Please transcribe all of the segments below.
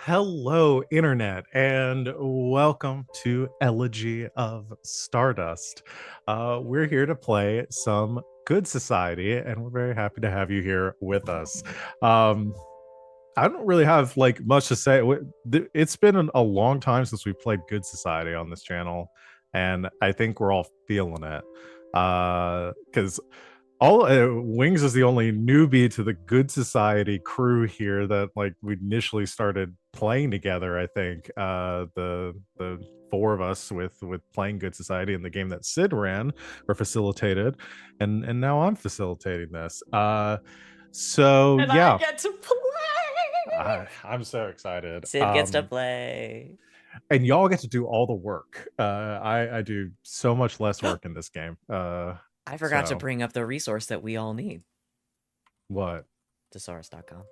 Hello, Internet, and welcome to Elegy of Stardust. We're here to play some Good Society, and we're very happy to have you here with us. Um, I don't really have like much to say. It's been a long time since we played Good Society on this channel, and I think we're all feeling it. Because all Wings is the only newbie to the Good Society crew here that like we initially started playing together. I think the four of us with playing Good Society in the game that Sid ran or facilitated, and now I'm facilitating this. So And I yeah, get to play. I'm so excited. Sid gets to play. And y'all get to do all the work. I do so much less work in this game. I forgot to So bring up the resource that we all need. what? Thesaurus.com.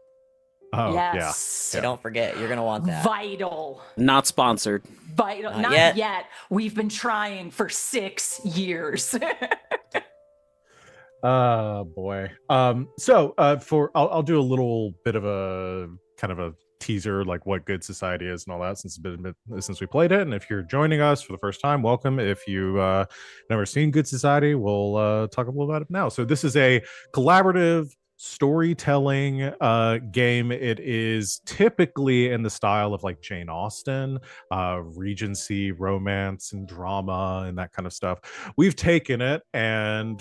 Oh yeah, Yes. So yeah. don't forget, you're gonna want that. Vital. Not sponsored. Vital. Not Not yet. yet. We've been trying for 6 years. Boy. For I'll do a little bit of a kind of a teaser, like what Good Society is and all that, since we played it. And if you're joining us for the first time, welcome. If you never seen Good Society, we'll talk a little about it now. So this is a collaborative storytelling game. It is typically in the style of like Jane Austen, Regency romance and drama and that kind of stuff. We've taken it and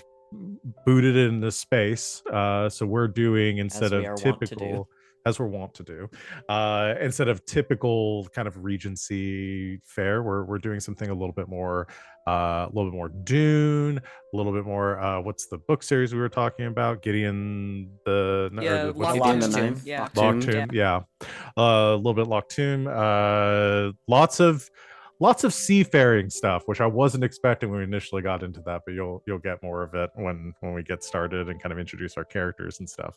booted it into space. So we're doing, instead of typical, as we're wont to do, instead of typical kind of Regency fare, we're doing something a little bit more Dune, a little bit more. What's the book series we were talking about? Gideon Locked Gideon the Tomb. Ninth. Yeah. Locked Tomb, yeah. A little bit Locked Tomb. Lots of seafaring stuff, which I wasn't expecting when we initially got into that, but you'll get more of it when we get started and kind of introduce our characters and stuff.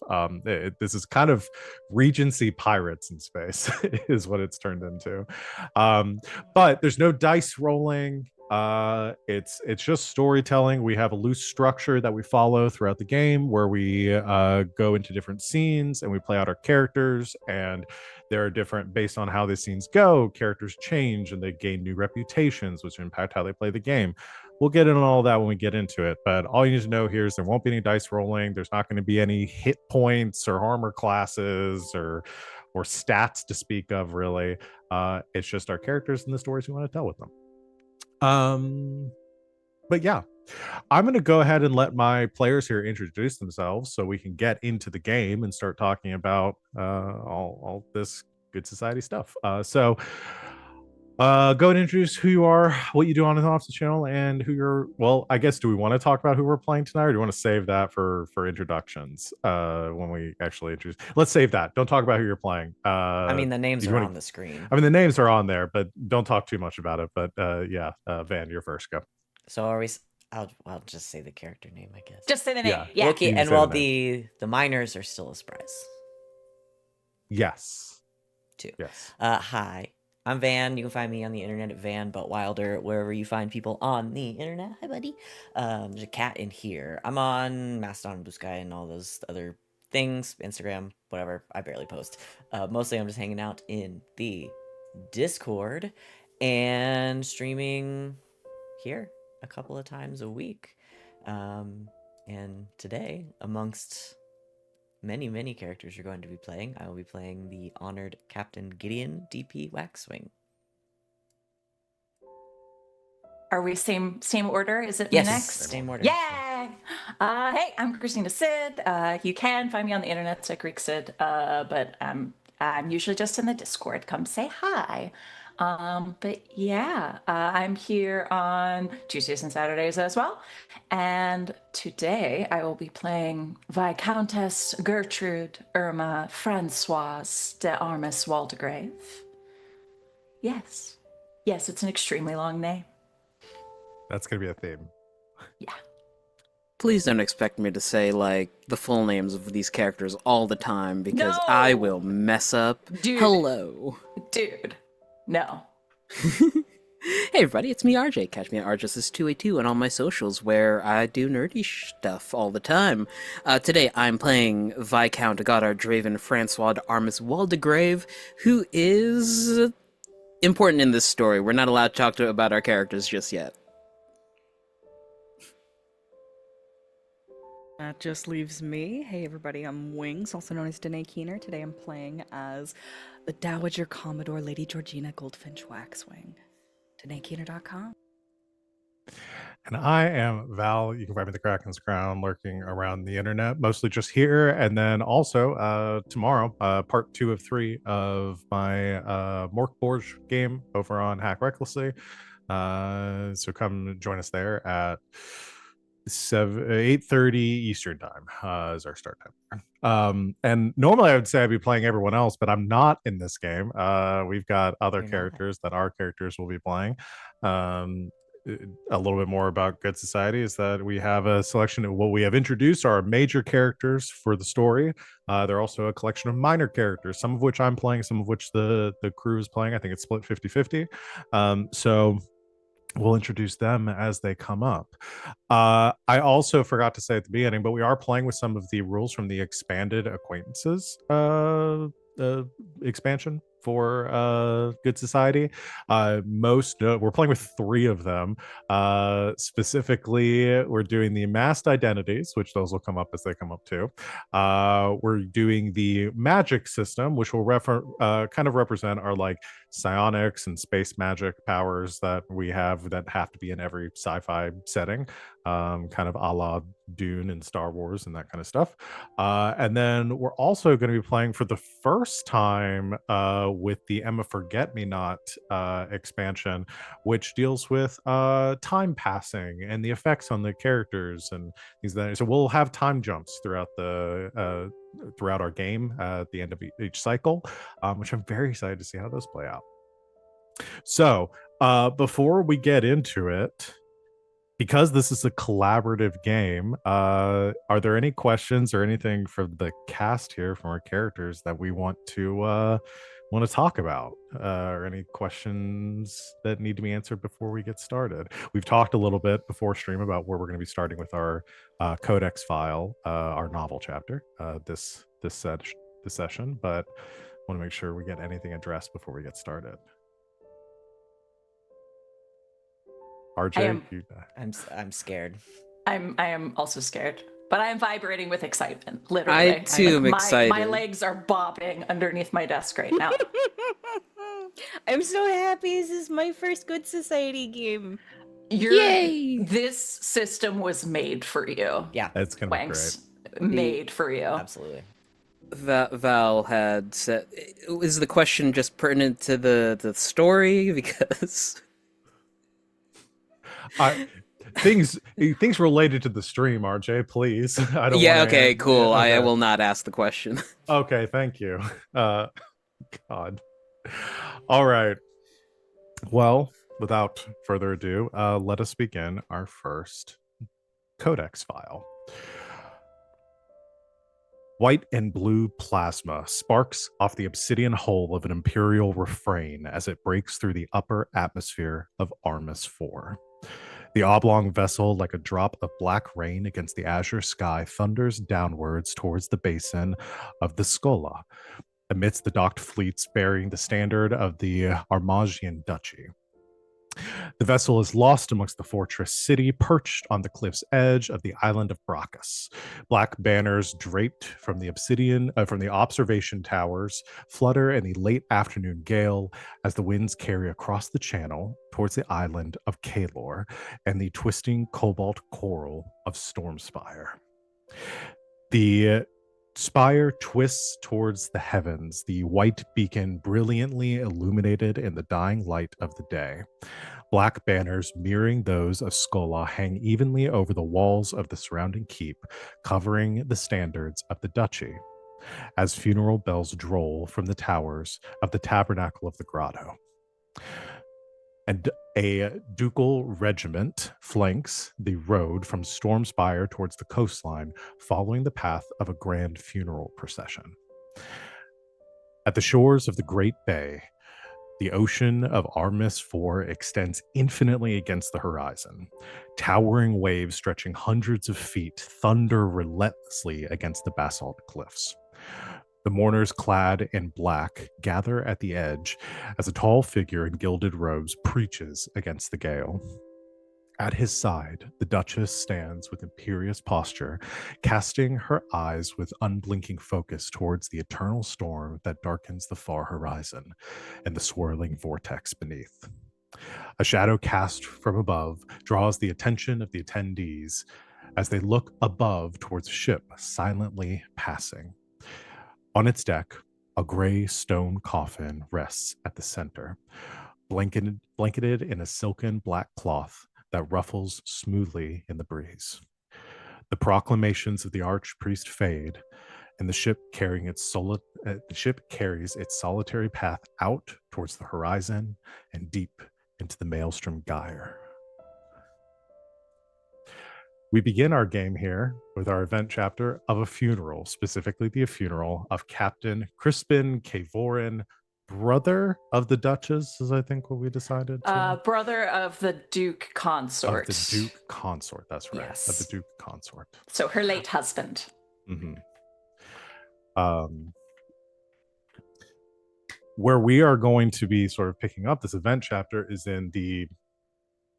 This is kind of Regency pirates in space, is what it's turned into. But there's no dice rolling. It's just storytelling. We have a loose structure that we follow throughout the game, where we go into different scenes and we play out our characters, and there are different, based on how the scenes go, characters change and they gain new reputations, which impact how they play the game. We'll get into all that when we get into it, but all you need to know here is there won't be any dice rolling. There's not going to be any hit points or armor classes or stats to speak of, really. It's just our characters and the stories we want to tell with them. But yeah, I'm going to go ahead and let my players here introduce themselves so we can get into the game and start talking about all this Good Society stuff. Go and introduce who you are, what you do on and off the channel, and who you're. Well, I guess, do we want to talk about who we're playing tonight, or do you want to save that for introductions when we actually introduce? Let's save that. Don't talk about who you're playing. I mean, the names are wanna... on the screen. I mean, the names are on there, but don't talk too much about it. But yeah, Van, you're first. Go. So are we? I'll just say the character name, I guess. Just say the name. Yeah. Okay, and while the minors are still a surprise. Yes. Too. Yes. Hi. I'm Van. You can find me on the internet at Van But Wilder, wherever you find people on the internet. Hi, buddy. There's a cat in here. I'm on Mastodon, Blue Sky, and all those other things. Instagram, whatever. I barely post. Mostly I'm just hanging out in the Discord and streaming here a couple of times a week. And today, amongst many characters you're going to be playing, I will be playing the honored Captain Gideon DP Waxwing. Are we same order? Is it Yes, next? same order. Yay! Hey, I'm Christina Sid. You can find me on the internet at Greek Sid, but I'm usually just in the Discord. Come say hi. But yeah, I'm here on Tuesdays and Saturdays as well. And today I will be playing Viscountess Gertrude Irma Francoise de Armas Waldegrave. Yes. Yes, it's an extremely long name. That's going to be a theme. Yeah. Please don't expect me to say, like, the full names of these characters all the time, because No! I will mess up. Dude. Hello. Dude. No. Hey everybody, it's me RJ. Catch me at RJS282 and all my socials where I do nerdy stuff all the time. Today I'm playing Viscount Godard Draven Francois d'Armis Waldegrave, who is important in this story. We're not allowed to talk about our characters just yet. That just leaves me. Hey everybody, I'm Wings, also known as Danae Keener. Today I'm playing as the Dowager Commodore Lady Georgina Goldfinch Waxwing. DanaeKeener.com. And I am Val. You can find me at the Kraken's Crown, lurking around the internet, mostly just here. And then also tomorrow, part 2 of 3 of my Morkborg game over on Hack Recklessly. So come join us there at 8:30 Eastern time is our start time. And normally I would say I'd be playing everyone else, but I'm not in this game. We've got other You're not. characters that our characters will be playing. A little bit more about Good Society is that we have a selection of what we have introduced are major characters for the story. They're also a collection of minor characters, some of which I'm playing, some of which the crew is playing. I think it's split 50-50. So we'll introduce them as they come up. I also forgot to say at the beginning, but we are playing with some of the rules from the expanded acquaintances expansion for Good Society. We're playing with 3 of them. Specifically, we're doing the masked identities, which those will come up as they come up too. We're doing the magic system, which will kind of represent our like psionics and space magic powers that we have that have to be in every sci-fi setting, kind of a la Dune and Star Wars and that kind of stuff. And then we're also going to be playing for the first time with the Emma Forget Me Not expansion, which deals with time passing and the effects on the characters and things like that. So we'll have time jumps throughout our game at the end of each cycle, which I'm very excited to see how those play out. So before we get into it, because this is a collaborative game, are there any questions or anything from the cast here, from our characters, that we want to talk about, or any questions that need to be answered before we get started? We've talked a little bit before stream about where we're going to be starting with our codex file, our novel chapter, this session, but want to make sure we get anything addressed before we get started. RJ, I'm scared. I am also scared, but I am vibrating with excitement. Literally, I too am excited. My legs are bobbing underneath my desk right now. I'm so happy. This is my first Good Society game. Yay! This system was made for you. Yeah, it's gonna be Wanks, great. made for you. Absolutely. Val had said, is the question just pertinent to the story? Because things related to the stream, RJ, please. I don't. Yeah. wanna Okay. Cool. Okay. I will not ask the question. Okay. Thank you. God. All right. Well, without further ado, let us begin our first codex file. White and blue plasma sparks off the obsidian hull of an Imperial refrain as it breaks through the upper atmosphere of Armis 4. The oblong vessel, like a drop of black rain against the azure sky, thunders downwards towards the basin of the Scola, amidst the docked fleets bearing the standard of the Armagian Duchy. The vessel is lost amongst the fortress city, perched on the cliff's edge of the island of Brachus. Black banners draped from the observation towers flutter in the late afternoon gale as the winds carry across the channel towards the island of Kalor and the twisting cobalt coral of Stormspire. The spire twists towards the heavens, the white beacon brilliantly illuminated in the dying light of the day. Black banners mirroring those of Scola hang evenly over the walls of the surrounding keep, covering the standards of the duchy, as funeral bells droll from the towers of the tabernacle of the grotto. And a ducal regiment flanks the road from Stormspire towards the coastline, following the path of a grand funeral procession. At the shores of the Great Bay, The ocean of Artemis 4 extends infinitely against the horizon. Towering waves stretching hundreds of feet thunder relentlessly against the basalt cliffs. The mourners, clad in black, gather at the edge as a tall figure in gilded robes preaches against the gale. At his side, the Duchess stands with imperious posture, casting her eyes with unblinking focus towards the eternal storm that darkens the far horizon and the swirling vortex beneath. A shadow cast from above draws the attention of the attendees as they look above towards a ship silently passing. On its deck, a gray stone coffin rests at the center, blanketed in a silken black cloth that ruffles smoothly in the breeze. The proclamations of the archpriest fade, and the ship carries its solitary path out towards the horizon and deep into the maelstrom gyre. We begin our game here with our event chapter of a funeral, specifically the funeral of Captain Crispin Cavorin, brother of the Duchess, is I think what we decided. Brother of the Duke Of consort. the Duke consort, that's right. Yes. Of the Duke consort. So her late husband. Mm-hmm. Where we are going to be sort of picking up this event chapter is in the,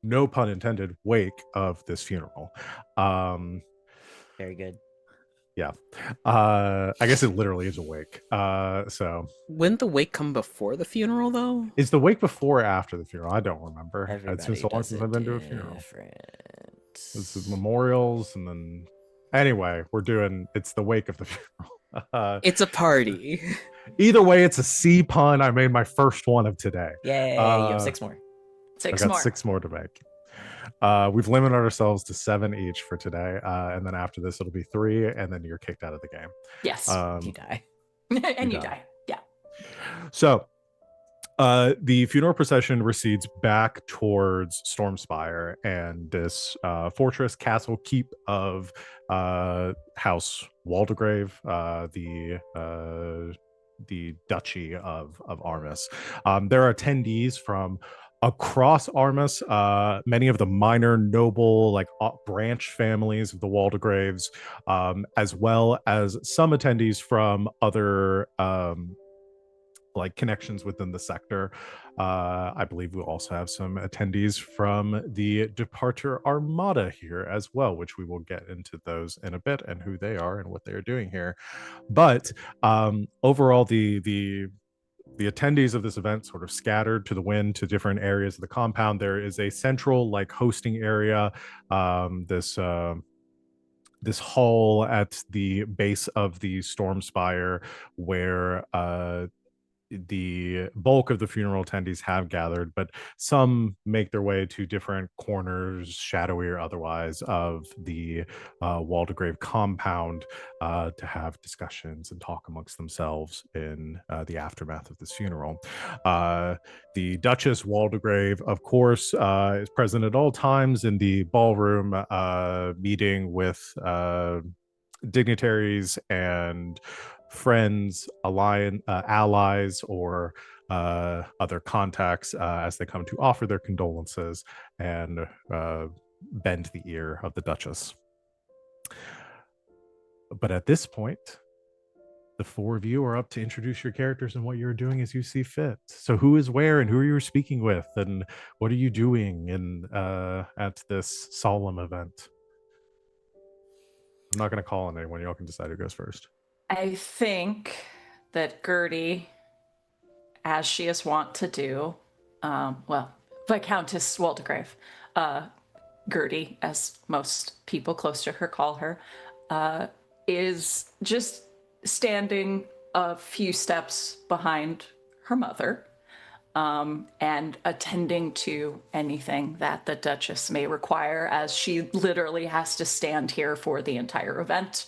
no pun intended, wake of this funeral. Very good. Yeah. I guess it literally is a wake. So Wouldn't the wake come before the funeral, though? is the wake before or after the funeral? I don't remember. Everybody It's been so long does since it I've been to a funeral. different. It's the memorials, and then anyway, it's the wake of the funeral. It's a party. Either way, it's a C pun. I made my first one of today. Yay, you have 6 more. I got 6 more to make. We've limited ourselves to 7 each for today, and then after this it'll be 3, and then you're kicked out of the game. Yes. You die. And you die. Yeah. So the funeral procession recedes back towards Stormspire and this fortress castle keep of House Waldegrave, the Duchy of Armis. There are attendees from across Armis, many of the minor noble, like branch families of the Waldegraves, as well as some attendees from other like connections within the sector. I believe we'll also have some attendees from the Departure Armada here as well, which we will get into those in a bit and who they are and what they are doing here. But overall, the attendees of this event sort of scattered to the wind to different areas of the compound. There is a central like hosting area, this hall at the base of the Stormspire where the bulk of the funeral attendees have gathered, but some make their way to different corners, shadowy or otherwise, of the Waldegrave compound to have discussions and talk amongst themselves in the aftermath of this funeral. The Duchess Waldegrave, of course, is present at all times in the ballroom, meeting with dignitaries and friends, allies, or other contacts as they come to offer their condolences and bend the ear of the Duchess. But at this point, the 4 of you are up to introduce your characters and what you're doing as you see fit. So who is where and who are you speaking with and what are you doing at this solemn event? I'm not going to call on anyone. Y'all can decide who goes first. I think that Gertie, as she is wont to do, Viscountess Waldegrave, Gertie, as most people close to her call her, is just standing a few steps behind her mother, and attending to anything that the Duchess may require, as she literally has to stand here for the entire event.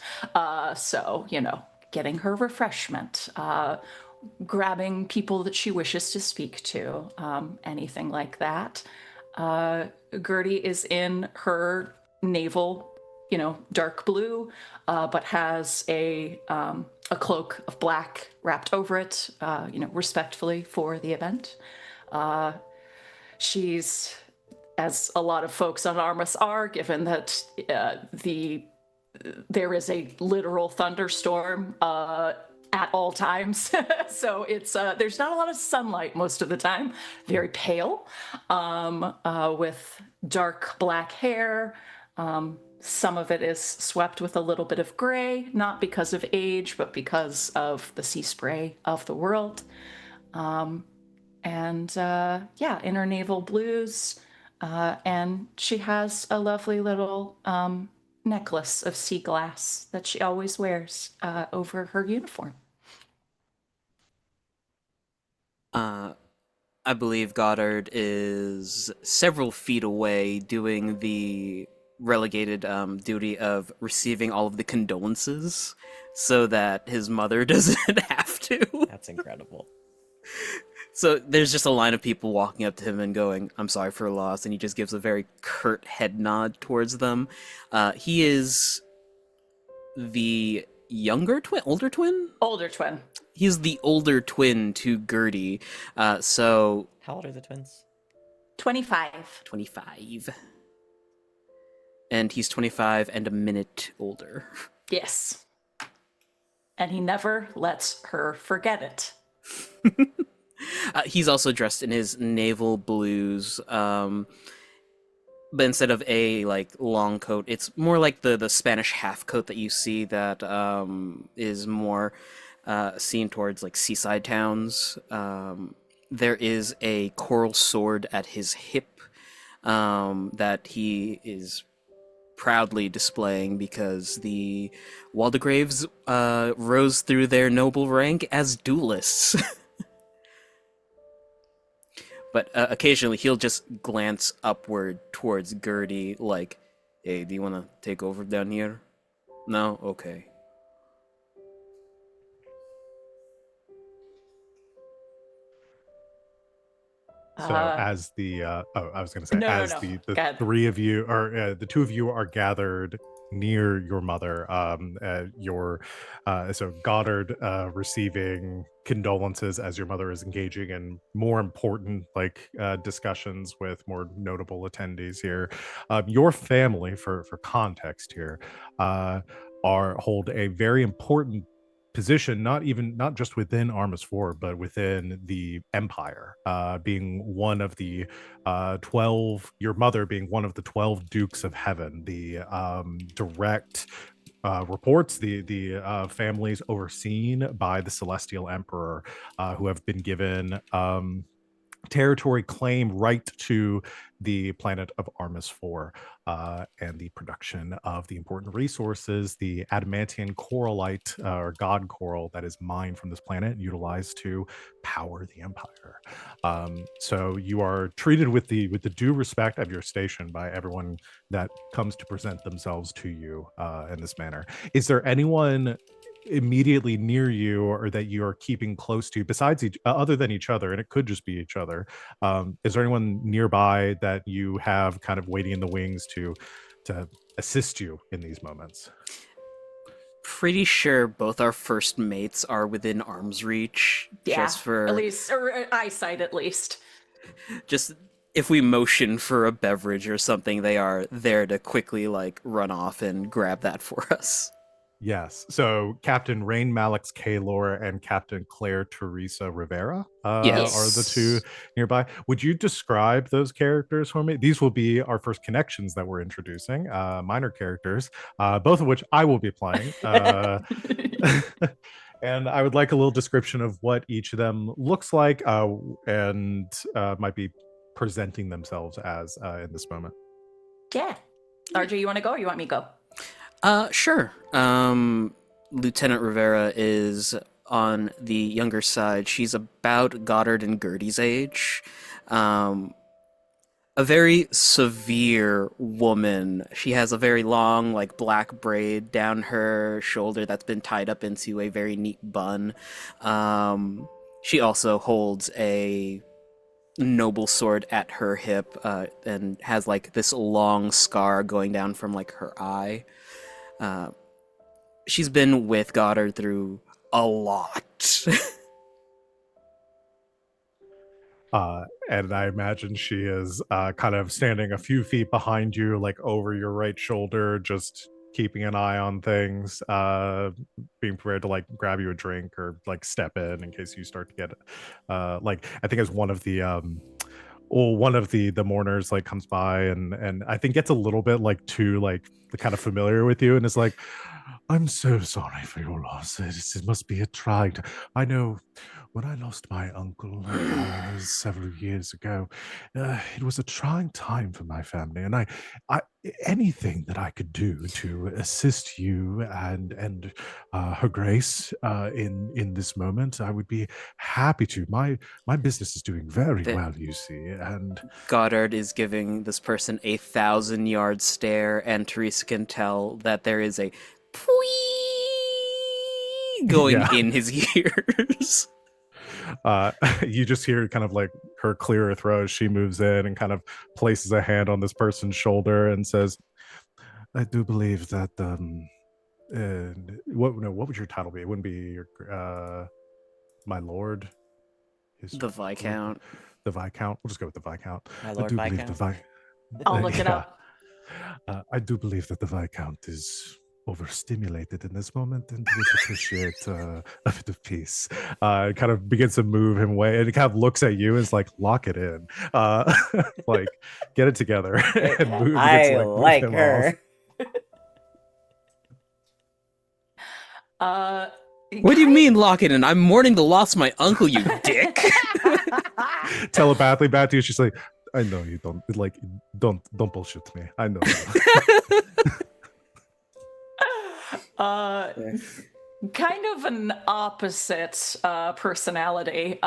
So, getting her refreshment, grabbing people that she wishes to speak to, anything like that. Gertie is in her naval dark blue, but has a cloak of black wrapped over it, respectfully for the event. She's, as a lot of folks on Armus are, given that there is a literal thunderstorm at all times. So it's there's not a lot of sunlight most of the time. Very pale, with dark black hair. Some of it is swept with a little bit of gray, not because of age, but because of the sea spray of the world. And in her naval blues. And she has a lovely little necklace of sea glass that she always wears over her uniform. I believe Goddard is several feet away doing the relegated duty of receiving all of the condolences so that his mother doesn't have to. That's incredible. So there's just a line of people walking up to him and going, "I'm sorry for your loss," and he just gives a very curt head nod towards them. He is the older twin? Older twin. He's the older twin to Gertie. So How old are the twins? 25. 25. And he's 25 and a minute older. Yes. And he never lets her forget it. He's also dressed in his naval blues, but instead of a long coat, it's more like the Spanish half coat that you see that is more seen towards seaside towns. There is a coral sword at his hip that he is proudly displaying because the Waldegraves rose through their noble rank as duelists. But occasionally he'll just glance upward towards Gertie like, "Hey, do you want to take over down here?" "No? Okay." So as the I was going to say, No, as no. the Go ahead. three of you, or the two of you, are gathered near your mother, so Goddard receiving condolences as your mother is engaging in more important discussions with more notable attendees here. Your family, for context here, hold a very important position, not just within Armus 4, but within the Empire, being one of the 12, your mother being one of the 12 Dukes of Heaven, the direct reports, the families overseen by the Celestial Emperor, who have been given territory claim right to the planet of Armus 4, and the production of the important resources, the adamantian coralite, or god coral, that is mined from this planet and utilized to power the Empire. So you are treated with the due respect of your station by everyone that comes to present themselves to you in this manner. Is there anyone immediately near you or that you are keeping close to besides other than each other, and it could just be each other? Is there anyone nearby that you have kind of waiting in the wings to assist you in these moments? Pretty sure both our first mates are within arm's reach. Yeah, just for at least, or eyesight at least. Just if we motion for a beverage or something, they are there to quickly run off and grab that for us. Yes. So Captain Rain Malix Kaylor and Captain Claire Teresa Rivera Yes. are the two nearby. Would you describe those characters for me? These will be our first connections that we're introducing, minor characters, both of which I will be playing. And I would like a little description of what each of them looks like, and might be presenting themselves as in this moment. Yeah. RJ, you want to go or you want me to go? Sure. Lieutenant Rivera is on the younger side. She's about Goddard and Gertie's age. A very severe woman. She has a very long, black braid down her shoulder that's been tied up into a very neat bun. She also holds a noble sword at her hip, and has like this long scar going down from like her eye. She's been with Goddard through a lot. And I imagine she is kind of standing a few feet behind you, like over your right shoulder, just keeping an eye on things, being prepared to like grab you a drink or like step in case you start to get like I think as one of the one of the mourners like comes by and I think gets a little bit like too like kind of familiar with you and is like, I'm so sorry for your loss. It must be a trying time. I know when I lost my uncle several years ago, it was a trying time for my family, and I anything that I could do to assist you and Her Grace in this moment, I would be happy to. My business is doing very The- well, you see, and Goddard is giving this person a 1,000-yard stare, and Teresa can tell that there is a pwee going Yeah. in his ears. You just hear kind of like her clear her throat as she moves in and kind of places a hand on this person's shoulder and says, I do believe that what would your title be? It wouldn't be your my lord. The Viscount. The Viscount. We'll just go with the Viscount. My I Lord do believe Viscount. I'll look it up. I do believe that the Viscount is overstimulated in this moment and would appreciate a bit of peace. It kind of begins to move him away and it kind of looks at you and is like, lock it in. Like, get it together. And begins to, I move like him her. What do you mean lock it in? I'm mourning the loss of my uncle, you dick. off. Telepathically back to you. She's like, I know you don't like don't bullshit me. I know. Kind of an opposite personality,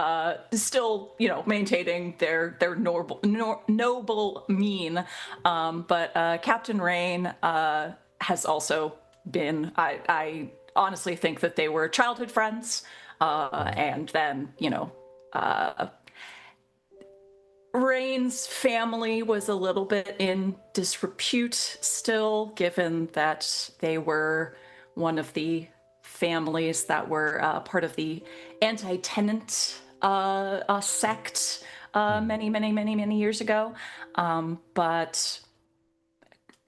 still, maintaining their noble mien. But Captain Rain has also been. I honestly think that they were childhood friends, and then Rain's family was a little bit in disrepute still, given that they were one of the families that were part of the anti-tenant sect many years ago. But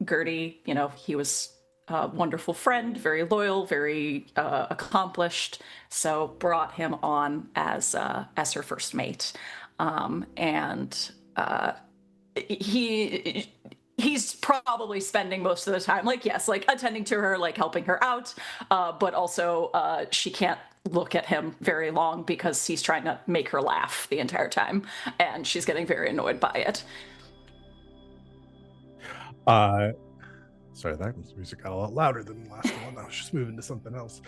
Gertie, he was a wonderful friend, very loyal, very accomplished, so brought him on as her first mate. And he's probably spending most of the time, attending to her, helping her out, but also she can't look at him very long because he's trying to make her laugh the entire time, and she's getting very annoyed by it. Sorry, that music got a lot louder than the last one. I was just moving to something else.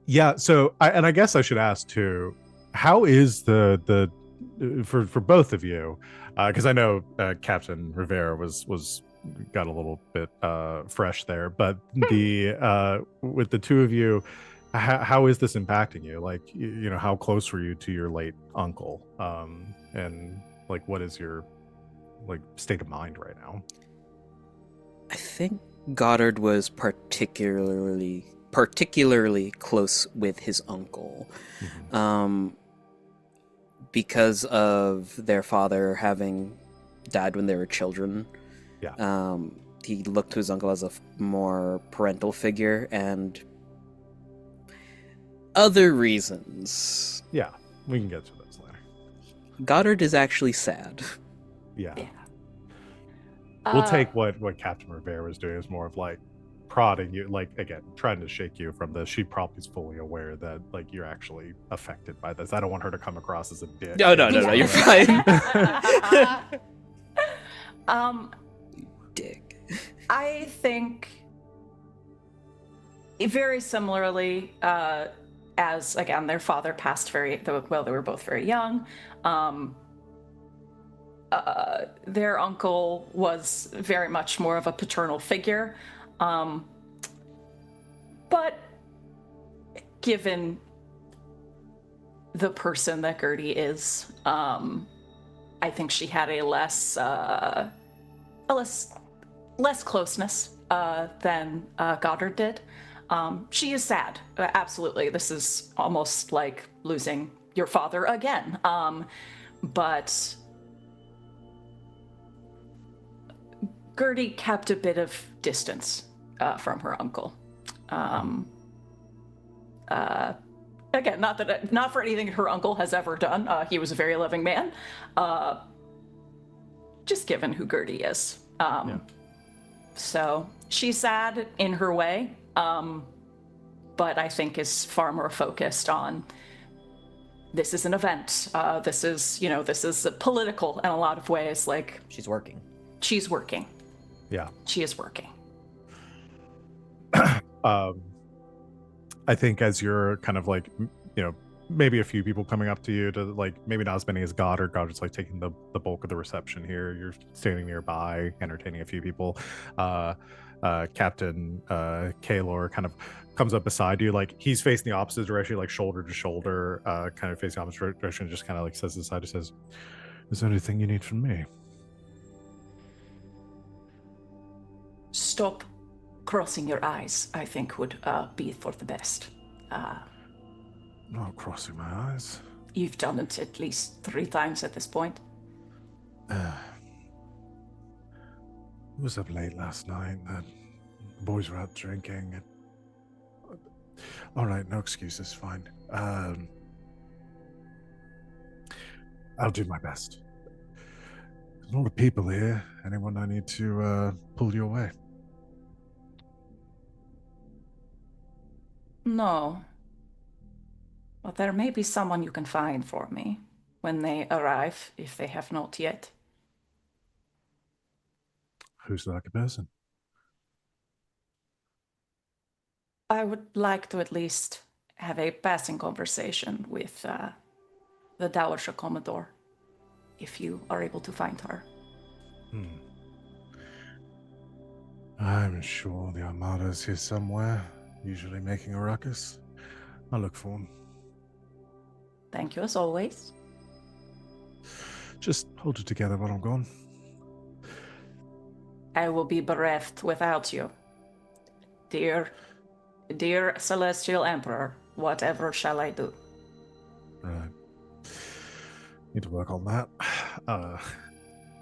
Yeah, so I guess I should ask too, how is the for both of you, because I know Captain Rivera was got a little bit fresh there, but the with the two of you, how is this impacting you? Like, how close were you to your late uncle, and like what is your state of mind right now? I think Goddard was particularly close with his uncle, because of their father having died when they were children. Yeah. He looked to his uncle as a more parental figure, and other reasons. Yeah, we can get to those later. Goddard is actually sad. Yeah. Yeah. We'll take what Captain Rivera was doing is more of like prodding you, like again, trying to shake you from this. She probably is fully aware that like you're actually affected by this. I don't want her to come across as a dick. No, you're fine. Dick. I think very similarly, as again, their father passed they were both very young. Their uncle was very much more of a paternal figure. But given the person that Gertie is. I think she had a less closeness than Goddard did. She is sad, absolutely. This is almost like losing your father again. But Gertie kept a bit of distance from her uncle. Again, not for anything her uncle has ever done. He was a very loving man. Just given who Gertie is. So she's sad in her way, but I think is far more focused on this is an event. This is political in a lot of ways. Like She's working. she's working. Yeah. She is working. I think as you're kind of like, maybe a few people coming up to you to like, maybe not as many as Goddard's like taking the bulk of the reception here. You're standing nearby, entertaining a few people. Captain Kaylor kind of comes up beside you, like he's facing the opposite direction, like shoulder to shoulder, kind of facing the opposite direction, and just kind of like says aside, he says, "Is there anything you need from me?" Stop crossing your eyes, I think would be for the best. Not crossing my eyes. You've done it at least 3 times at this point. I was up late last night. The boys were out drinking. All right, no excuses. Fine. I'll do my best. There's a lot of people here. Anyone I need to pull you away? No. But there may be someone you can find for me when they arrive, if they have not yet. Who's the lucky person? I would like to at least have a passing conversation with the Dowager Commodore, if you are able to find her. I'm sure the Armada's here somewhere, usually making a ruckus. I'll look for him. Thank you as always. Just hold it together while I'm gone. I will be bereft without you. Dear Celestial Emperor, whatever shall I do? Right. Need to work on that.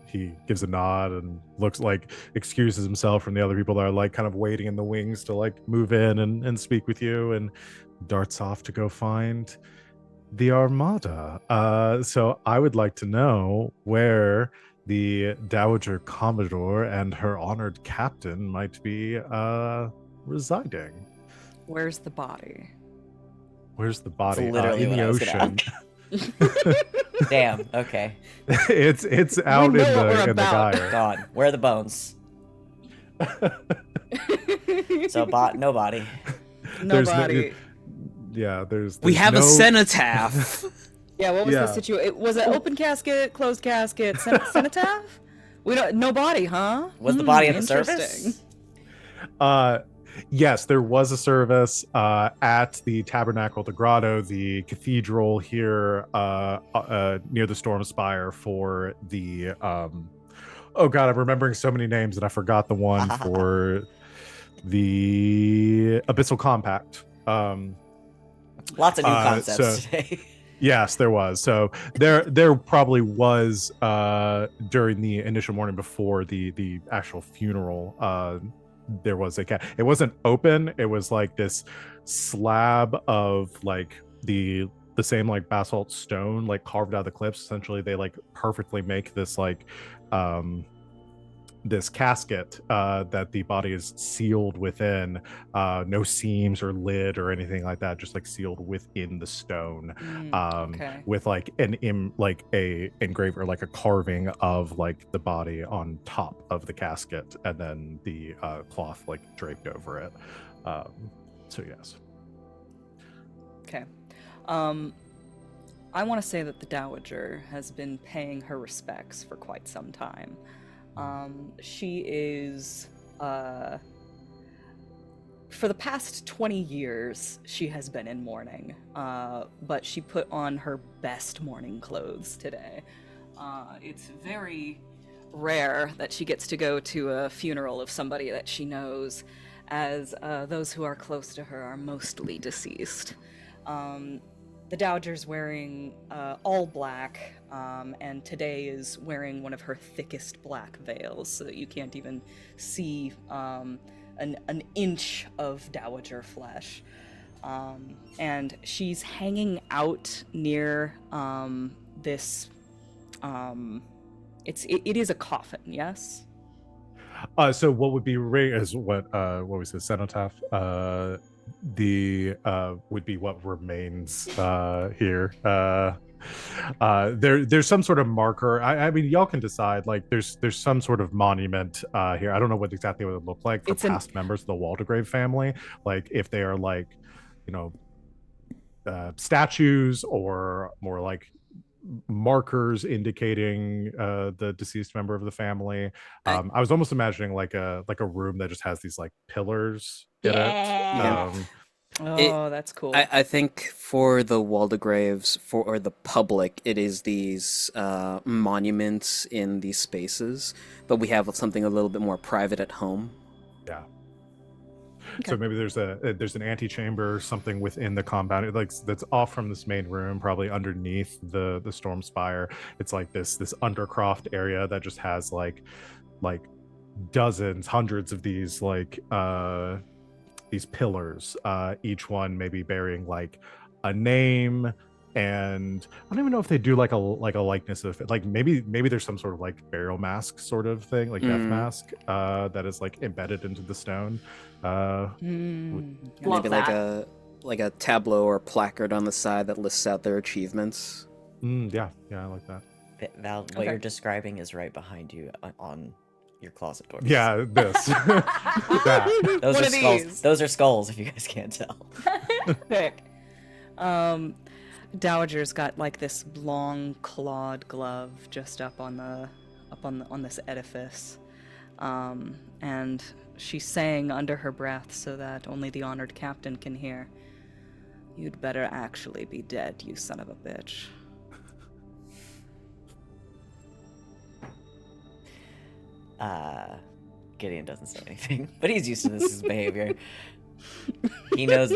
He gives a nod and looks like excuses himself from the other people that are like kind of waiting in the wings to like move in and speak with you, and darts off to go find the Armada. So I would like to know where the Dowager Commodore and her honored captain might be residing. Where's the body? Where's the body? literally In what the I was gonna ocean. Damn. Okay. it's out in know what we're the about. Gyre. Gone. Where are the bones? So no body. There's Nobody. there's We have no... a cenotaph. Yeah, what was Yeah. the situation? Was it open casket, closed casket, cenotaph? We don't. No body, huh? Was the body at the Interesting. service? Yes, there was a service at the Tabernacle, the Grotto, the cathedral here near the Storm Spire for the oh god, I'm remembering so many names that I forgot the one for the Abyssal Compact. Lots of new concepts so- today. Yes, there was. So there probably was during the initial morning before the actual funeral. There was a cat. It wasn't open. It was like this slab of like the same like basalt stone like carved out of the cliffs. Essentially, they like perfectly make this like this casket that the body is sealed within, no seams or lid or anything like that, just like sealed within the stone, Okay. with like a engraver, like a carving of like the body on top of the casket, and then the cloth like draped over it. So yes. Okay. I want to say that the Dowager has been paying her respects for quite some time. She is for the past 20 years, she has been in mourning, but she put on her best mourning clothes today. It's very rare that she gets to go to a funeral of somebody that she knows, as those who are close to her are mostly deceased. The Dowager's wearing all black, and today is wearing one of her thickest black veils, so that you can't even see an inch of Dowager flesh. And she's hanging out near this. It is a coffin, yes. So what would be is what was the cenotaph? Would be what remains here. There's some sort of marker. I mean, y'all can decide. Like, there's some sort of monument here. I don't know what exactly what it looked like for past members of the Waldegrave family. Like, if they are like, you know, statues or more like markers indicating the deceased member of the family. I was almost imagining like a room that just has these like pillars in it. That's cool. I think for the Waldegraves, or the public, it is these monuments in these spaces, but we have something a little bit more private at home. Yeah. Okay. So maybe there's an antechamber, something within the compound, like that's off from this main room, probably underneath the storm spire. It's like this undercroft area that just has like dozens, hundreds of these these pillars, each one maybe bearing like a name. And I don't even know if they do like a likeness of it. Like maybe there's some sort of like burial mask sort of thing, like death mask, that is like embedded into the stone. Maybe like a tableau or placard on the side that lists out their achievements. Yeah, I like that. Val, what you're describing is right behind you on your closet doors. Yeah, this. Those are skulls. Those are skulls, if you guys can't tell. Pick. Dowager's got like this long clawed glove just up on this edifice, and she's saying under her breath so that only the honored captain can hear, "You'd better actually be dead, you son of a bitch." Gideon doesn't say anything, but he's used to this behavior. He knows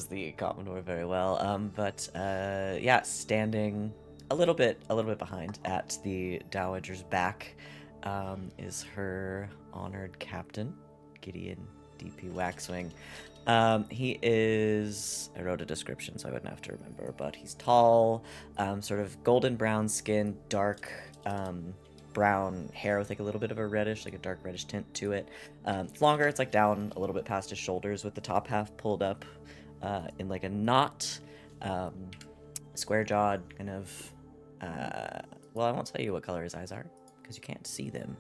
the Commodore very well. Yeah, standing a little bit behind at the Dowager's back is her honored captain, Gideon DP Waxwing. He is, I wrote a description so I wouldn't have to remember, but he's tall, sort of golden brown skin, dark brown hair with like a little bit of a reddish, like a dark reddish tint to it. It's longer, it's like down a little bit past his shoulders with the top half pulled up in like a knot, square jawed, kind of, well, I won't tell you what color his eyes are because you can't see them.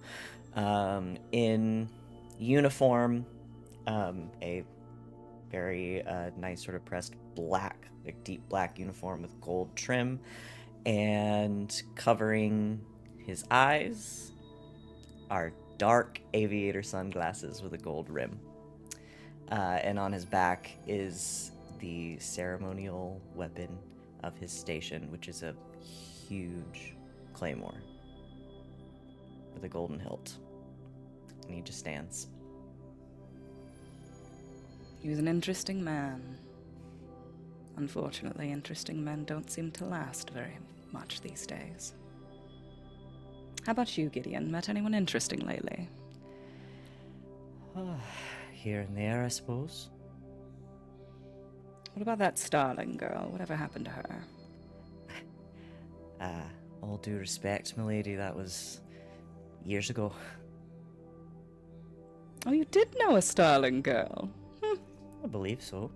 In uniform, a very nice sort of pressed black, like deep black uniform with gold trim, and covering his eyes are dark aviator sunglasses with a gold rim. And on his back is the ceremonial weapon of his station, which is a huge claymore with a golden hilt. And he just stands. He was an interesting man. Unfortunately, interesting men don't seem to last very much these days. How about you, Gideon? Met anyone interesting lately? Here and there, I suppose. What about that Starling girl? Whatever happened to her? All due respect, milady, that was years ago. Oh, you did know a Starling girl? I believe so.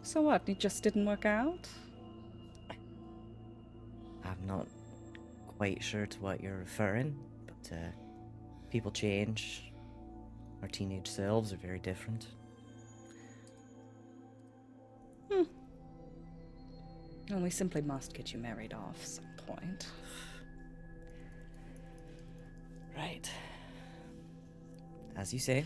So what? It just didn't work out? I'm not quite sure to what you're referring, but people change. Our teenage selves are very different. Well, we simply must get you married off some point. Right. As you say.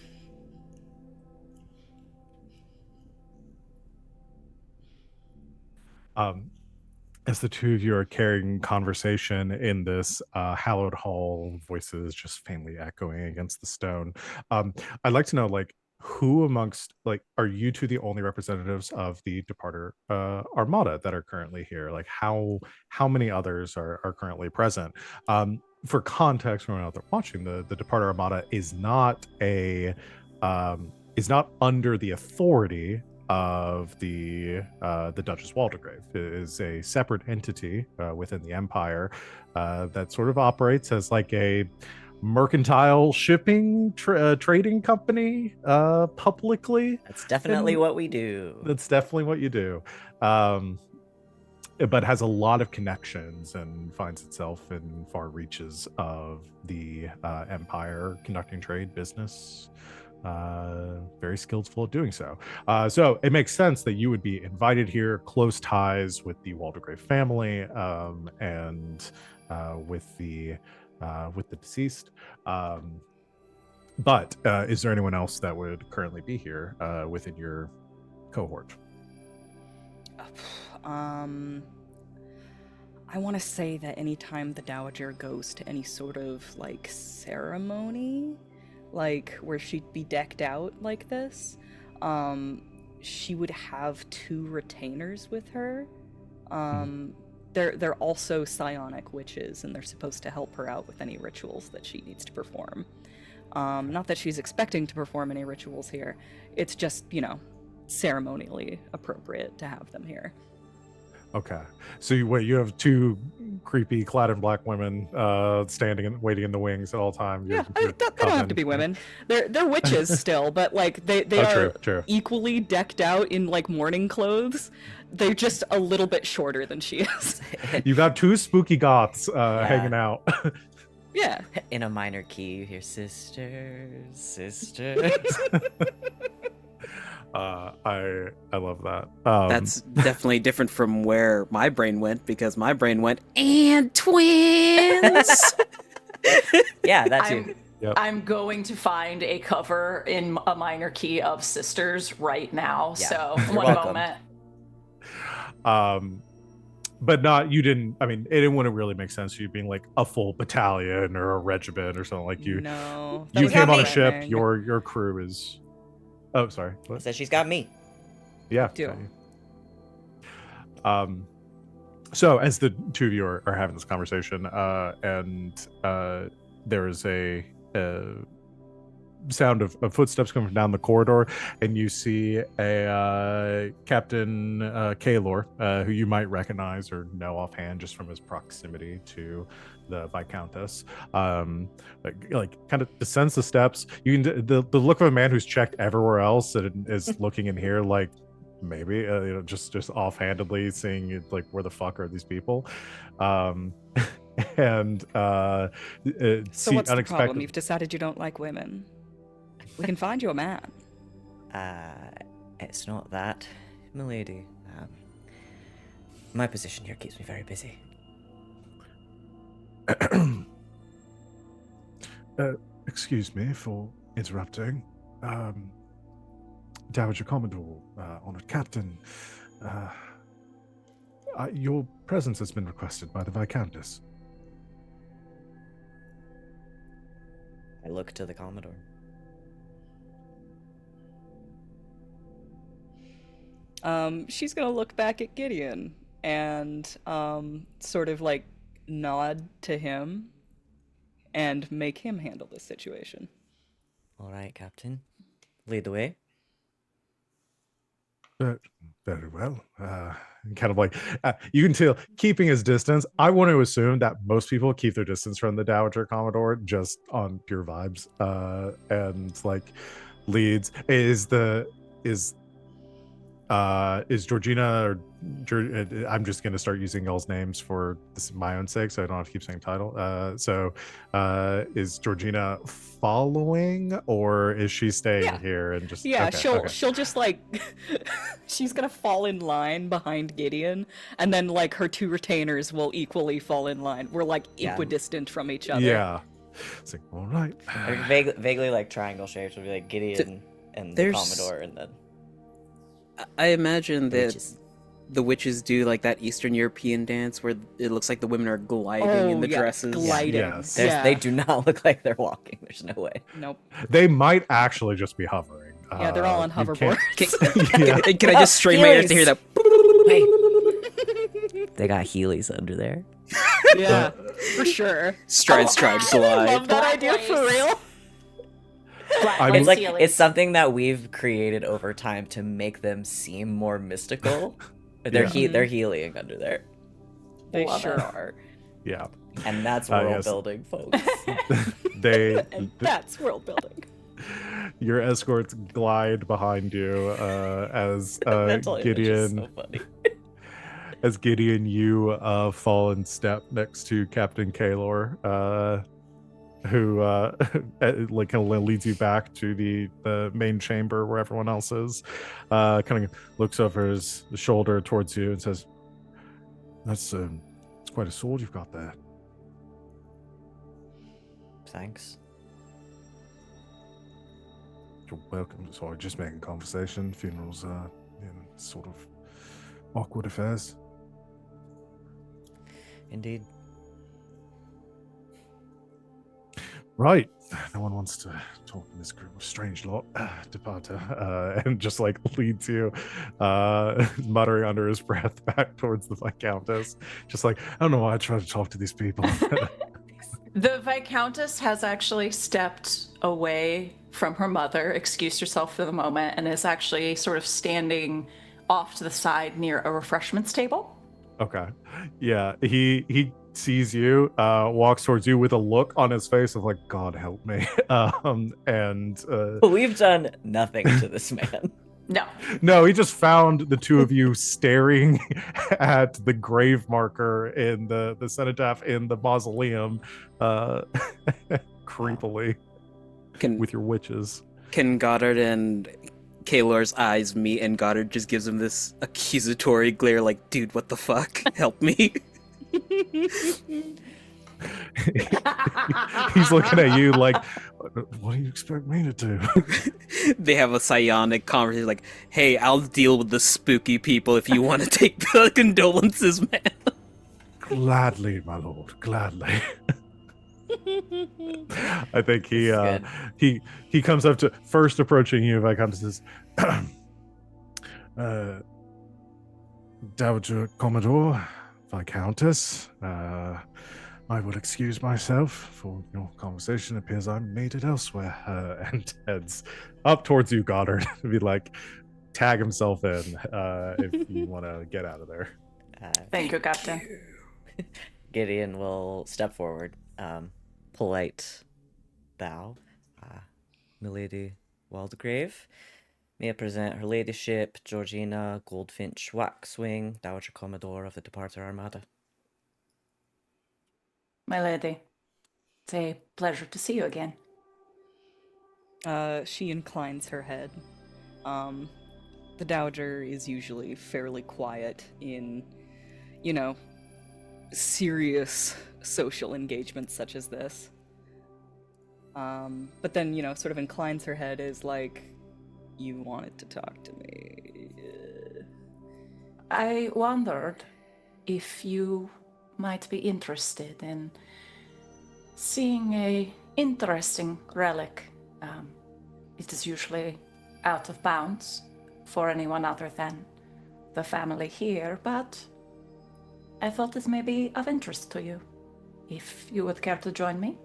As the two of you are carrying conversation in this hallowed hall, voices just faintly echoing against the stone, I'd like to know, like, who amongst, like, are you two the only representatives of the departer armada that are currently here? Like, how many others are currently present? For context, for anyone out there watching, the departer armada is not under the authority of the Duchess Waldegrave. It is a separate entity within the Empire that sort of operates as like a mercantile shipping trading company publicly. That's definitely what we do. That's definitely what you do. But has a lot of connections and finds itself in far reaches of the Empire, conducting trade, business, very skillful at doing so. So it makes sense that you would be invited here, close ties with the Waldegrave family, and with the deceased. But is there anyone else that would currently be here within your cohort? I want to say that anytime the Dowager goes to any sort of like ceremony, like where she'd be decked out like this, she would have 2 retainers with her. They're also psionic witches, and they're supposed to help her out with any rituals that she needs to perform. Not that she's expecting to perform any rituals here. It's just, ceremonially appropriate to have them here. Okay, so you have 2 creepy clad in black women standing and waiting in the wings at all times. They don't have to be women. They're witches still, but like they are true. equally decked out in like mourning clothes. They're just a little bit shorter than she is. You've got 2 spooky goths hanging out. Yeah. In a minor key, you hear sisters. I love that. That's definitely different from where my brain went, because my brain went, and twins! Yeah, that too. I'm going to find a cover in a minor key of Sisters right now. Yeah. So You're one welcome. moment. But not, you didn't, I mean, it wouldn't really make sense for you being like a full battalion or a regiment or something like you. No. You came on a threatening. ship, your crew is... Oh, sorry. What? Says she's got me. Yeah. Do. So as the 2 of you are having this conversation, and there is a sound of footsteps coming down the corridor, and you see a Captain Kaylor, who you might recognize or know offhand just from his proximity to the Viscountess, like kind of descends the steps. You can the look of a man who's checked everywhere else and is looking in here like maybe just offhandedly seeing like, where the fuck are these people, and So what's the problem? unexpected. You've decided you don't like women. We can find you a man. It's not that, milady. My position here keeps me very busy. Excuse me for interrupting. Dowager Commodore, honored Captain, your presence has been requested by the Viscountess. I look to the Commodore. She's gonna look back at Gideon and sort of like nod to him and make him handle this situation. All right, Captain. Lead the way. Very well. Kind of like, you can tell, keeping his distance. I want to assume that most people keep their distance from the Dowager Commodore just on pure vibes. And like leads is Georgina or I'm just going to start using y'all's names for this my own sake, so I don't have to keep saying title. So is Georgina following, or is she staying here and just... Yeah, okay. she'll just like she's gonna fall in line behind Gideon, and then like her 2 retainers will equally fall in line. We're like Yeah. equidistant from each other. Yeah. It's like, all right. Like vaguely like triangle shapes would be like Gideon and the there's- Commodore, and then I imagine the that witches. the witches do like that Eastern European dance where it looks like the women are gliding in the dresses. gliding. Yes. They do not look like they're walking. There's no way. Nope. They might actually just be hovering. Yeah, they're all on you can't- hoverboards. Yeah. Can I just strain my ears to hear that? They got Heelys under there. Yeah, for sure. Stride, glide. Love that idea for real. I mean- It's like it's something that we've created over time to make them seem more mystical. They're Yeah. they're healing under there, They Love sure it. are. Yeah. and that's world Yes. building, folks. And that's world building. Your escorts glide behind you as Mental image is Gideon. so funny. As Gideon, you fall in step next to Captain Kalor, who like kind of leads you back to the main chamber where everyone else is. Kind of looks over his shoulder towards you and says, "That's it's quite a sword you've got there." Thanks. You're welcome. Sorry, just making conversation. Funerals are sort of awkward affairs. Indeed. Right. No one wants to talk in this group of strange lot. Departer. And just like leads you, muttering under his breath back towards the Viscountess. Just like, I don't know why I try to talk to these people. The Viscountess has actually stepped away from her mother, excused herself for the moment, and is actually sort of standing off to the side near a refreshments table. Okay. Yeah. He sees you, walks towards you with a look on his face of like, God help me. And We've done nothing to this man. no, he just found the two of you staring at the grave marker in the cenotaph in the mausoleum, creepily Can with your witches. can Goddard and Kalor's eyes meet, and Goddard just gives him this accusatory glare, like, "Dude, what the fuck? Help me!" He's looking at you like, what do you expect me to do? They have a psionic conversation, like, "Hey, I'll deal with the spooky people if you want to take the condolences, man." Gladly, my lord, gladly. I think he This is he comes up to first approaching you. If I come to this, Dowager Commodore, Viscountess, I will excuse myself for your conversation. It appears I'm needed elsewhere. And heads up towards you, Goddard, to be like, tag himself in if you want to get out of there. Thank you, Captain. Gideon will step forward, polite bow. Milady Waldegrave, may I present her ladyship, Georgina Goldfinch Waxwing, Dowager Commodore of the Departer Armada. My lady, it's a pleasure to see you again. She inclines her head. The Dowager is usually fairly quiet in, serious social engagements such as this. But then, sort of inclines her head as like, "You wanted to talk to me." I wondered if you might be interested in seeing a interesting relic. It is usually out of bounds for anyone other than the family here, but I thought this may be of interest to you. If you would care to join me.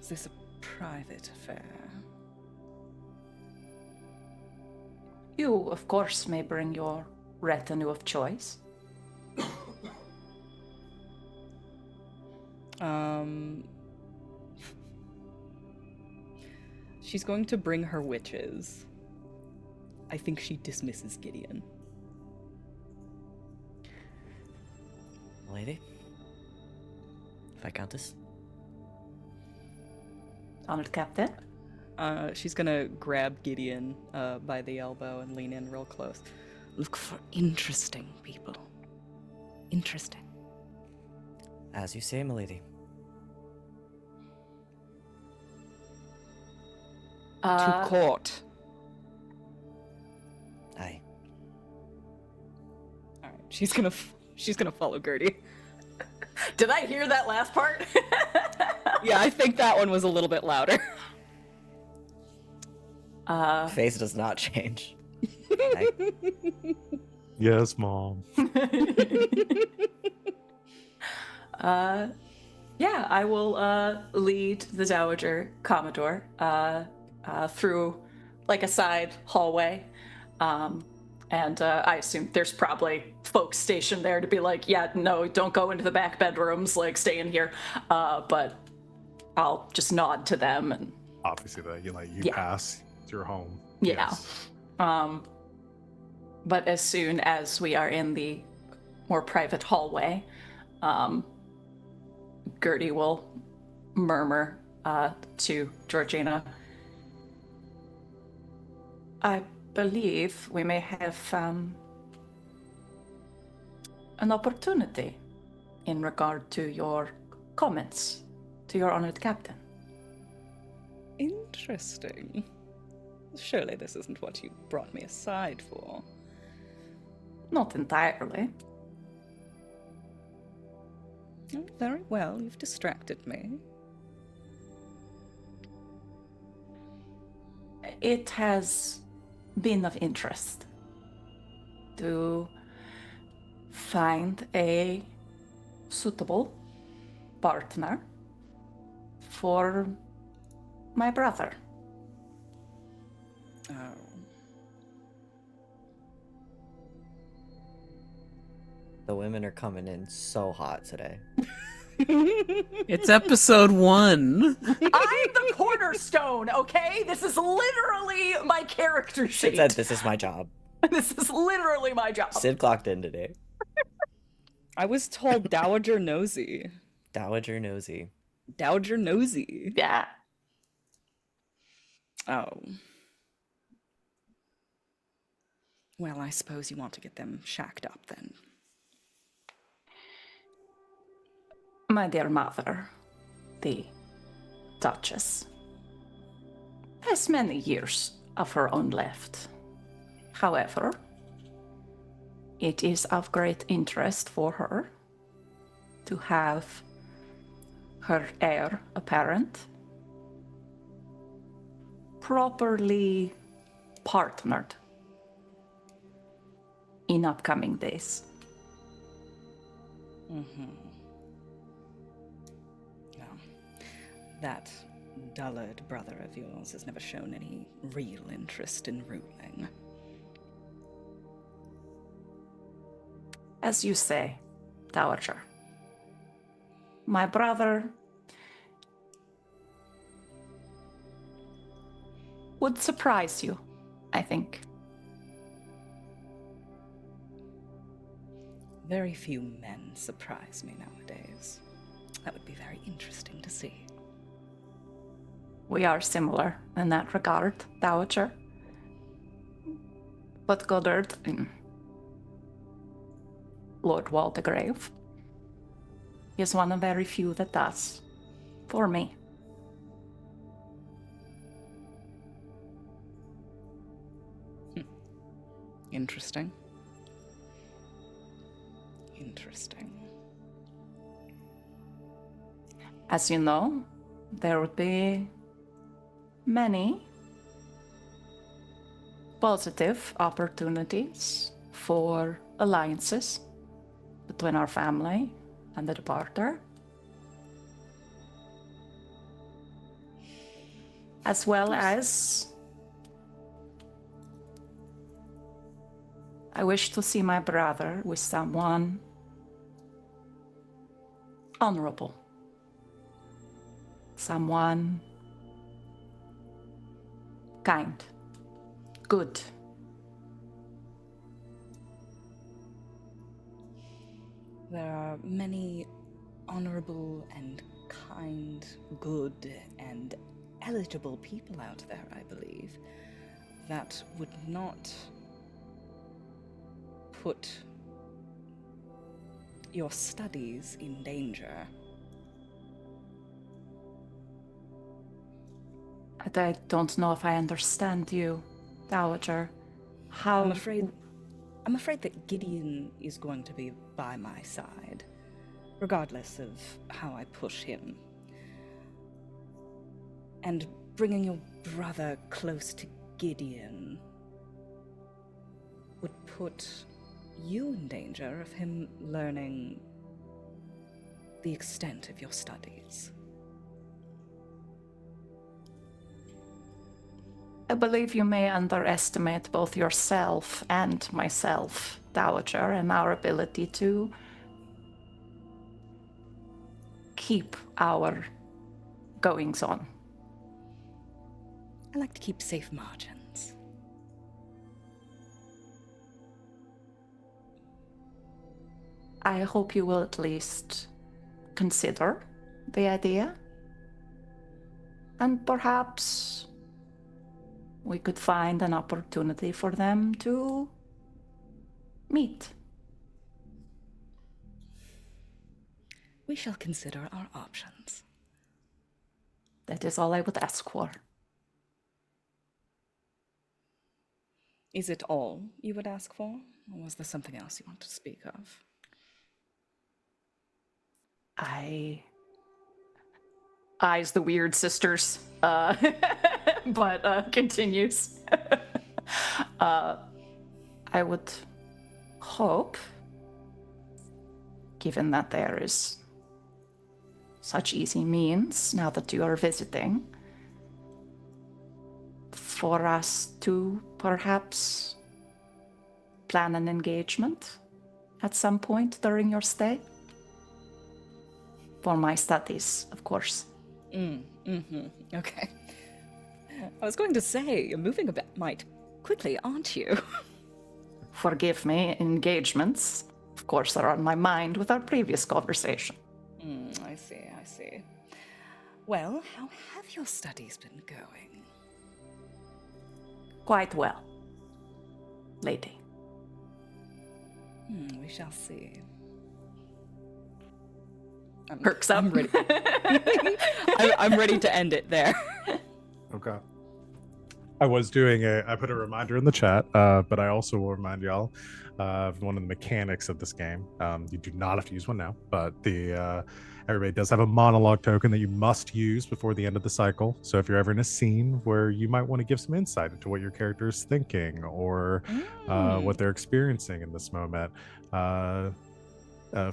Is this a private affair? You, of course, may bring your retinue of choice. She's going to bring her witches. I think she dismisses Gideon. Lady? Viscountess? Honored Captain. She's gonna grab Gideon by the elbow and lean in real close. look for interesting people. Interesting. As you say, milady. To court. Aye. All right, she's gonna follow Gertie. Did I hear that last part? Yeah, I think that one was a little bit louder. Face does not change. Yes, mom. Yeah, I will lead the Dowager Commodore through like a side hallway. And I assume there's probably folks stationed there to be like, yeah, no, don't go into the back bedrooms, like stay in here. But I'll just nod to them and Obviously, that you Yeah. pass. It's your home. yeah. Yes. But as soon as we are in the more private hallway, Gertie will murmur to Georgina, I believe we may have an opportunity in regard to your comments to your honored captain. Interesting. Surely this isn't what you brought me aside for. Not entirely. Oh, very well, you've distracted me. It has been of interest to find a suitable partner for my brother. Oh. The women are coming in so hot today. It's episode 1. I'm the cornerstone, okay? This is literally my character Sid sheet. said, "This is my job." This is literally my job. Sid clocked in today. I was told Dowager Nosy. Dowager nosy. Dowager Nosy. Yeah. Oh. Well, I suppose you want to get them shacked up then. My dear mother, the Duchess, has many years of her own left. However, it is of great interest for her to have her heir apparent properly partnered in upcoming days. That dullard brother of yours has never shown any real interest in ruling. As you say, Dowager, my brother would surprise you, I think. Very few men surprise me nowadays. That would be very interesting to see. We are similar in that regard, Dowager. But Goddard, Lord Waldegrave, is one of very few that does. For me. Interesting. Interesting. As you know, there would be many positive opportunities for alliances between our family and the departure, as well as I wish to see my brother with someone honorable, someone kind, good. There are many honorable and kind, good, and eligible people out there, I believe, that would not put your studies in danger. I don't know if I understand you, Dowager. How? I'm afraid that Gideon is going to be by my side, regardless of how I push him. And bringing your brother close to Gideon would put you in danger of him learning the extent of your studies. I believe you may underestimate both yourself and myself, Dowager, and our ability to keep our goings on. I like to keep safe margins. I hope you will at least consider the idea. And perhaps we could find an opportunity for them to meet. We shall consider our options. That is all I would ask for. Is it all you would ask for, or was there something else you want to speak of? I eyes the weird sisters, but continues. I would hope, given that there is such easy means now that you are visiting, for us to perhaps plan an engagement at some point during your stay. For my studies, of course. Okay. I was going to say, you're moving a bit might quickly, aren't you? Forgive me, engagements, of course, are on my mind with our previous conversation. I see. Well, how have your studies been going? Quite well, lady. We shall see. Perks up. I'm ready. I'm ready to end it there. Okay. I put a reminder in the chat, but I also will remind y'all of one of the mechanics of this game. You do not have to use one now, but everybody does have a monologue token that you must use before the end of the cycle. So if you're ever in a scene where you might want to give some insight into what your character is thinking or what they're experiencing in this moment,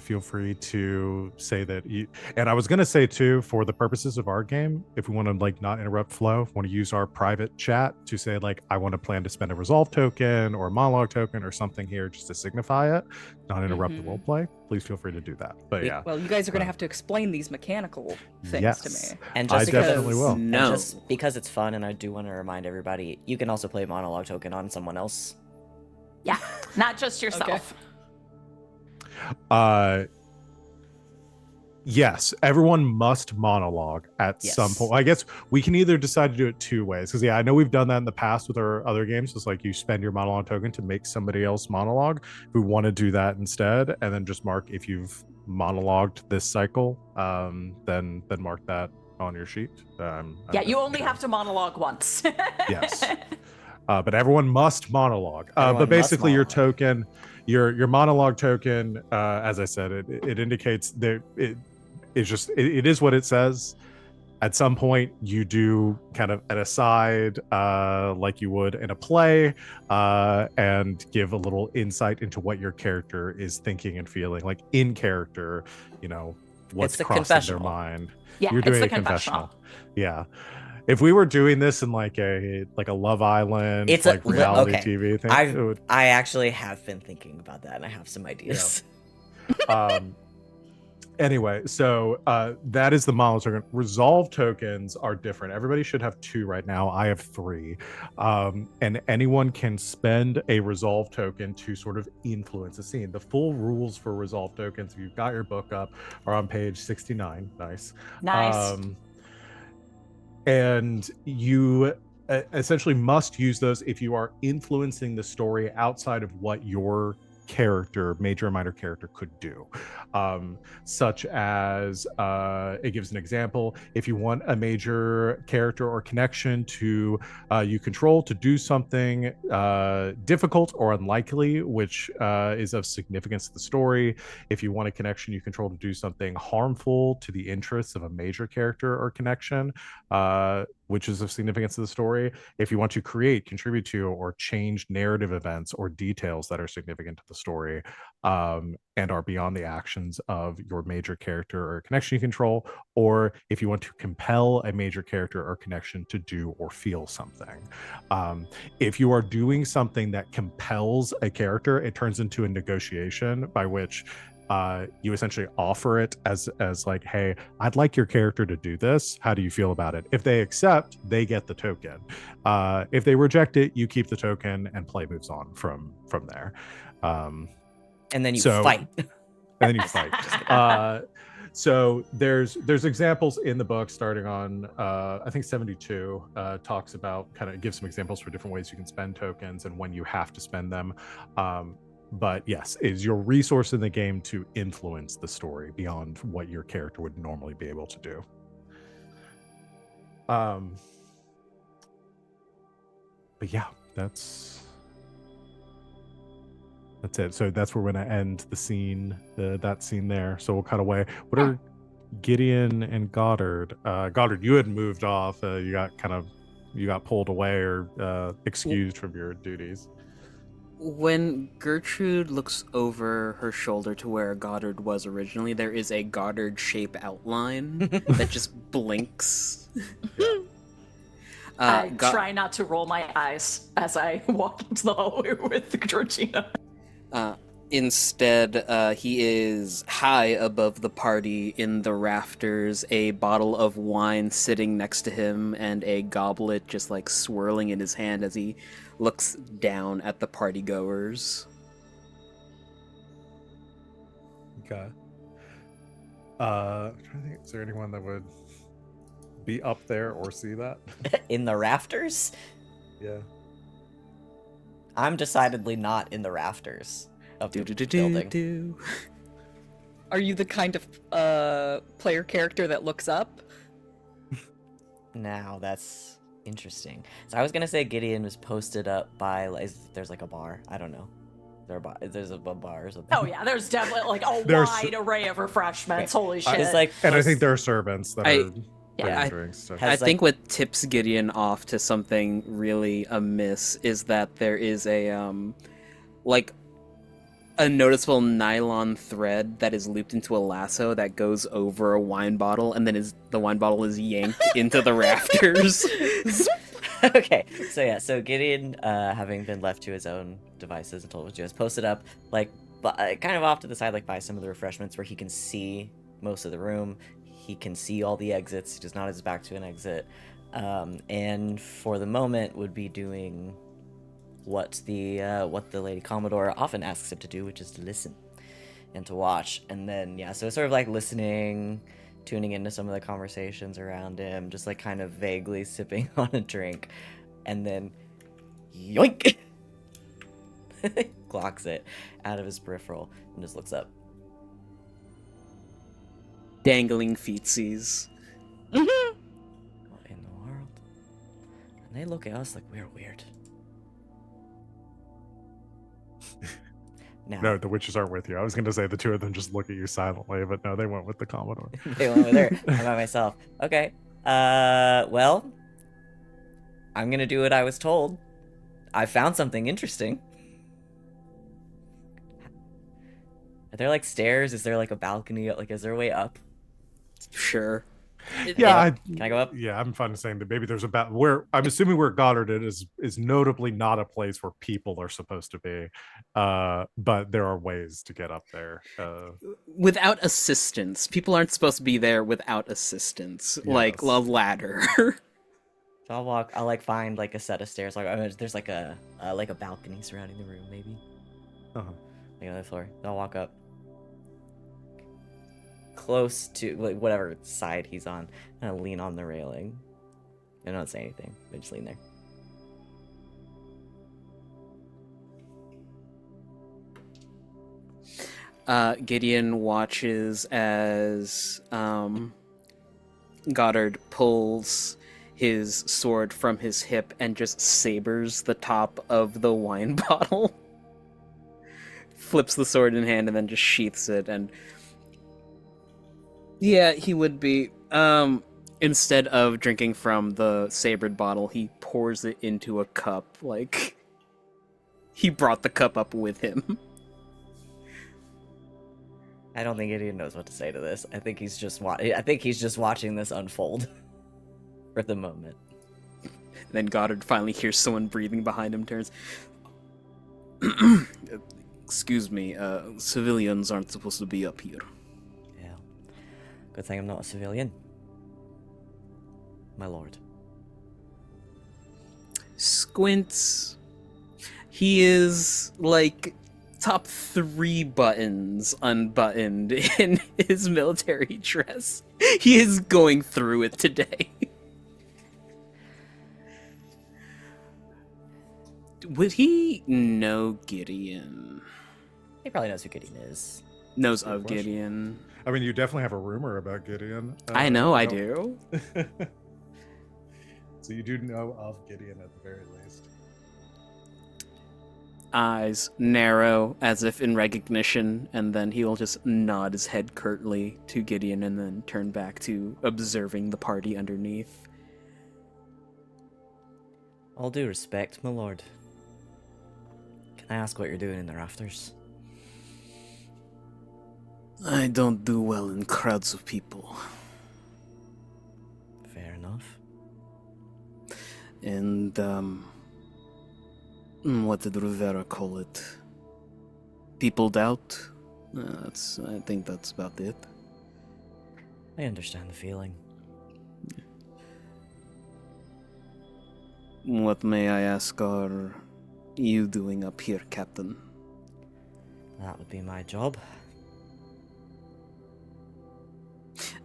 feel free to say that you. And I was going to say too, for the purposes of our game, if we want to like not interrupt flow, want to use our private chat to say like, I want to plan to spend a resolve token or a monologue token or something here just to signify it, not interrupt the role play, please feel free to do that. But yeah, well, you guys are going to have to explain these mechanical things to me. And just I definitely will. And No. just because it's fun, and I do want to remind everybody, you can also play monologue token on someone else. Yeah, not just yourself. Yes, everyone must monologue at some point. I guess we can either decide to do it two ways, because I know we've done that in the past with our other games. It's like you spend your monologue token to make somebody else monologue. We want to do that instead, and then just mark if you've monologued this cycle, then mark that on your sheet. Yeah, you only have to monologue once. Yes. But everyone must monologue. Everyone But basically, your must token, your monologue token, as I said, it indicates that it is what it says. At some point, you do kind of an aside, like you would in a play, and give a little insight into what your character is thinking and feeling, like in character. What's It's the crossing their confessional. mind. Yeah, You're it's doing the a confessional. confessional. Yeah. If we were doing this in like a Love Island, It's like a reality okay. TV thing, I actually have been thinking about that, and I have some ideas. Anyway, so that is the monologue token. Resolve tokens are different. Everybody should have 2 right now. I have 3, and anyone can spend a resolve token to sort of influence a scene. The full rules for resolve tokens, if you've got your book up, are on page 69. Nice. And you essentially must use those if you are influencing the story outside of what your character, major or minor character, could do. Such as, it gives an example. If you want a major character or connection to you control to do something difficult or unlikely, which is of significance to the story. If you want a connection you control to do something harmful to the interests of a major character or connection, which is of significance to the story. If you want to create, contribute to, or change narrative events or details that are significant to the story, and are beyond the actions of your major character or connection you control, or if you want to compel a major character or connection to do or feel something. If you are doing something that compels a character, it turns into a negotiation by which you essentially offer it as like, hey, I'd like your character to do this. How do you feel about it? If they accept, they get the token. If they reject it, you keep the token and play moves on from there. And then you So- fight. And then you fight. So there's examples in the book starting on I think 72 talks about, kind of gives some examples for different ways you can spend tokens and when you have to spend them. But yes, is your resource in the game to influence the story beyond what your character would normally be able to do. But yeah, that's it. So that's where we're gonna end the scene, that scene there. So we'll cut away. What are Gideon and Goddard? Goddard, you had moved off. You got pulled away or excused from your duties. When Gertrude looks over her shoulder to where Goddard was originally, there is a Goddard shape outline that just blinks. I try not to roll my eyes as I walk into the hallway with Georgina. Instead, he is high above the party in the rafters, a bottle of wine sitting next to him, and a goblet just like swirling in his hand as he looks down at the party goers. Okay. I'm trying to think, is there anyone that would be up there or see that? In the rafters? Yeah. I'm decidedly not in the rafters of the building. Are you the kind of player character that looks up? Now that's interesting. So I was gonna say Gideon was posted up by, there's like a bar. I don't know. There's a bar or something. Oh yeah, there's definitely like a There's- wide array of refreshments. Holy shit! It's like And I think there are servants that are Yeah. bringing drinks. So. Has- I think what tips Gideon off to something really amiss is that there is a like a noticeable nylon thread that is looped into a lasso that goes over a wine bottle, and then the wine bottle is yanked into the rafters. Okay, so Gideon, having been left to his own devices and told what to do, has posted up, like, kind of off to the side, like, by some of the refreshments where he can see most of the room. He can see all the exits. He does not have his back to an exit. And for the moment would be doing what the Lady Commodore often asks him to do, which is to listen and to watch. And then, yeah, so sort of like listening, tuning into some of the conversations around him, just like kind of vaguely sipping on a drink, and then yoink, clocks it out of his peripheral and just looks up. Dangling feetsies. What in the world? And they look at us like we're weird. Now, No, the witches aren't with you. I was going to say the two of them just look at you silently, but no, they went with the Commodore. they went with her. I'm by myself. Okay. Well, I'm gonna do what I was told. I found something interesting. Are there like stairs? Is there like a balcony? Like, is there a way up? Sure. Yeah, Can I go up? yeah, I'm fine saying that maybe there's about where I'm assuming where Goddard is notably not a place where people are supposed to be, but there are ways to get up there. Without assistance. People aren't supposed to be there without assistance. Like a Yes. ladder. So I'll walk. I'll like find like a set of stairs. Like, oh, there's like a balcony surrounding the room, maybe. Uh-huh. Like on the floor. I'll walk up close to like whatever side he's on, and I'll lean on the railing. I don't say anything. I just lean there. Gideon watches as Goddard pulls his sword from his hip and just sabers the top of the wine bottle. Flips the sword in hand and then just sheaths it. And yeah, he would be. Instead of drinking from the sabered bottle, he pours it into a cup. Like, he brought the cup up with him. I don't think Gideon knows what to say to this. I think he's just watching this unfold for the moment. Then Goddard finally hears someone breathing behind him, turns. Excuse me, civilians aren't supposed to be up here. Yeah. Good thing I'm not a civilian. My lord. Squints. He is, like, top 3 buttons unbuttoned in his military dress. He is going through it today. Would he know Gideon? He probably knows who Gideon is. Knows Good of question. Gideon. I mean, you definitely have a rumor about Gideon. I know I don't- do. So you do know of Gideon at the very least. Eyes narrow as if in recognition, and then he will just nod his head curtly to Gideon and then turn back to observing the party underneath. All due respect, my lord. Can I ask what you're doing in the rafters? I don't do well in crowds of people. Fair enough. And, what did Rivera call it? People doubt? I think that's about it. I understand the feeling. What, may I ask, are you doing up here, Captain? That would be my job.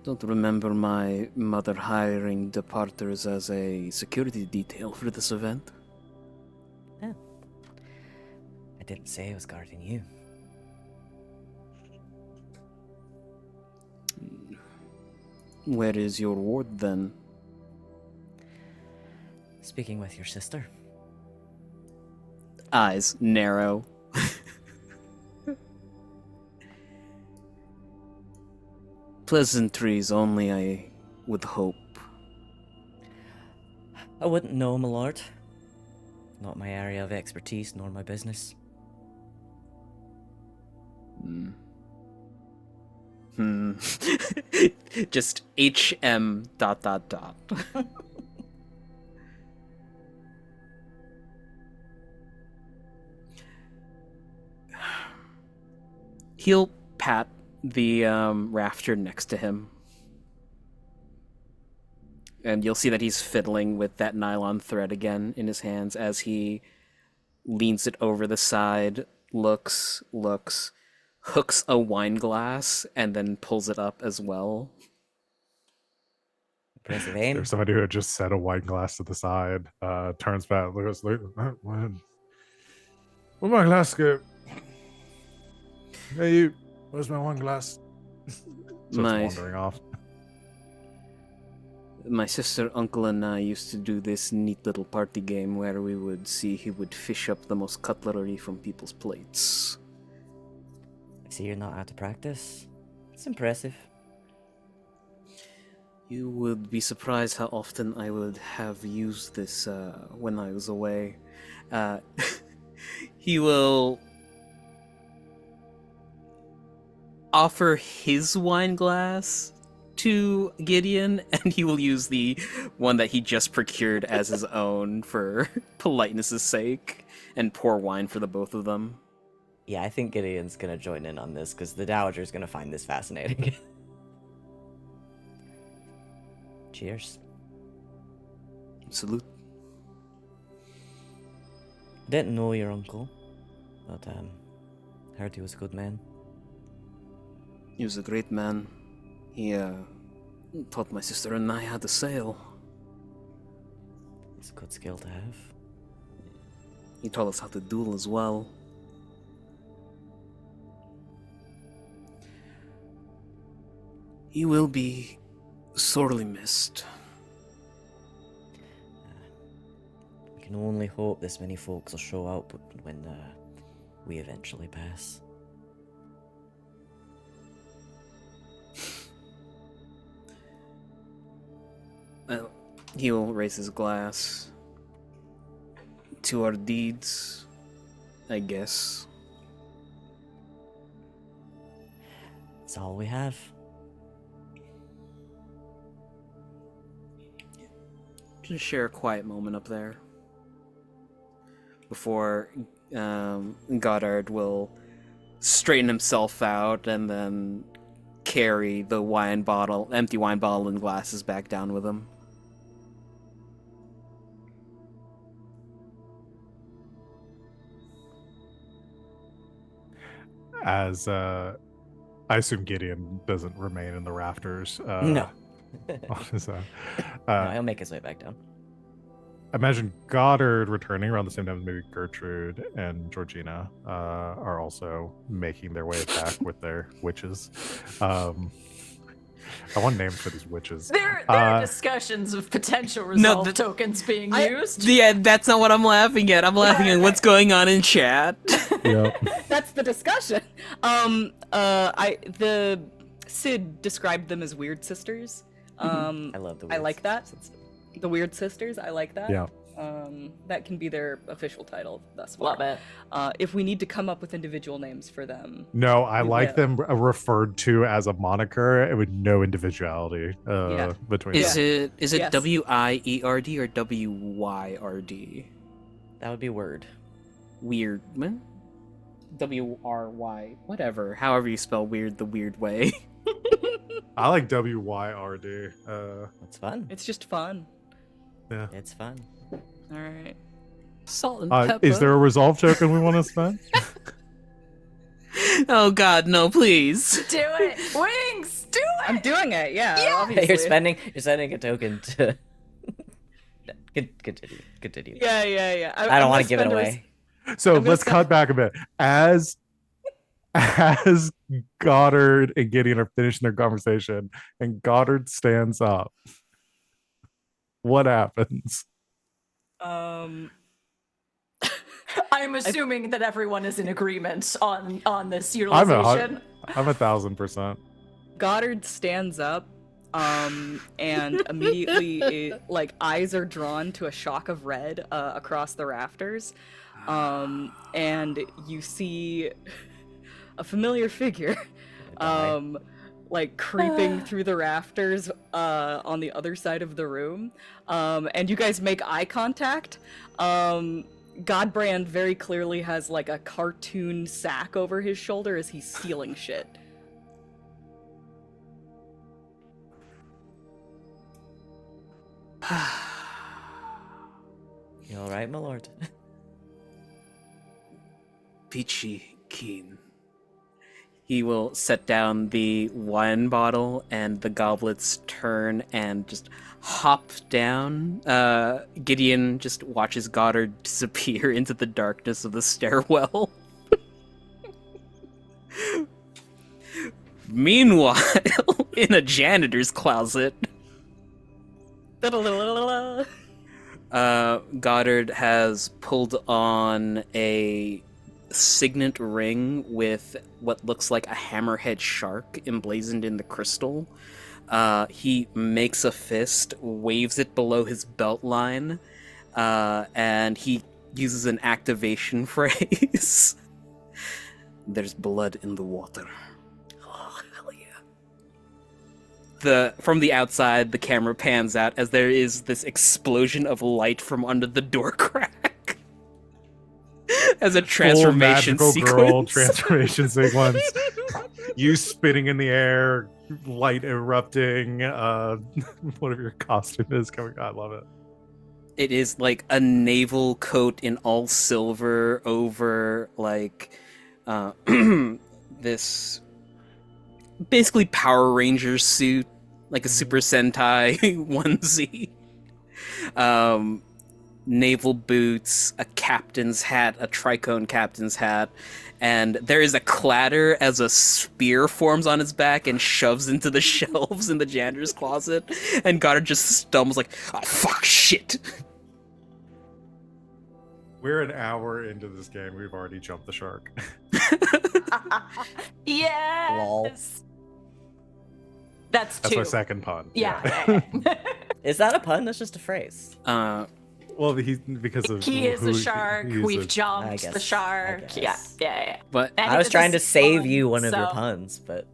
Don't remember my mother hiring departers as a security detail for this event. I didn't say I was guarding you. Where is your ward, then? Speaking with your sister. Eyes narrow. Pleasantries only, I would hope. I wouldn't know, my lord. Not my area of expertise, nor my business. Just HM ... He'll pat the rafter next to him. And you'll see that he's fiddling with that nylon thread again in his hands as he leans it over the side, looks, hooks a wine glass, and then pulls it up as well. Impressive aim. There's somebody who had just set a wine glass to the side, turns back, looks, where'd my glass go? Hey, you, where's my wine glass? So My- it's wandering off. My sister, uncle, and I used to do this neat little party game where we would see who would fish up the most cutlery from people's plates. I see you're not out of practice. It's impressive. You would be surprised how often I would have used this when I was away. He will offer his wine glass to Gideon, and he will use the one that he just procured as his own for politeness' sake, and pour wine for the both of them. Yeah, I think Gideon's gonna join in on this because the Dowager's gonna find this fascinating. Cheers. Salute. Didn't know your uncle, but heard he was a good man. He was a great man. He taught my sister and I how to sail. It's a good skill to have. He taught us how to duel as well. He will be sorely missed. We can only hope this many folks will show up when we eventually pass. Well, he will raise his glass to our deeds, I guess. That's all we have. Just share a quiet moment up there before Goddard will straighten himself out and then carry the empty wine bottle and glasses back down with him. As I assume Gideon doesn't remain in the rafters. No. So, No, he'll make his way back down. imagine Goddard returning around the same time as maybe Gertrude and Georgina are also making their way back with their witches. I want names for these witches. There are discussions of potential resolve tokens being used. Yeah, that's not what I'm laughing at. I'm laughing at what's going on in chat. Yep. That's the discussion. The Sid described them as weird sisters. I love the I weird like that. sisters. The weird sisters. I like that. Yeah. That can be their official title thus far. Love it. If we need to come up with individual names for them, No, I We like will. them referred to as a moniker with no individuality between Is them. it Yes. WIERD or WYRD? That would be word. Weird. What? WRY. Whatever. However you spell weird the weird way. I like WYRD. It's fun. it's just fun. Yeah. It's fun. All right. Salt and pepper. Is there a resolve token we want to spend? Oh god, no, please. Do it, Wings. Do it. I'm doing it. Yeah. Obviously. You're spending a token to continue. Yeah. I don't want to give it away. So I'm gonna let's cut back a bit. As Goddard and Gideon are finishing their conversation, and Goddard stands up, what happens? Um. I'm assuming that everyone is in agreement on this I'm utilization. 1,000%. Goddard stands up, and immediately, eyes are drawn to a shock of red across the rafters, and you see a familiar figure, creeping through the rafters on the other side of the room, and you guys make eye contact. Godbrand very clearly has a cartoon sack over his shoulder as he's stealing shit. You all right, my lord? Peachy keen. He will set down the wine bottle and the goblets turn and just hop down. Gideon just watches Goddard disappear into the darkness of the stairwell. Meanwhile, in a janitor's closet, Goddard has pulled on a signet ring with what looks like a hammerhead shark emblazoned in the crystal. He makes a fist, waves it below his belt line, and he uses an activation phrase. There's blood in the water. Oh, hell yeah. From the outside, the camera pans out as there is this explosion of light from under the door crack. As a transformation Full magical girl sequence. transformation sequence. You spinning in the air, light erupting. Whatever your costume is coming. I love it. It is like a naval coat in all silver over this basically Power Ranger suit, like a Super Sentai onesie. naval boots, a captain's hat, a tricone captain's hat, and there is a clatter as a spear forms on his back and shoves into the shelves in the janitor's closet, and Goddard just stumbles like, oh fuck, shit. We're an hour into this game. We've already jumped the shark. Yes. That's That's two. my second pun. Yeah. Is that a pun? That's just a phrase. Well, because of He is a shark. he is We've a- jumped the shark. Yeah. But And I was it's trying to a save pun, you one of your so- puns, but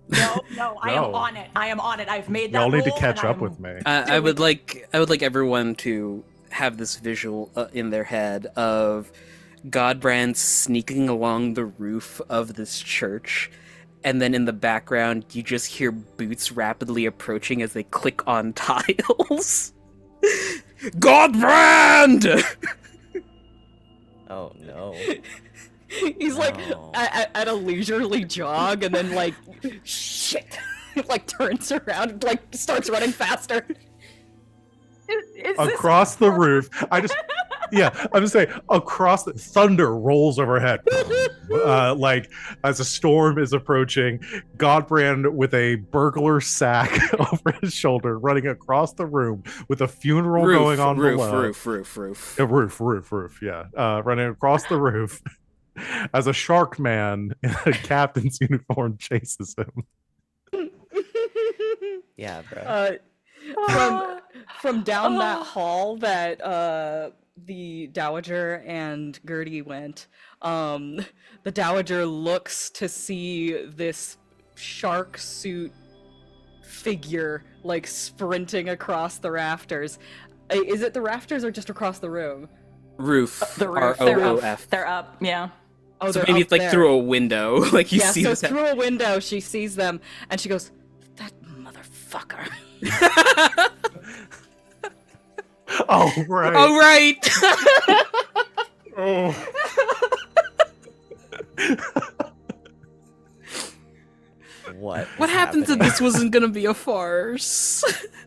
No, I am No. on it. I am on it. I've made that. Y'all need to rule, catch and up I'm- with me. I would like everyone to have this visual in their head of Godbrand sneaking along the roof of this church, and then in the background you just hear boots rapidly approaching as they click on tiles. Godbrand! oh no. He's like No. at a leisurely jog, and then like shit, like turns around and like starts running faster. Is this- Across the roof. I'm just saying, across the thunder rolls overhead. Like as a storm is approaching, Godbrand with a burglar sack over his shoulder, running across the room with a funeral going on below. Roof. Roof. Yeah, running across the roof as a shark man in a captain's uniform chases him. Yeah, bro. From down that hall that the Dowager and Gertie went, the Dowager looks to see this shark suit figure like sprinting across the rafters. Is it the rafters or just across the room? Roof. The roof. R-O-O-F. They're up. Yeah. Oh, So they're maybe up it's like there. through a window, like you Yeah, see so this. through a window she sees them and she goes, "That motherfucker." Oh right. Oh right. Oh. What? What is happens if happening? this wasn't gonna be a farce?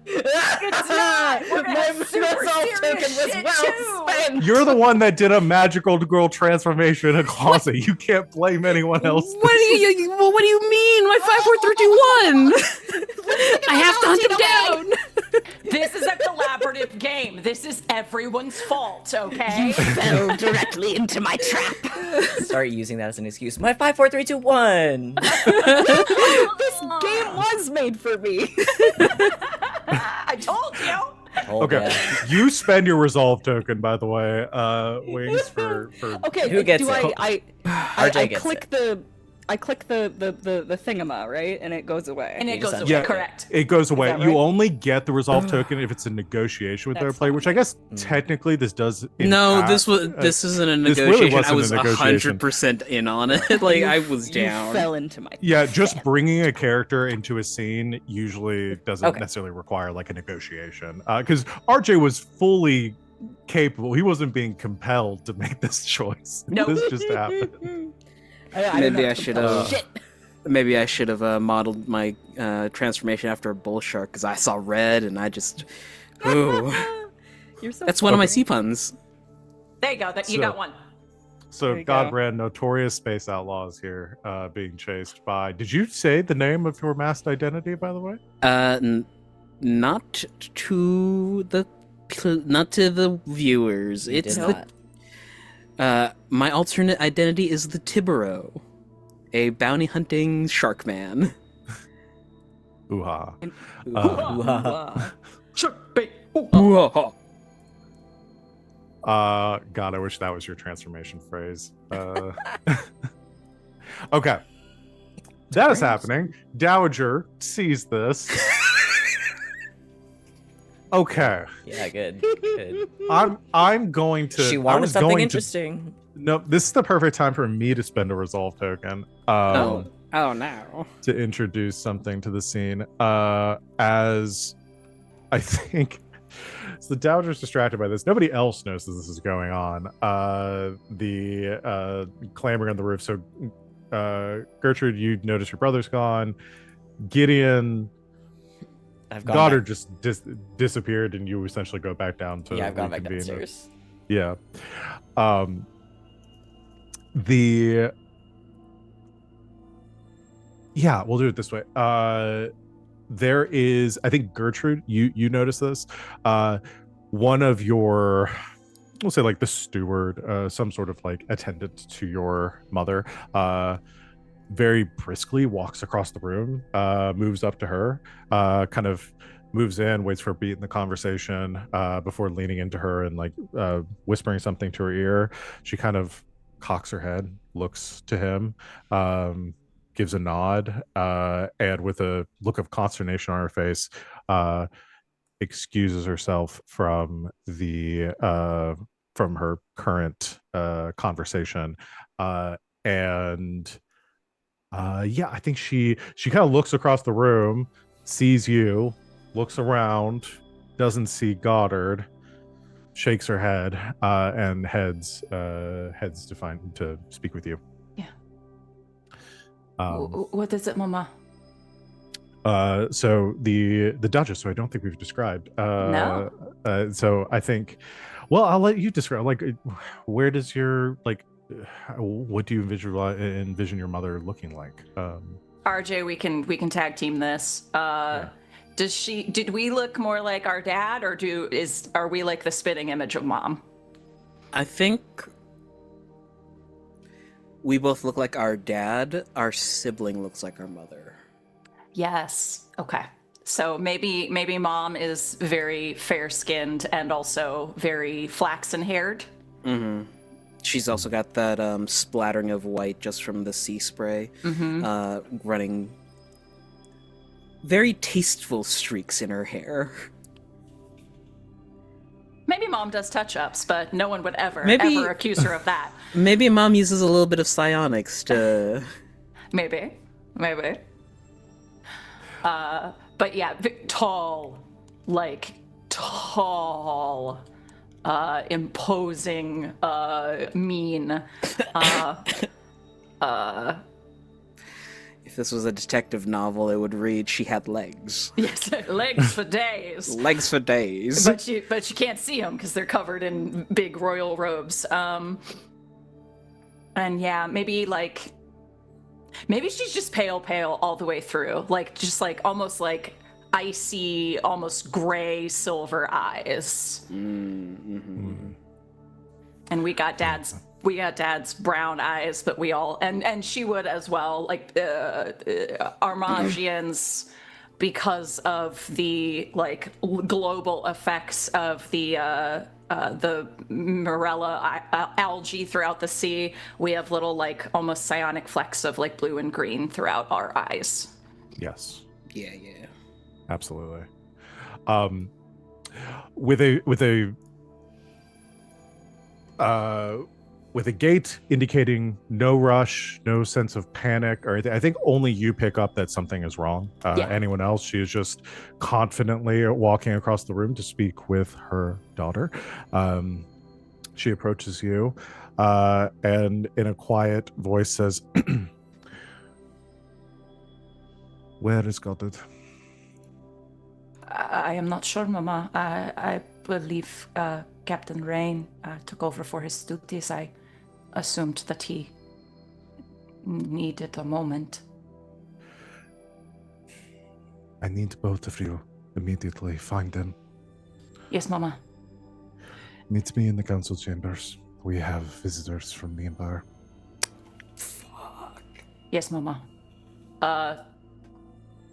It's not. We're gonna have My super resolve serious token was shit, well too. spent. You're the one that did a magical girl transformation in a closet. You can't blame anyone else. What do you? Well, what do you mean? My 5, 4, 3, 2, 1. I have to hunt him down. This is a collaborative game. This is everyone's fault, okay? Fell directly into my trap. Start using that as an excuse. My 5, 4, 3, 2, 1. This game was made for me. I told you. Oh, Okay, yeah. you spend your resolve token, by the way, Wings, for Okay, Who gets do it? I RJ gets click it. the thingama, right? And it goes away. And it You goes just away. Yeah. Correct. it goes away. that You right? only get the resolve token if it's a negotiation with their That's player, fine. which I guess technically this does. No, impact- this isn't a this really negotiation. wasn't I a was negotiation. 100% in on it. Like You- I was You down. fell into my. Yeah, just bringing a character into a scene usually doesn't Okay. necessarily require like a negotiation. Because RJ was fully capable. He wasn't being compelled to make this choice. Nope. This just happened. Maybe I should have. Maybe I should have modeled my transformation after a bull shark because I saw red and I just. Ooh, You're so. that's one of my Okay. sea puns. There you go. That you So- got one. So There you go. Godbrand, notorious space outlaws here, being chased by. Did you say the name of your masked identity, by the way? Not to the viewers. You It's did the not. my alternate identity is the Tibero, a bounty hunting shark man. Ooh-ha. Shark bait. God, I wish that was your transformation phrase. Okay. That is happening. Dowager sees this. Okay. Yeah, good. Good. I'm going to. She I wanted was something going interesting. No, this is the perfect time for me to spend a resolve token. Oh no. To introduce something to the scene. As I think so the Dowager's distracted by this. Nobody else knows that this is going on. The clambering on the roof. So Gertrude, you notice your brother's gone. Gideon, I've gone Goddard back. just disappeared, and you essentially go back down to Yeah, I've gone back reconvene. downstairs. Yeah. The Yeah, we'll do it this way. There is, I think Gertrude, you notice this. One of your, we'll say like the steward, some sort of like attendant to your mother, very briskly walks across the room, moves up to her, kind of moves in, waits for a beat in the conversation, before leaning into her and like whispering something to her ear. She kind of cocks her head, looks to him, gives a nod, and with a look of consternation on her face, uh, excuses herself from her current conversation, and yeah, I think she kind of looks across the room, sees you, looks around, doesn't see Goddard, shakes her head, and heads to speak with you. Yeah. Um, What is it, Mama? so the Duchess, who I don't think we've described. No. So I think, well, I'll let you describe. Like, where does your like, what do you envision your mother looking like? RJ, we can tag team this. Yeah. Did we look more like our dad, or are we like the spitting image of Mom? I think we both look like our dad. Our sibling looks like our mother. Yes. Okay. So maybe Mom is very fair-skinned and also very flaxen-haired. Mm-hmm. She's also got that splattering of white just from the sea spray, running very tasteful streaks in her hair. Maybe Mom does touch-ups, but no one would ever accuse her of that. Maybe Mom uses a little bit of psionics to... Maybe. But yeah, tall, imposing, mean. If this was a detective novel, it would read, she had legs. Yes, legs for days. Legs for days. But you can't see them because they're covered in big royal robes. And yeah, maybe she's just pale all the way through, almost like icy, almost gray silver eyes. Mm-hmm. And we got dad's brown eyes, but we all and she would as well, like Armangians, because of the global effects of the Morella algae throughout the sea. We have little almost psionic flecks of blue and green throughout our eyes. Yes. Yeah. Absolutely. With a gait indicating no rush, no sense of panic or anything. I think only you pick up that something is wrong. Yeah. Anyone else, she is just confidently walking across the room to speak with her daughter. She approaches you and in a quiet voice says, "Where is Goddard?" I am not sure, Mama. I believe Captain Rain took over for his duties. I assumed that he needed a moment. I need both of you immediately. Find them. Yes, Mama. Meet me in the council chambers. We have visitors from the Empire. Fuck. Yes, Mama.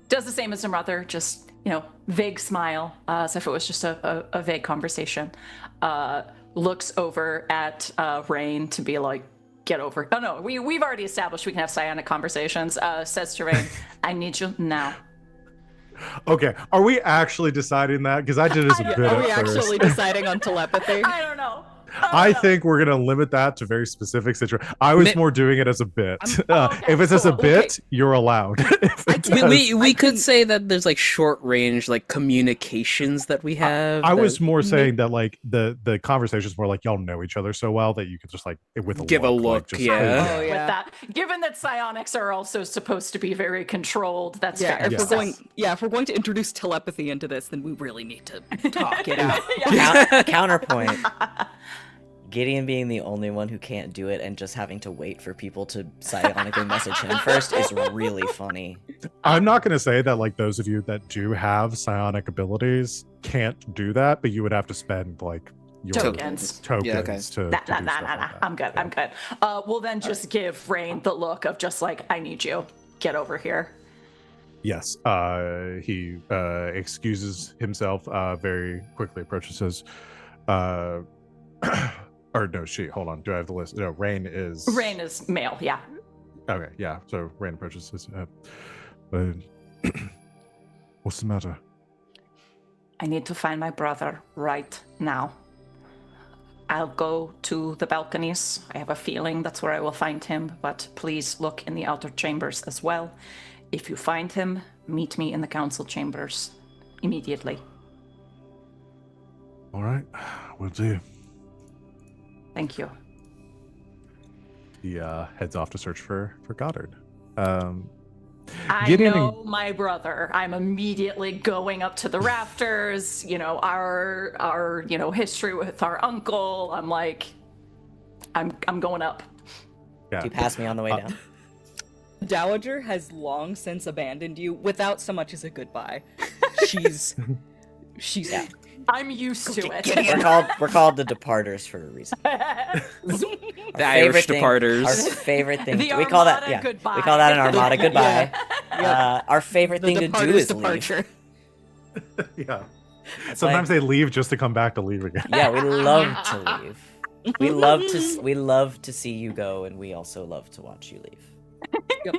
Does the same as her mother, just, vague smile, as if it was just a vague conversation. Looks over at Rain to be like, get over. Oh, no, we've already established we can have psionic conversations. Says to Rain, I need you now. Okay, are we actually deciding that? Because I did it as a bit Are at we first. actually deciding on telepathy? I don't know. I think we're going to limit that to very specific situations. I was more doing it as a bit. okay, If it's as a cool. bit, you're allowed. If it's We could say that there's short range communications that we have. I was more saying that the conversation's more like y'all know each other so well that you could just with a Give a look, just, yeah. Oh, With yeah. that, given that psionics are also supposed to be very controlled, that's Yeah, fair. if we're going to introduce telepathy into this, then we really need to talk it out. Counterpoint. Gideon being the only one who can't do it and just having to wait for people to psionically message him first is really funny. I'm not going to say that like those of you that do have psionic abilities can't do that, but you would have to spend like your Tokens. Yeah, okay. to Nah, do stuff like that. I'm good. Yeah. I'm good. We'll then just give Rain the look of just like, I need you. Get over here. Yes. He excuses himself, very quickly approaches his or no, she. Hold on. Do I have the list? No, Rain is male, yeah. Okay, yeah. So Rain approaches his what's the matter? I need to find my brother right now. I'll go to the balconies. I have a feeling that's where I will find him, but please look in the outer chambers as well. If you find him, meet me in the council chambers immediately. All right, will do. Thank you. He heads off to search for Goddard. I Gideon know my brother. I'm immediately going up to the rafters. You know, our history with our uncle. I'm like, I'm going up. Yeah. Do you pass me on the way down? Dowager has long since abandoned you without so much as a goodbye. She's Yeah. I'm used to it. We're called the Departers for a reason. The Irish Departers. Our favorite thing. The We call that Armada goodbye. We call that an Armada goodbye. Our favorite the thing to do departer's is departure. leave. Yeah. It's Sometimes like- they leave just to come back to leave again. Yeah, we love to leave. We love to see you go, and we also love to watch you leave. Yep.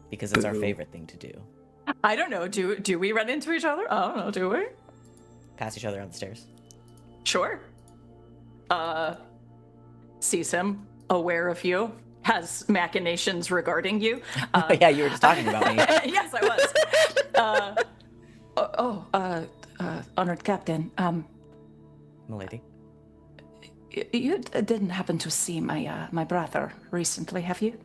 Because it's our favorite thing to do. I don't know. Do we run into each other? I don't know. Do we? Pass each other on the stairs. Sure. Sees him, aware of you, has machinations regarding you. Yeah, you were just talking about me. Yes, I was. Honored Captain. Milady. You didn't happen to see my brother recently, have you?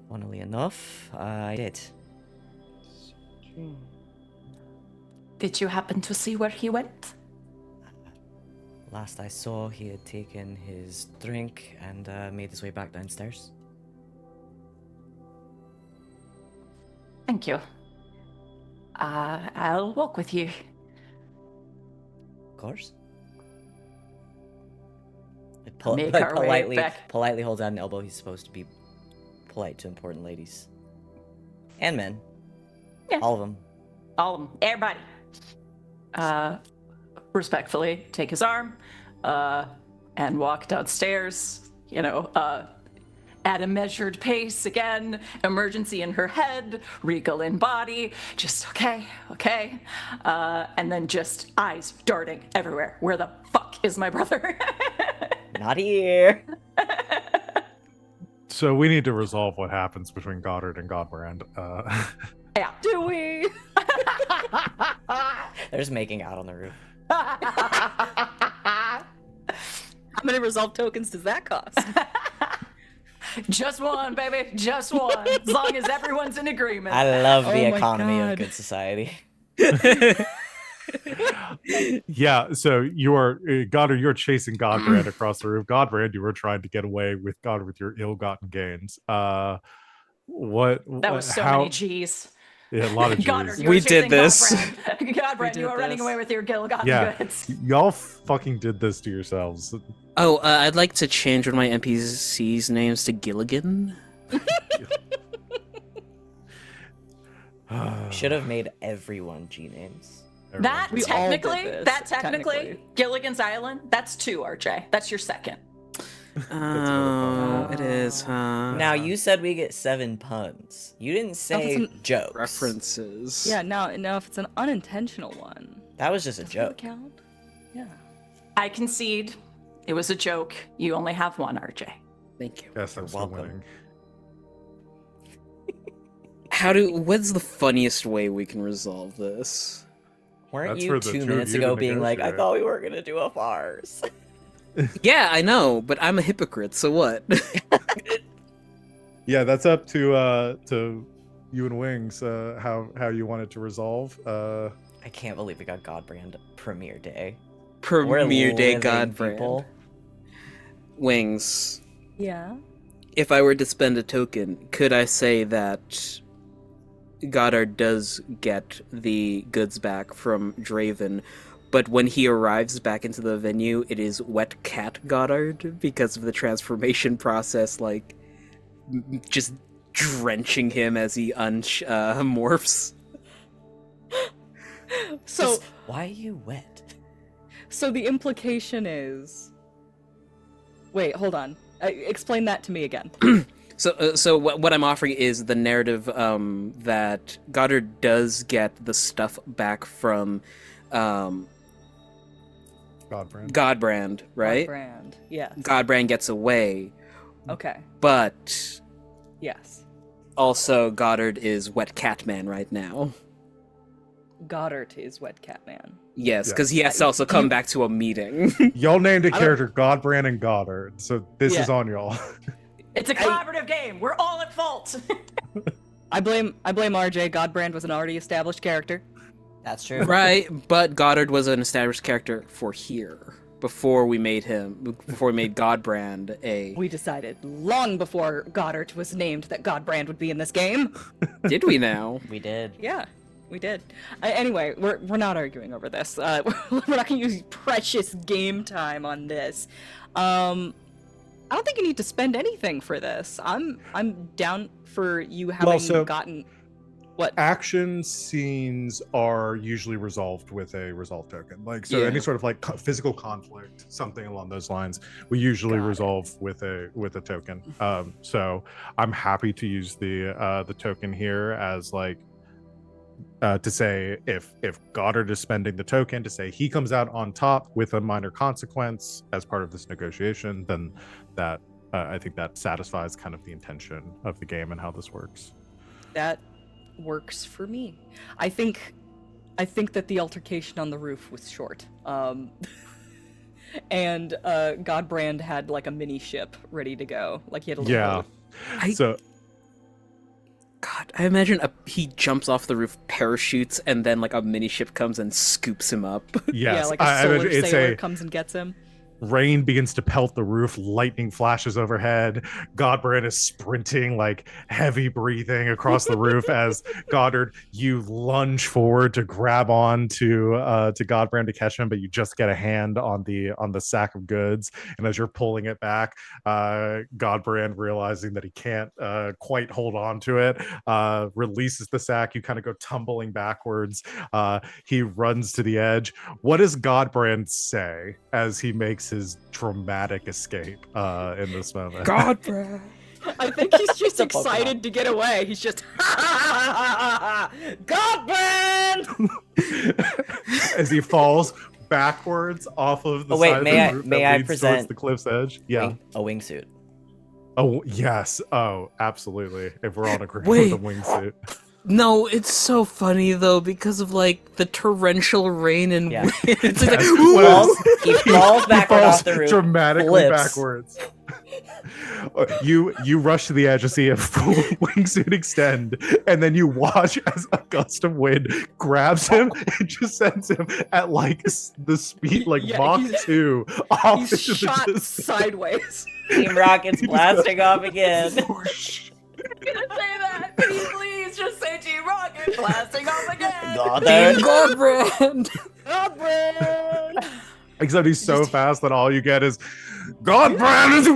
Funnily enough, I did. Did you happen to see where he went? Last I saw, he had taken his drink and made his way back downstairs. Thank you. I'll walk with you. Of course. Make our way back. Politely holds out an elbow. He's supposed to be polite to important ladies. And men. Yeah. All of them. All of them. Everybody. Respectfully take his arm and walk downstairs, at a measured pace again, emergency in her head, regal in body, just okay. And then just eyes darting everywhere. Where the fuck is my brother? Not here. So we need to resolve what happens between Goddard and Godbrand. Yeah. Do we? They're just making out on the roof. How many resolve tokens does that cost? Just one, baby. Just one. As long as everyone's in agreement. I love the Oh my economy of God. good society. Yeah, so you are Goddard. You're chasing Godbrand across the roof. Godbrand, you were trying to get away with Goddard with your ill-gotten gains. That was so how, many G's. Yeah, a lot of G's. Goddard, you We were did chasing this. Godbrand. Godbrand, did you were running this. away with your ill-gotten Yeah. goods. Y'all fucking did this to yourselves. Oh, I'd like to change one of my NPCs' names to Gilligan. Should have made everyone G names. That We all did technically, this, technically. Gilligan's Island, that's 2, RJ. That's your second. Oh, it is, huh? Now you said we get 7 puns. You didn't say an jokes. References. Yeah, now if it's an unintentional one, That was just a does that joke. count? Yeah. I concede. It was a joke. You only have one, RJ. Thank you. Yes, I'm still welcome. winning. What's the funniest way we can resolve this? Weren't That's you for the 2 two of minutes you to ago being like, I negotiate. thought we were gonna do a farce? Yeah, I know, but I'm a hypocrite, so what? Yeah, that's up to you and Wings. How you want it to resolve. I can't believe we got Godbrand premiere day. Premier Day living Godbrand. people. Wings. Yeah. If I were to spend a token, could I say that Goddard does get the goods back from Draven, but when he arrives back into the venue, it is Wet Cat Goddard because of the transformation process, like, just drenching him as he morphs. So, Just, why are you wet? so the implication is. Wait, hold on. Explain that to me again. So what I'm offering is the narrative that Goddard does get the stuff back from Godbrand, right? Brand. Yes. Godbrand gets away, Okay. but Yes. also Goddard is Wet Catman right now. Goddard is Wet Catman. Yes, because he has to also come back to a meeting. Y'all named a character Godbrand and Goddard, so this is Yeah. on y'all. It's a collaborative game. We're all at fault. I blame RJ. Godbrand was an already established character. That's true. Right, but Goddard was an established character for here before we made Godbrand a. We decided long before Goddard was named that Godbrand would be in this game. Did we now? We did. Yeah, we did. Anyway, we're not arguing over this. We're not gonna use precious game time on this. I don't think you need to spend anything for this. I'm down for you having gotten. What? Action scenes are usually resolved with a resolve token. Like, so any sort of like physical conflict, something along those lines, we usually resolve with a token. So I'm happy to use the token here as like to say if Goddard is spending the token to say he comes out on top with a minor consequence as part of this negotiation, then that I think that satisfies kind of the intention of the game and how this works. That works for me. I think that the altercation on the roof was short. And Godbrand had like a mini ship ready to go. Like he had a little boat. God, I imagine he jumps off the roof, parachutes, and then like a mini ship comes and scoops him up. Yes, Yeah, like a solar sailor comes and gets him. Rain begins to pelt the roof, lightning flashes overhead. Godbrand is sprinting, like heavy breathing across the roof as Goddard, you lunge forward to grab on to Godbrand to catch him, but you just get a hand on the sack of goods. And as you're pulling it back, Godbrand, realizing that he can't quite hold on to it, releases the sack. You kind of go tumbling backwards. He runs to the edge. What does Godbrand say as he makes his dramatic escape in this moment? Godbrand. I think he's just excited to get away. He's just Godbrand! As he falls backwards off of the side of the roof may that I leads present towards the cliff's edge. Yeah. A wingsuit. Oh yes. Oh, absolutely. If we're on agreement Wait. with the wingsuit. No, it's so funny though because of like the torrential rain and wind. It's like, He falls backward off the roof, dramatically flips. backwards. You rush to the edge to see a full wingsuit extend, and then you watch as a gust of wind grabs him and just sends him at like the speed like Mach 2 off He's into the shot distance. sideways. Team Rocket's blasting off again. I'm gonna say that. Can you please just say Team Rocket blasting off again? Godbrand. Godbrand! Except he's so fast that all you get is Godbrand is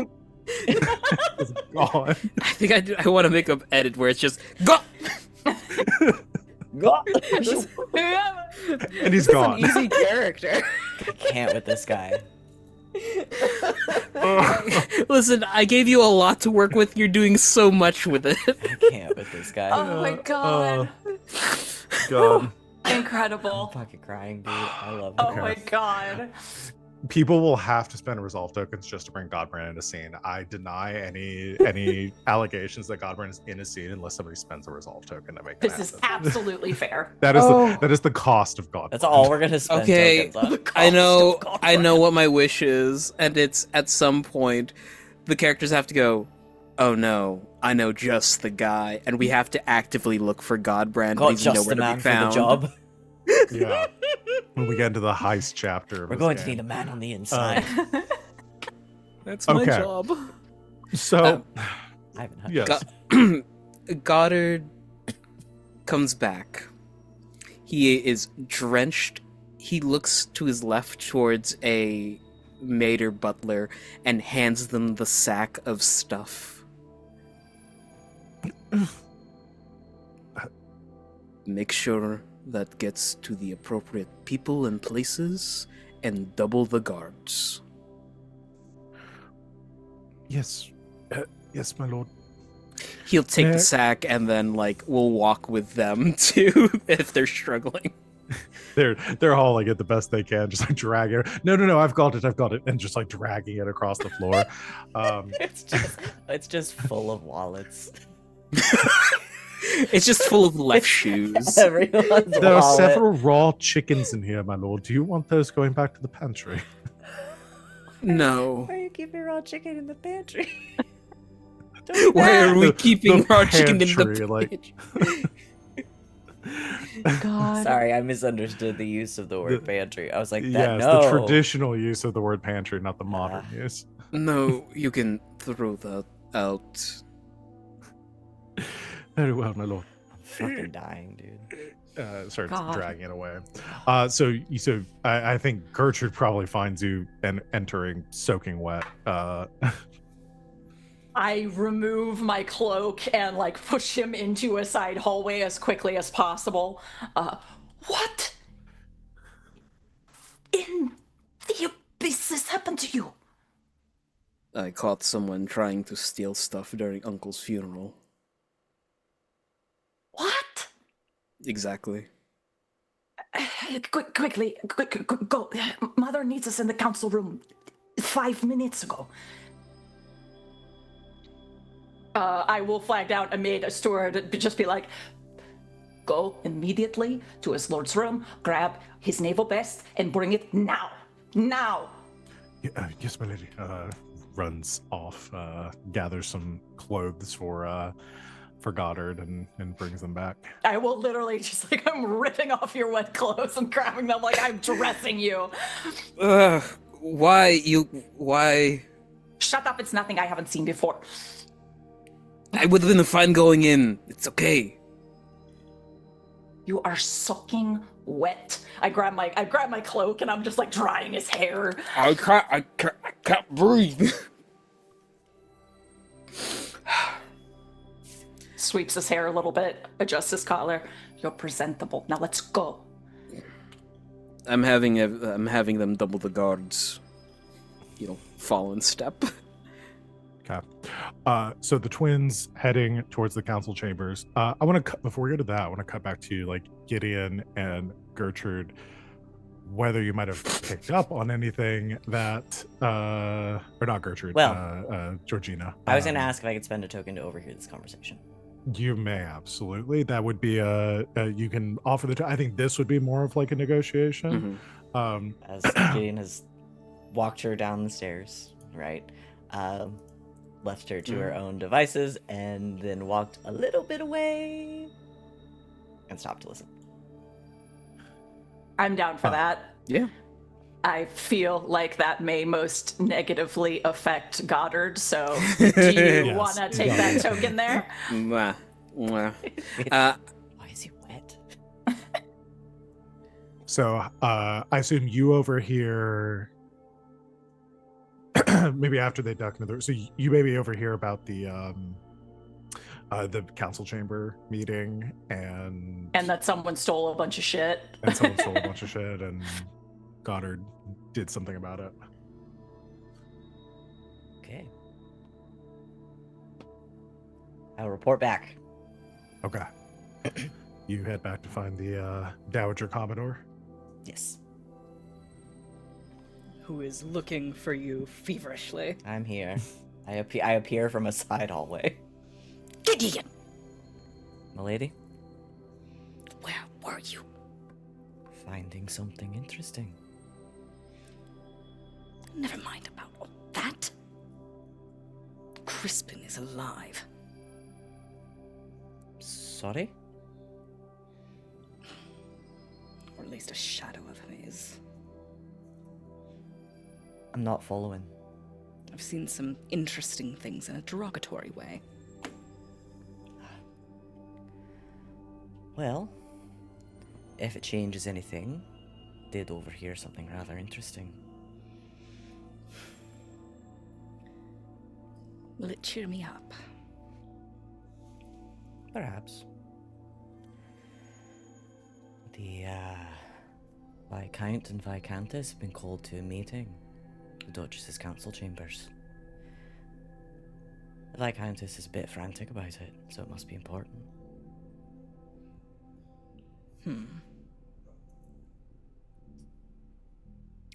it's gone. I think I want to make an edit where it's just God. And he's gone. An easy character. I can't with this guy. Listen, I gave you a lot to work with. You're doing so much with it. I can't with this guy. Oh my god. God. Incredible. I'm fucking crying, dude. I love Oh him. my god. People will have to spend resolve tokens just to bring Godbrand into scene. I deny any allegations that Godbrand is in a scene unless somebody spends a resolve token to make it This is happen. absolutely fair. That is the cost of Godbrand. That's all we're gonna spend Okay, tokens on. I know what my wish is, and it's at some point the characters have to go, oh no, I know just the guy, and we have to actively look for Godbrand. Got Even know just where the to be man for the found. job. Yeah. When we get into the heist chapter of We're this going to game. need a man on the inside. That's my Okay. job. So, I haven't had yes. Goddard comes back. He is drenched. He looks to his left towards a maid or butler and hands them the sack of stuff. Make sure that gets to the appropriate people and places, and double the guards. Yes. Yes, my lord. He'll take the Nick. sack and then, like, we'll walk with them too if they're struggling. They're hauling it the best they can, just like dragging it. No, I've got it, and just like dragging it across the floor. It's just full of wallets. It's just full of left shoes. Everyone's There are wallet. several raw chickens in here, my lord. Do you want those going back to the pantry? No. Why are you keeping raw chicken in the pantry? Why are we The- keeping the raw chicken in the pantry, like- pantry? God. Sorry, I misunderstood the use of the word The- pantry. I was like, that Yes, no. the traditional use of the word pantry, not the modern use. No, you can throw that out. Very well, my lord. I'm fucking dying, dude. Starts God. dragging it away. So I think Gertrude probably finds you entering soaking wet. I remove my cloak and like push him into a side hallway as quickly as possible. What in the abyss has happened to you? I caught someone trying to steal stuff during Uncle's funeral. What? Exactly. Quickly, go. Mother needs us in the council room 5 minutes ago. I will flag down a maid, a steward, just be like, go immediately to his lord's room, grab his naval vest, and bring it now. Now! Yes, my lady. Runs off, gathers some clothes for Goddard and brings them back. I will literally just like, I'm ripping off your wet clothes and grabbing them like I'm dressing you. Why? Shut up, it's nothing I haven't seen before. I would have been fine going in. It's okay. You are soaking wet. I grab my cloak and I'm just like drying his hair. I can't breathe. Sweeps his hair a little bit, adjusts his collar. You're presentable. Now let's go. I'm having them double the guards. Fall in step. Okay. So the twins heading towards the council chambers. I want to before we go to that, I want to cut back to like Gideon and Gertrude. Whether you might have picked up on anything that, or not Gertrude, Well, Georgina. I was going to ask if I could spend a token to overhear this conversation. You may absolutely. That would be you can offer I think this would be more of like a negotiation. As Gideon has walked her down the stairs, right? Left her to her own devices, and then walked a little bit away and stopped to listen. I'm down for that. Yeah. I feel like that may most negatively affect Goddard, so do you Yes. want to take that token there? Mwah. Mwah. Why is he wet? So I assume you overhear maybe after they duck into the so you maybe overhear about the council chamber meeting and that someone stole a bunch of shit. and someone stole a bunch of shit and Goddard did something about it. Okay. I'll report back. Okay. You head back to find the Dowager Commodore. Yes, Who is looking for you feverishly. I'm here. I appear from a side hallway. Gideon, Milady, where were you? finding something interesting. Never mind about all that. Crispin is alive. Sorry? Or least a shadow of a maze. I'm not following. I've seen some interesting things in a derogatory way. Well, if it changes anything, did overhear something rather interesting. Will it cheer me up? Perhaps. The Viscount and Viscountess have been called to a meeting. The Duchess's council chambers. The Viscountess is a bit frantic about it, so it must be important.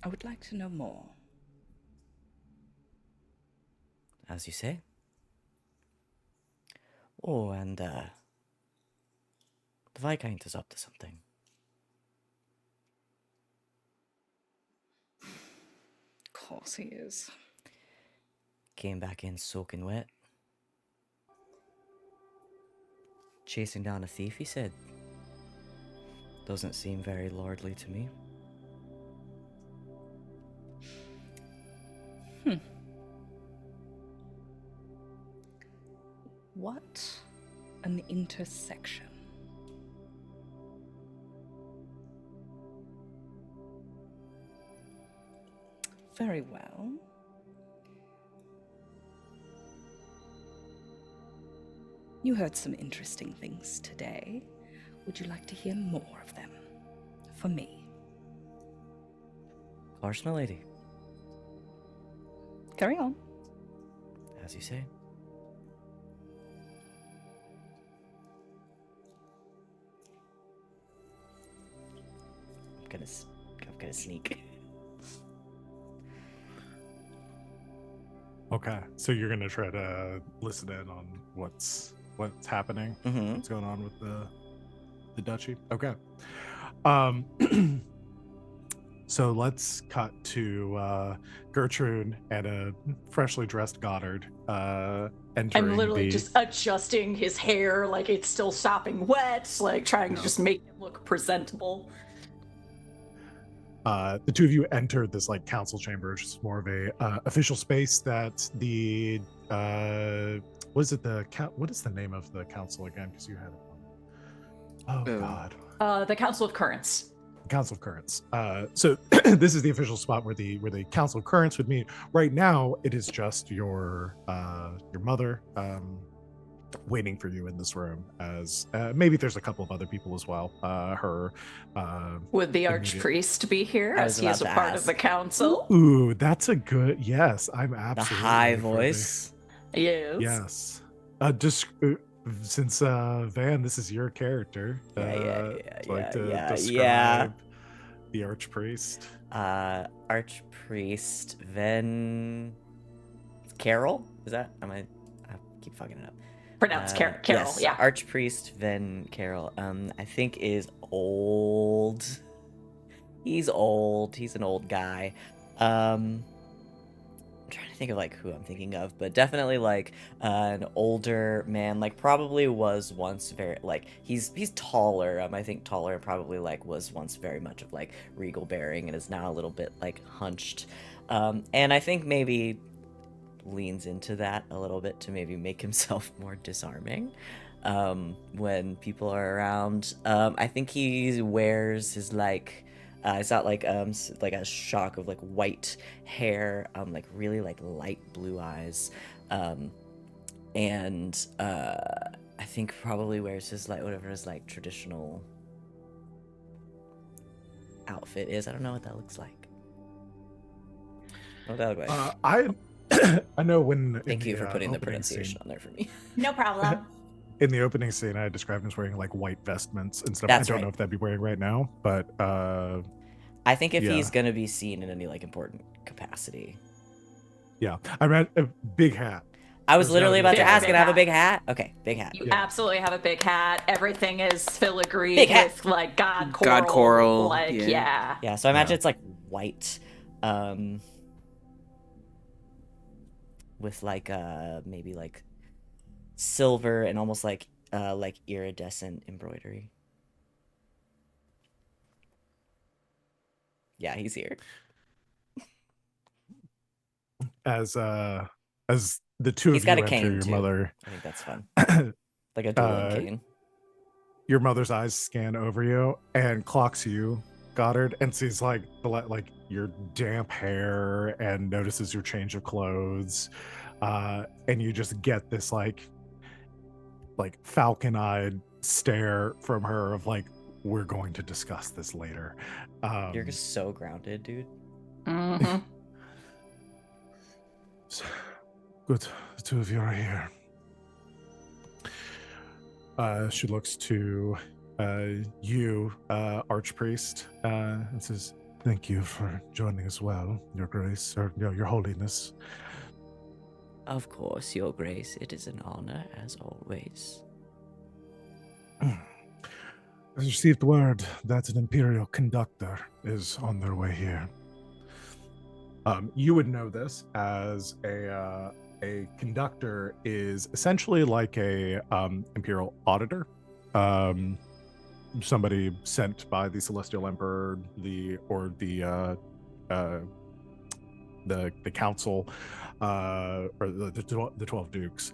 I would like to know more. As you say. Oh, and the Viscount is up to something. Of course he is. Came back in soaking wet. Chasing down a thief, he said. Doesn't seem very lordly to me. What an intersection. Very well. You heard some interesting things today. Would you like to hear more of them? For me. Of course, my lady. Carry on. As you say. I'm gonna sneak. Okay, so you're gonna try to listen in on what's happening, what's going on with the duchy. Okay, so let's cut to Gertrude and a freshly dressed Goddard entering. I'm literally the... just adjusting his hair, like it's still sopping wet, like trying to just make it look presentable. The two of you entered this like council chamber, which is more of a official space that the what is the name of the council again? Because you had it. Oh God. The Council of Currents. Council of Currents. So this is the official spot where the Council of Currents would meet. Right now, it is just your mother waiting for you in this room. As maybe there's a couple of other people as well. Would the immediate- Archpriest be here, I as was he is a about to part of ask. the council? Ooh, that's a good yes. I'm The absolutely high ready for the- voice. Yes. Yes. Since Van, this is your character. Like to describe the Archpriest. Archpriest Ven Carol? Is that I keep fucking it up. Pronounced Carol, yes, yeah. Archpriest Ven Carol. I think is old. He's old. He's an old guy. I'm trying to think of like who I'm thinking of, but definitely like an older man, like probably was once very like he's taller. I think taller, probably like was once very much of like regal bearing and is now a little bit like hunched. And I think maybe leans into that a little bit to maybe make himself more disarming when people are around. I think he wears his like it's not like a shock of like white hair, like really like light blue eyes, and I think probably wears his like whatever his like traditional outfit is. I don't know what that looks like. What that look like? I know when. Thank you for putting the opening pronunciation scene- on there for me. No problem. In the opening scene, I described him as wearing like white vestments and stuff. That's I don't right. know if that'd be wearing right now, but I think if Yeah. he's gonna be seen in any like important capacity. yeah, I meant a big hat. I was There's literally gotta about be to a ask, big can I have a hat. big hat? Okay, big hat. You Yeah. absolutely have a big hat. Everything is filigreed Big hat. with like god coral. God coral, Like, yeah. yeah. Yeah, so I imagine Yeah. it's like white, with like maybe like silver and almost like iridescent embroidery. Yeah, he's here. As the two He's of got you a enter, cane your too. mother, I think that's fun. Like a dueling cane. your mother's eyes scan over you and clocks you, Goddard, and sees like your damp hair and notices your change of clothes, and you just get this like falcon-eyed stare from her of like, we're going to discuss this later. You're just so grounded, dude. Mm-hmm. Good, the two of you are here. She looks to you, Archpriest, and says, "Thank you for joining as well, Your Grace, or Your Holiness." Of course, Your Grace. It is an honor, as always. I received word that an Imperial conductor is on their way here. You would know this as a conductor is essentially like a Imperial auditor. Somebody sent by the Celestial Emperor, the council, or the 12 dukes,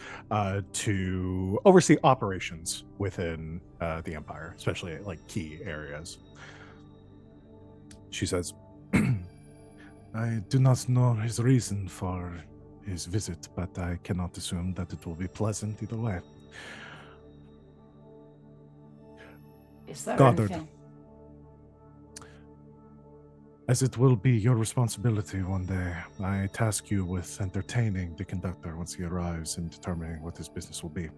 to oversee operations within the empire, especially like key areas. She says, "I do not know his reason for his visit, but I cannot assume that it will be pleasant either way." Is there Goddard, anything? as it will be your responsibility one day, I task you with entertaining the conductor once he arrives and determining what his business will be.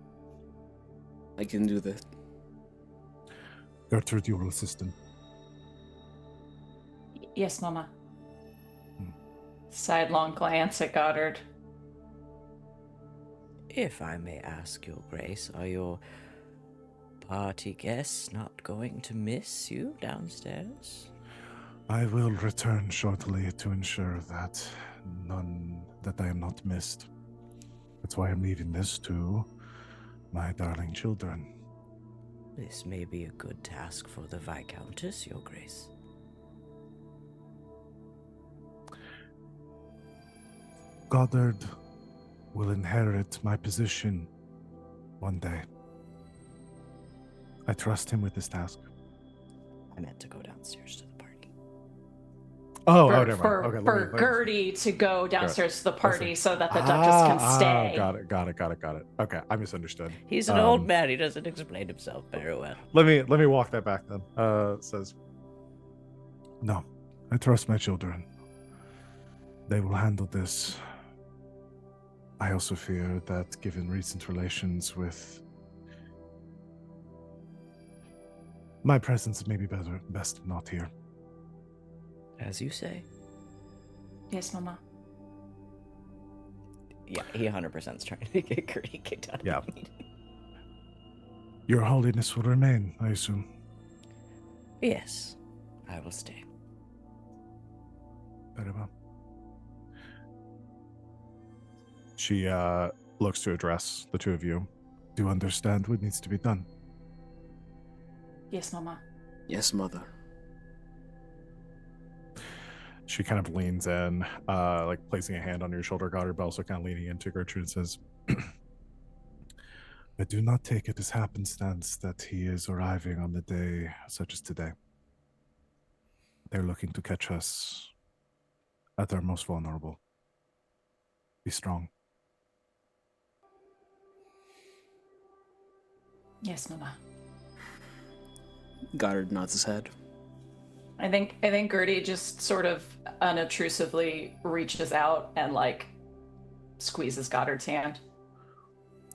I can do that. Gertrude, you will assist him. Yes, Mama. Hmm. Sidelong glance at Goddard. If I may ask, Your Grace, are your party guests not going to miss you downstairs? I will return shortly to ensure that I am not missed. That's why I'm leaving this to my darling children. This may be a good task for the Viscountess, Your Grace. Goddard will inherit my position one day. I trust him with this task. I meant to go downstairs to the party. Oh, For, never for, mind. Okay, for Gertie to go downstairs to the party so that the Duchess can stay. Got it. Okay, I misunderstood. He's an old man. He doesn't explain himself very well. Let me walk that back then. Says, no, I trust my children. They will handle this. I also fear that given recent relations with my presence may be best not here. As you say. Yes, Mama. Yeah, he 100% is trying to get Gertie kicked out of Yeah. the meeting. Your Holiness will remain, I assume. Yes, I will stay. Very well. She looks to address the two of you. Do you understand what needs to be done? Yes, Mama. Yes, Mother. She kind of leans in, like placing a hand on your shoulder, Goddard, but also kind of leaning into Gertrude and says, I do not take it as happenstance that he is arriving on the day such as today. They're looking to catch us at our most vulnerable. Be strong. Yes, Mama. Goddard nods his head. I think Gertie just sort of unobtrusively reaches out and like squeezes Goddard's hand.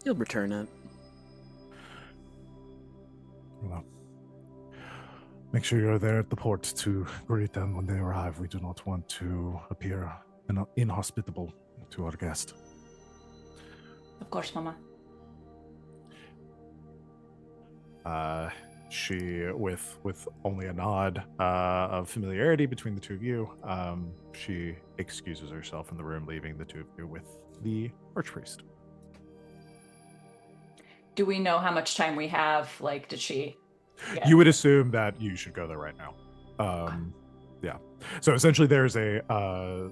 He'll return it. Well, make sure you're there at the port to greet them when they arrive. We do not want to appear inhospitable to our guest. Of course, Mama. She, with only a nod of familiarity between the two of you, she excuses herself from the room, leaving the two of you with the archpriest. Do we know how much time we have? Like, did she? Yeah. You would assume that you should go there right now. Yeah. So essentially, there's there'd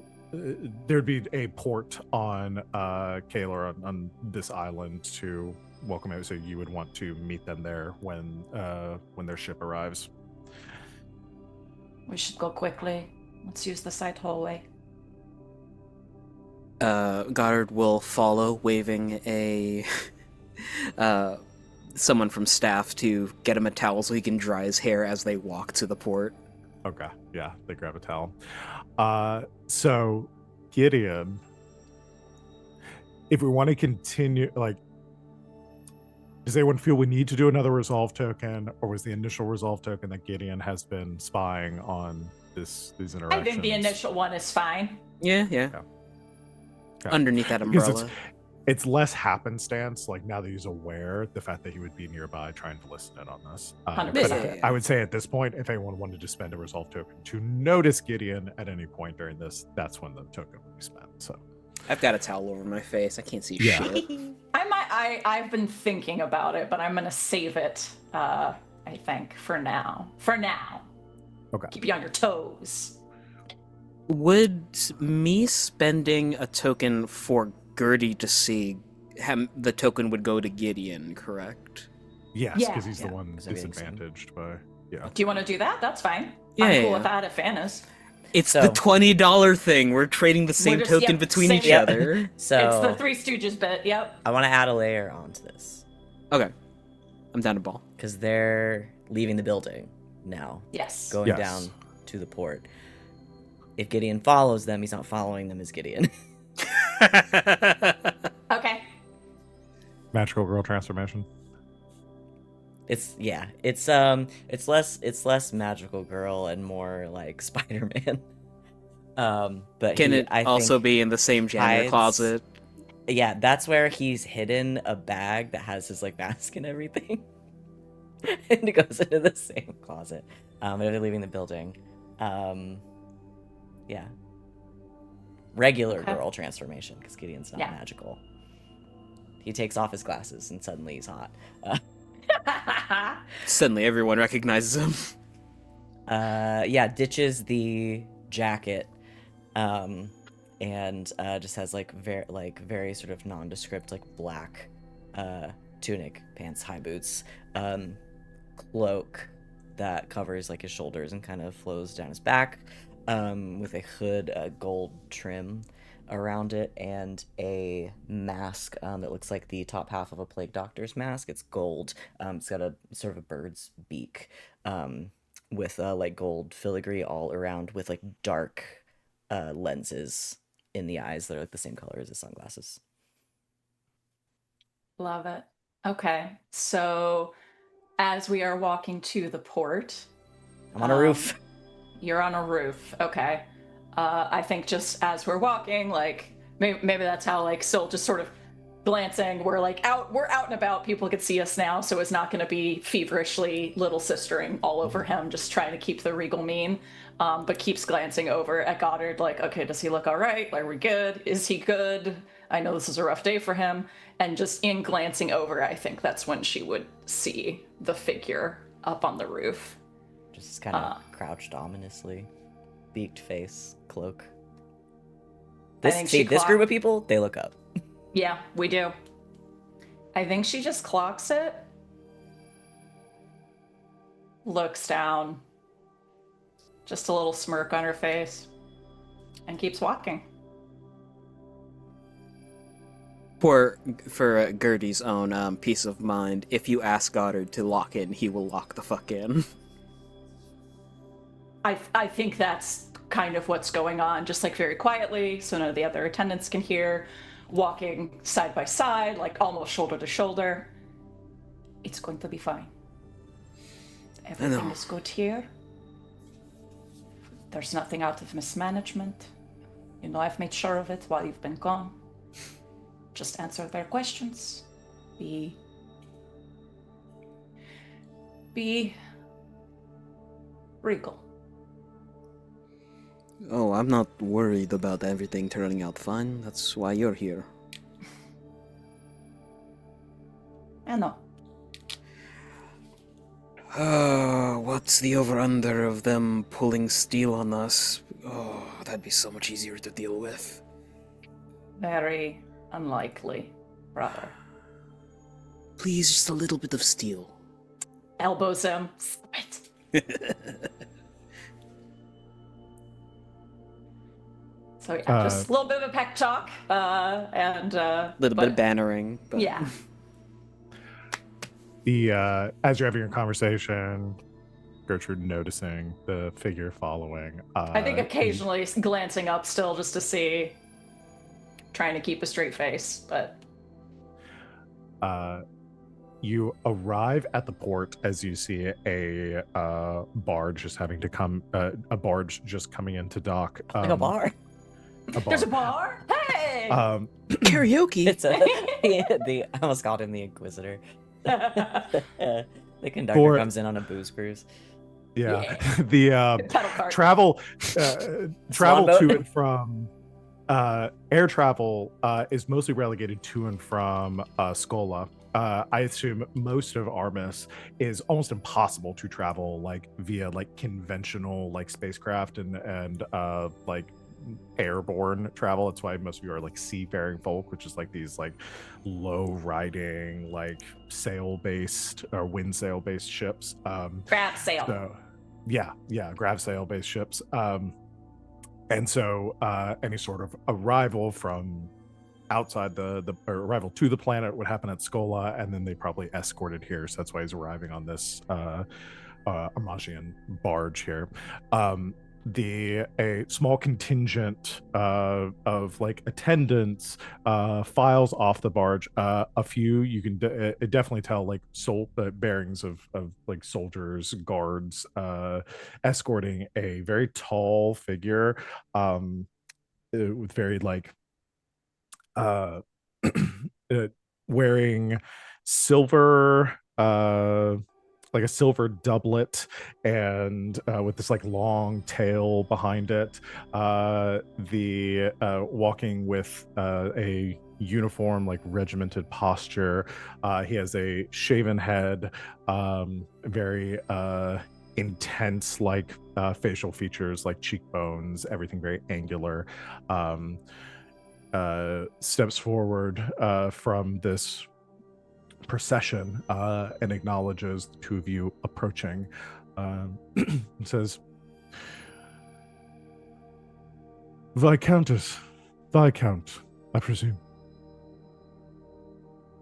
be a port on Kalar on this island to welcome out. So you would want to meet them there when their ship arrives. We should go quickly. Let's use the side hallway. Goddard will follow, waving a someone from staff to get him a towel so he can dry his hair as they walk to the port. Okay. Yeah, they grab a towel. So Gideon, if we want to continue, like, does anyone feel we need to do another resolve token, or was the initial resolve token that Gideon has been spying on these interactions? I think the initial one is fine. Yeah. Okay. Underneath that Because umbrella. it's less happenstance, like now that he's aware, the fact that he would be nearby trying to listen in on this. 100%. I would say at this point, if anyone wanted to spend a resolve token to notice Gideon at any point during this, that's when the token would be spent. So I've got a towel over my face. I can't see Yeah. shit. I've been thinking about it, but I'm gonna save it. I think for now. Okay. Keep you on your toes. Would me spending a token for Gertie to see the token would go to Gideon, correct? yes, Yeah. because he's the Yeah, one 'cause everything's fine. disadvantaged by Do you want to do that? That's fine. Yeah, I'm yeah, cool yeah. with that if Ann is. It's So- the $20 thing. We're trading the same just- token yep, between same- each yep. other. So It's the Three Stooges bit. Yep. I want to add a layer onto this Okay. I'm down to ball. because they're leaving the building now, Yes. going Yes. down to the port. If Gideon follows them, he's not following them as Gideon. Okay. magical girl transformation. It's less magical girl and more like Spider-Man. But Can he, it I also think, be in the same janitor hides- closet? Yeah, that's where he's hidden a bag that has his like mask and everything, and it goes into the same closet. But they're leaving the building. Yeah, regular Okay. girl transformation because Gideon's not Yeah. magical. He takes off his glasses and suddenly he's hot. Suddenly everyone recognizes him. Yeah, ditches the jacket, and just has like very sort of nondescript like black tunic, pants, high boots, cloak that covers like his shoulders and kind of flows down his back, with a hood, gold trim around it, and a mask that looks like the top half of a plague doctor's mask. It's gold. It's got a sort of a bird's beak, with like gold filigree all around, with like dark lenses in the eyes that are like the same color as his sunglasses. Love it. Okay. So as we are walking to the port, I'm on a roof. you're on a roof. Okay. I think just as we're walking, like maybe that's how like Syl just sort of glancing. We're out and about. People could see us now, so it's not going to be feverishly little sistering all over him, just trying to keep the regal mien. But keeps glancing over at Goddard, like, okay, does he look all right? Are we good? Is he good? I know this is a rough day for him. And just in glancing over, I think that's when she would see the figure up on the roof. Just kind of crouched ominously, beaked face, cloak. think she This group of people, they look up. Yeah, we do. I think she just clocks it, looks down, just a little smirk on her face, and keeps walking. For Gertie's own peace of mind, if you ask Goddard to lock in, he will lock the fuck in. I think that's kind of what's going on, just like very quietly, so none of the other attendants can hear, walking side by side, like almost shoulder to shoulder. It's going to be fine. Everything know. is good here. There's nothing out of mismanagement. You know, I've made sure of it while you've been gone. Just answer their questions. Be regal. Oh, I'm not worried about everything turning out fine. That's why you're here. I know. What's the over-under of them pulling steel on us? Oh, that'd be so much easier to deal with. Very unlikely, brother. Please, just a little bit of steel. Elbows him. Stop it. So yeah, just a little bit of a pep talk, and A little bit of bannering. But... yeah. As you're having your conversation, Gertrude noticing the figure following. I think occasionally glancing up still just to see, trying to keep a straight face, but. You arrive at the port as you see a barge just having to come, a barge just coming into dock. Like a bar. A bar. There's a bar? Hey! Karaoke! It's I almost called him the Inquisitor. The conductor comes in on a booze cruise. Yeah. The Pedal cart. travel boat. to and from air travel is mostly relegated to and from Skola. I assume most of Armis is almost impossible to travel like via like conventional like spacecraft and like airborne travel. That's why most of you are like seafaring folk, which is like these like low riding like sail based or wind sail based ships. Grab sail. So yeah, grab sail based ships. And so any sort of arrival from outside the or arrival to the planet would happen at Skola, and then they probably escorted here. So that's why he's arriving on this Armagian barge here. A small contingent of like attendants files off the barge. A few you can definitely tell like bearings of like soldiers, guards, escorting a very tall figure with very like wearing silver like a silver doublet and with this like long tail behind it, the walking with a uniform like regimented posture. He has a shaven head, very intense like facial features like cheekbones, everything very angular. Steps forward from this procession and acknowledges the two of you approaching. Says, Viscount, I presume.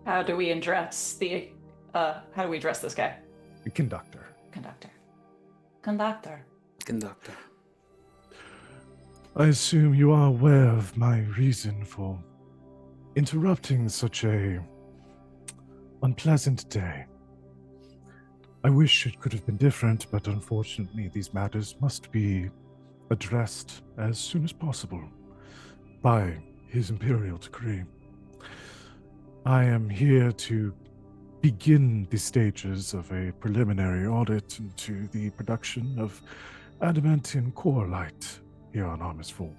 How do we address this guy? Conductor. Conductor. I assume you are aware of my reason for interrupting such a unpleasant day. I wish it could have been different, but unfortunately these matters must be addressed as soon as possible by His Imperial decree. I am here to begin the stages of a preliminary audit into the production of adamantine core light here on Armis 4.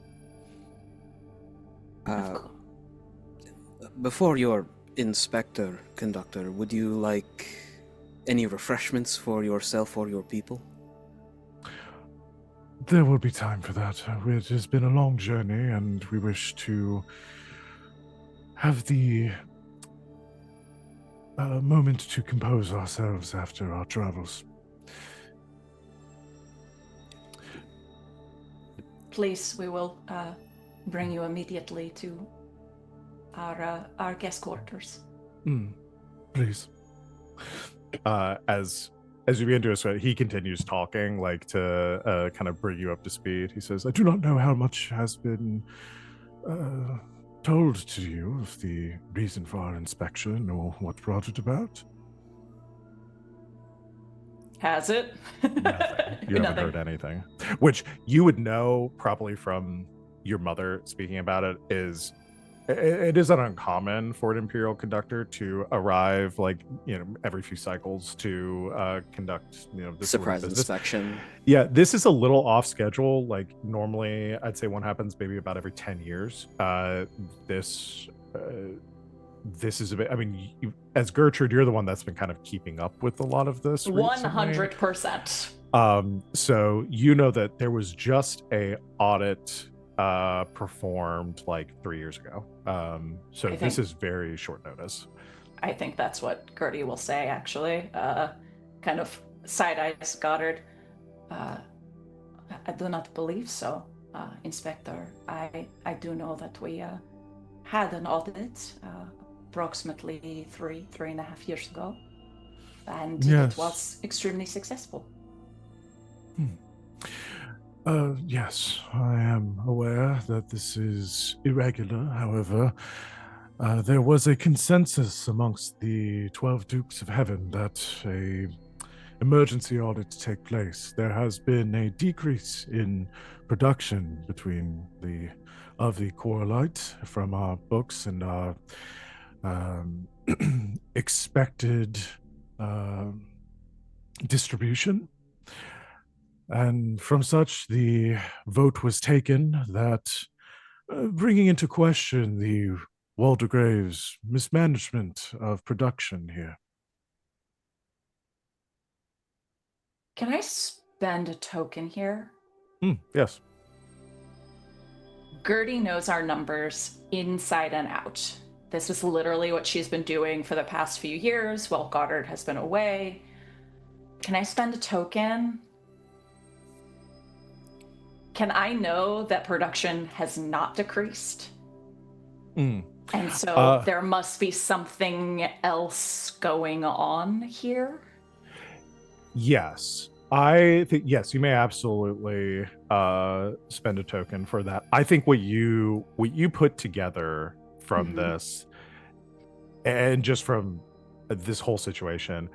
Before your inspector, Conductor, would you like any refreshments for yourself or your people? There will be time for that. It has been a long journey, and we wish to have the moment to compose ourselves after our travels. Please, we will bring you immediately to our guest quarters. Please. As you begin to assume, he continues talking, like to kind of bring you up to speed. He says, I do not know how much has been told to you of the reason for our inspection or what brought it about. Has it? Nothing. You haven't heard anything. Which you would know probably from your mother speaking about it. It isn't uncommon for an Imperial conductor to arrive like, every few cycles to conduct, this surprise sort of inspection. Yeah, this is a little off schedule. Like normally I'd say one happens maybe about every 10 years. this is a bit. I mean, as Gertrude, you're the one that's been kind of keeping up with a lot of this recently. 100%. So you know that there was just a audit performed like 3 years ago. So this is very short notice. I think that's what Gertie will say, actually. Kind of side-eyes Goddard. I do not believe so, Inspector. I do know that we had an audit approximately 3.5 years ago, and Yes. it was extremely successful. Yes, I am aware that this is irregular. However, there was a consensus amongst the 12 Dukes of Heaven that a emergency audit take place. There has been a decrease in production between the Coralite from our books and our expected distribution. And from such, the vote was taken that bringing into question the Waldegrave's mismanagement of production here. Can I spend a token here? Yes. Gertie knows our numbers inside and out. This is literally what she's been doing for the past few years while Goddard has been away. Can I spend a token? Can I know that production has not decreased? And so there must be something else going on here? Yes. I think yes, you may absolutely spend a token for that. I think what you put together from this and just from this whole situation,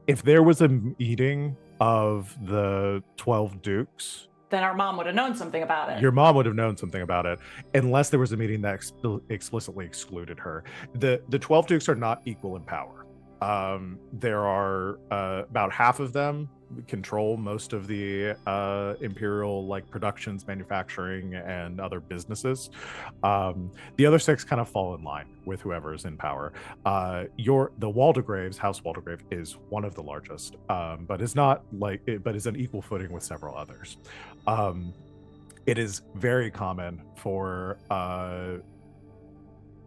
if there was a meeting of the 12 dukes, then our mom would have known something about it. Your mom would have known something about it, unless there was a meeting that explicitly excluded her. The 12 dukes are not equal in power. There are about half of them control most of the imperial like productions, manufacturing, and other businesses. The other 6 kind of fall in line with whoever is in power. The Waldegraves, House Waldegrave, is one of the largest, but is not but is on equal footing with several others. It is very common for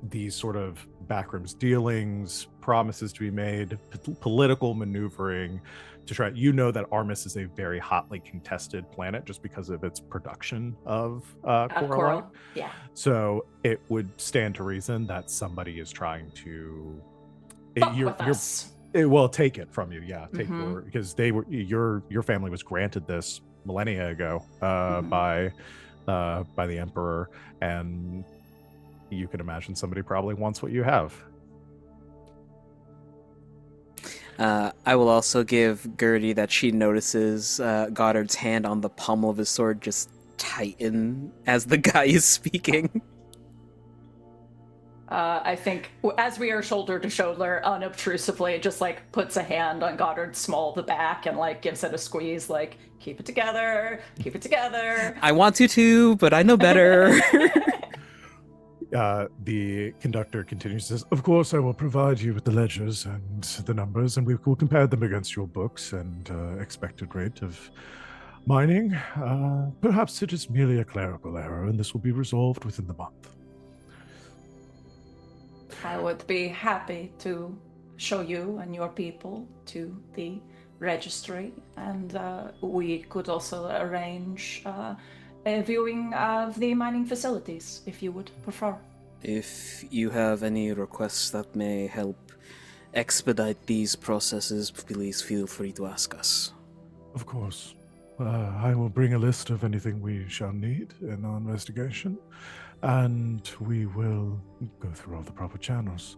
these sort of backrooms dealings, promises to be made, political maneuvering to try. You know that Armis is a very hotly contested planet just because of its production of Coral. Yeah. So it would stand to reason that somebody is trying to take it from you. Yeah, because they were your family was granted this millennia ago by the Emperor, and you can imagine somebody probably wants what you have. I will also give Gertie that she notices Goddard's hand on the pommel of his sword just tighten as the guy is speaking. I think as we are shoulder to shoulder, unobtrusively, just like puts a hand on Goddard's small of the back and like gives it a squeeze, like keep it together, keep it together. I want to, but I know better. The conductor continues, says, "Of course, I will provide you with the ledgers and the numbers, and we will compare them against your books and expected rate of mining. Perhaps it is merely a clerical error, and this will be resolved within the month." I would be happy to show you and your people to the registry, and we could also arrange a viewing of the mining facilities, if you would prefer. If you have any requests that may help expedite these processes, please feel free to ask us. Of course. I will bring a list of anything we shall need in our investigation, and we will go through all the proper channels.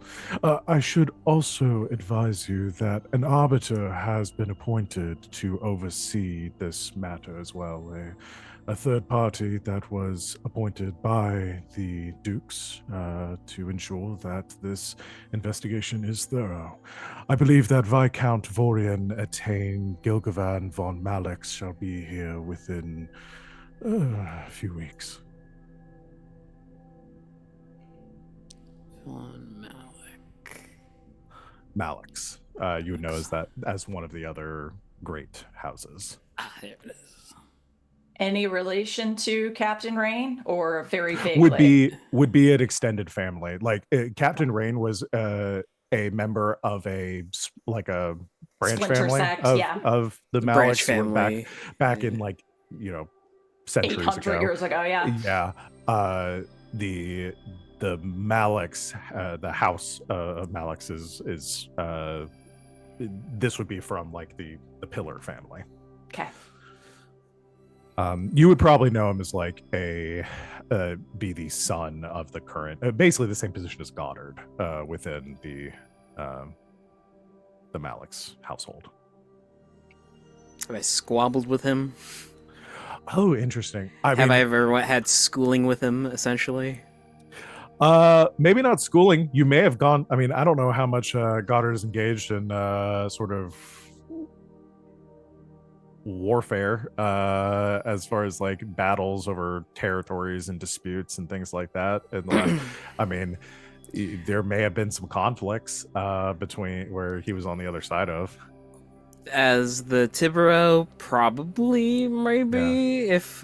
I should also advise you that an arbiter has been appointed to oversee this matter as well. A third party that was appointed by the Dukes to ensure that this investigation is thorough. I believe that Viscount Vorian Attain Gilgavan von Malix shall be here within a few weeks. One Malik. Malik's. You would know as one of the other great houses. Ah, there it is. Any relation to Captain Rain, or very vaguely? Would be an extended family. Like Captain Rain was a member of a branch Splinter family sect, of yeah. the The branch Maliks, who were family. back Yeah. in centuries 800 ago. years ago, yeah. Yeah. The Maliks, the house of Maliks is this would be from like the Pillar family. Okay. You would probably know him as like be the son of the current, basically the same position as Goddard within the Malik's household. Have I squabbled with him? Oh, interesting. Have I ever had schooling with him, essentially? Maybe not schooling. You may have gone. I mean, I don't know how much Goddard is engaged in sort of warfare as far as like battles over territories and disputes and things like that. And I mean, there may have been some conflicts between where he was on the other side of. As the Tibero, probably, maybe, if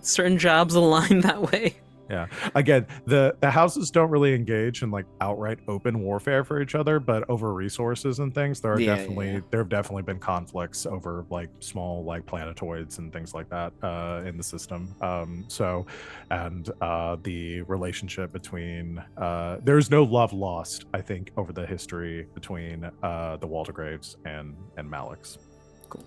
certain jobs align that way. Yeah. Again, the houses don't really engage in like outright open warfare for each other, but over resources and things, there have definitely been conflicts over like small like planetoids and things like that in the system. The relationship between there's no love lost, I think, over the history between the Waldegraves and Malik's. Cool.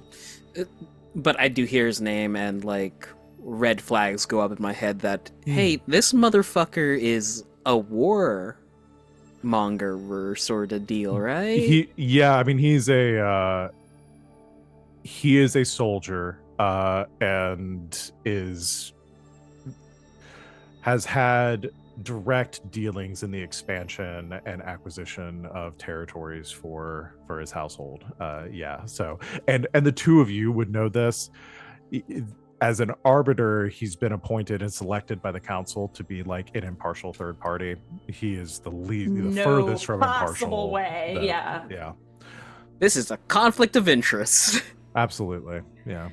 But I do hear his name and like red flags go up in my head that, hey, this motherfucker is a war monger sort of deal, right? He is a soldier and has had direct dealings in the expansion and acquisition of territories for his household. So and the two of you would know this. As an arbiter, he's been appointed and selected by the council to be like an impartial third party. He is the furthest from impartial way. Yeah. This is a conflict of interest. Absolutely. Yeah.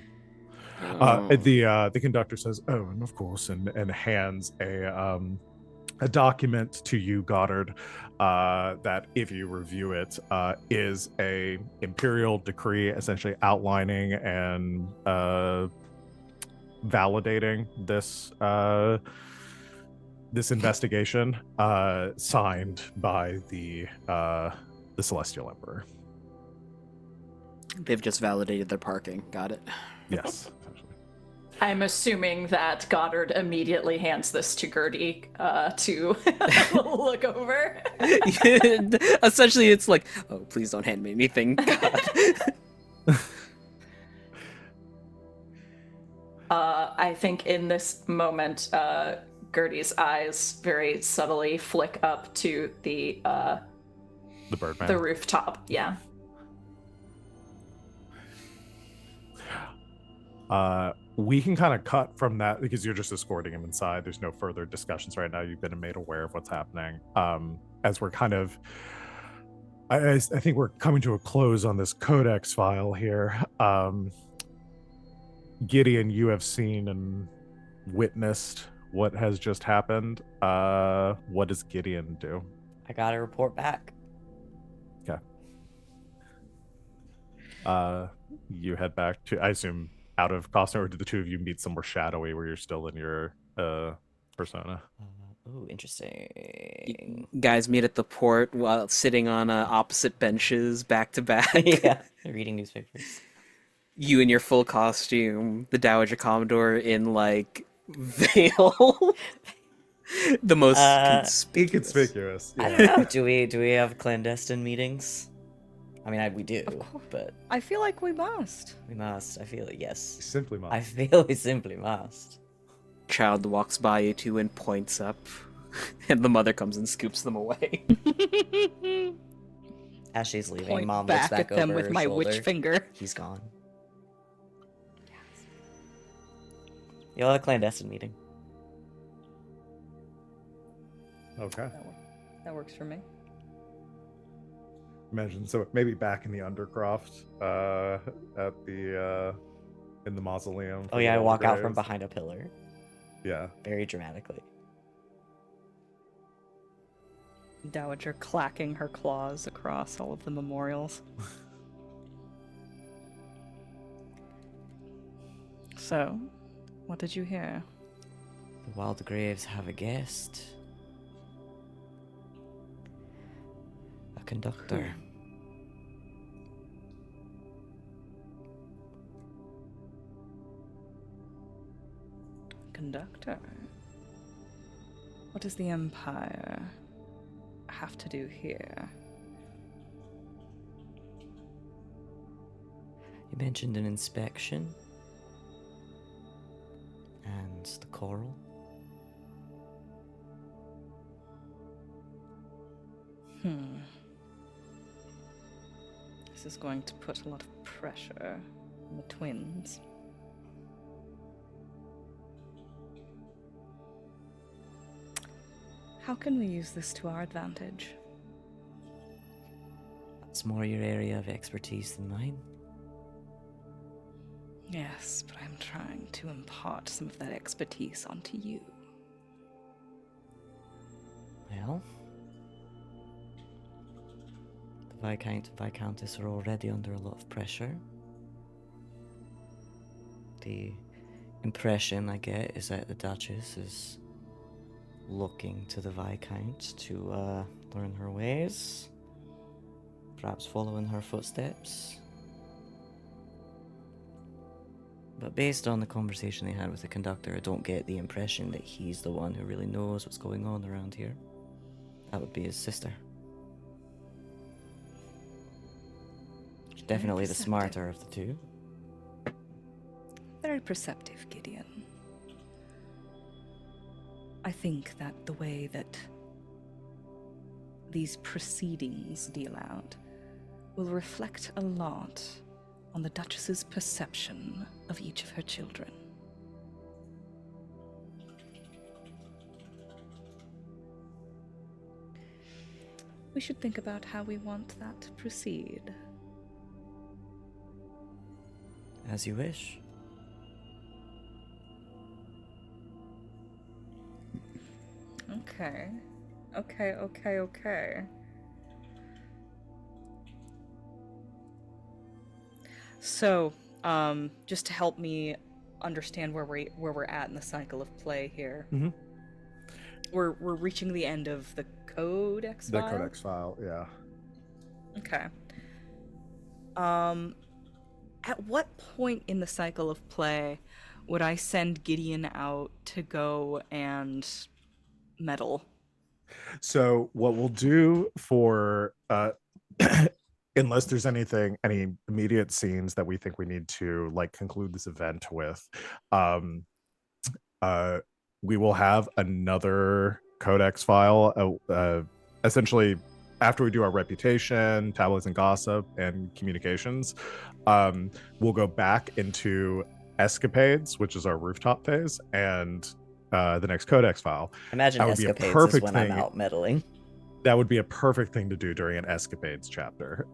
The conductor says, "Oh, and of course," and hands a document to you, Goddard, that if you review it, is a imperial decree essentially outlining and validating this this investigation, signed by the Celestial Emperor. They've just validated their parking. Got it. Yes. I'm assuming that Goddard immediately hands this to Gertie to look over. Essentially, it's like, oh, please don't hand me anything, God. I think in this moment, Gertie's eyes very subtly flick up to the Birdman, the rooftop. Yeah. We can kind of cut from that because you're just escorting him inside. There's no further discussions right now. You've been made aware of what's happening. As we're kind of, I think we're coming to a close on this codex file here. Gideon, you have seen and witnessed what has just happened. What does Gideon do? I gotta report back. Okay. You head back to, I assume, out of Costner, or did the two of you meet somewhere shadowy where you're still in your persona? Ooh, interesting. Guys meet at the port while sitting on opposite benches, back to back. Yeah, reading newspapers. You in your full costume, the Dowager Commodore in like veil. The most inconspicuous. Yeah. I don't know. Do we have clandestine meetings? I mean, we do, but I feel like we must. We must. I feel yes. Simply must. I feel we simply must. Child walks by you two and points up, and the mother comes and scoops them away. As she's leaving, Point Mom looks back at them over with her my shoulder. witch finger. He's gone. You'll have a clandestine meeting. Okay. That works for me. Imagine so maybe back in the Undercroft, at the in the mausoleum. Oh for yeah, the I walk out from Waldegraves. behind a pillar, Yeah. very dramatically. Dowager clacking her claws across all of the memorials. So, what did you hear? The Waldegraves have a guest. A conductor. Conductor? What does the Empire have to do here? You mentioned an inspection. And the coral. This is going to put a lot of pressure on the twins. How can we use this to our advantage? That's more your area of expertise than mine. Yes, but I'm trying to impart some of that expertise onto you. Well, the Viscount and Viscountess are already under a lot of pressure. The impression I get is that the Duchess is looking to the Viscount to learn her ways, perhaps follow in her footsteps. But based on the conversation they had with the conductor, I don't get the impression that he's the one who really knows what's going on around here. That would be his sister. She's definitely the perceptive. smarter of the two. Very perceptive, Gideon. I think that the way that these proceedings deal out will reflect a lot on the Duchess's perception of each of her children. We should think about how we want that to proceed. As you wish. Okay. Okay. So, just to help me understand where we're at in the cycle of play here. Mm-hmm. We're reaching the end of the Codex The file? Codex file, yeah. Okay. At what point in the cycle of play would I send Gideon out to go and meddle? So what we'll do for unless there's any immediate scenes that we think we need to like conclude this event with, we will have another codex file essentially after we do our reputation, tablets and gossip, and communications. We'll go back into escapades, which is our rooftop phase, and the next codex file. Imagine That would be a escapades is perfect when thing. I'm out meddling. That would be a perfect thing to do during an escapades chapter.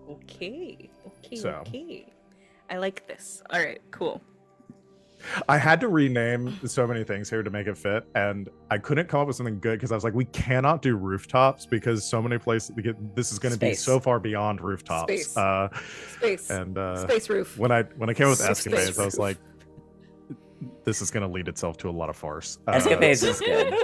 Okay. So. I like this. All right, cool. I had to rename so many things here to make it fit, and I couldn't come up with something good because I was like, we cannot do rooftops because so many places this is going to be Space. so far beyond rooftops. Space. And Space roof. when I came up with Space escapades, I was roof. like, this is going to lead itself to a lot of farce. Escapades is good.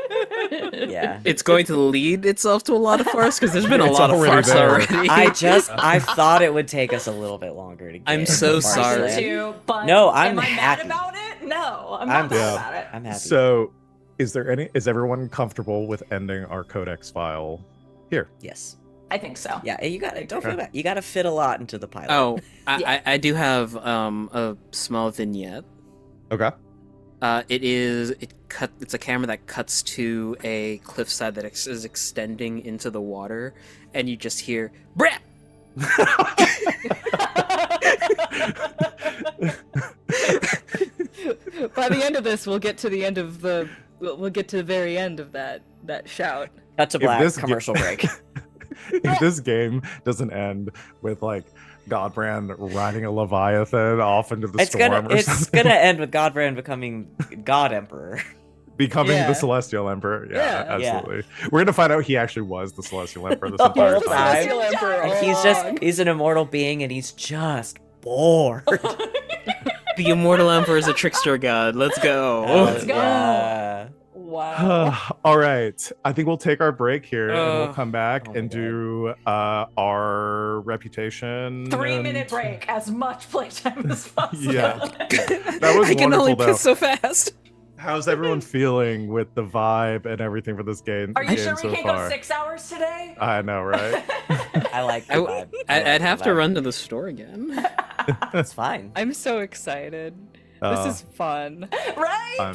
Yeah. It's going to lead itself to a lot of farce because there's been a It's lot of already farce there. already. I thought it would take us a little bit longer to get. I'm into so the farce sorry. land. Too, but No, I'm am I happy. mad about it? No, I'm I'm not mad Yeah. about it. I'm happy. So, is everyone comfortable with ending our codex file here? Yes. I think so. Yeah, you got to don't feel Okay. bad. You got to fit a lot into the pilot. Oh, Yeah. I do have a small vignette. Okay. It's a camera that cuts to a cliffside that is extending into the water, and you just hear "Brett." By the end of this, we'll get to the end of the we'll get to the very end of that shout. Cut to If black. this Commercial break. If this game doesn't end with like Godbrand riding a Leviathan off into the storm or It's something, gonna end with Godbrand becoming God Emperor. becoming Yeah. the Celestial Emperor. Yeah, Yeah. absolutely. We're gonna find out he actually was the Celestial Emperor this The entire whole time. time. Celestial Emperor all And along. he's an immortal being, and he's just bored. The immortal emperor is a trickster god. Let's go. Let's go. Yeah. Wow. All right. I think we'll take our break here and we'll Oh. come back Oh my and God. do our reputation. 3-minute and- break, as much playtime as possible. Yeah. That was I can only wonderful, piss so fast. How's everyone feeling with the vibe and everything for this game? Are you game sure we so can't far? go 6 hours today? I know, right? I like the vibe. I'd have to run to the store again. It's fine. I'm so excited. Uh, This is fun. Right?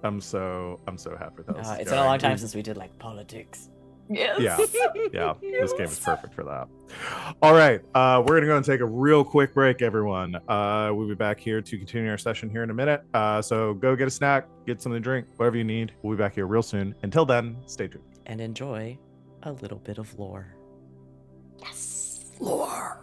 I'm so happy that was It's been a going. long time since we did like politics. Yes. Yeah, this game is perfect for that. All right, we're gonna go and take a real quick break, everyone. We'll be back here to continue our session here in a minute. So go get a snack, get something to drink, whatever you need. We'll be back here real soon. Until then, stay tuned. And enjoy a little bit of lore. Yes. Lore.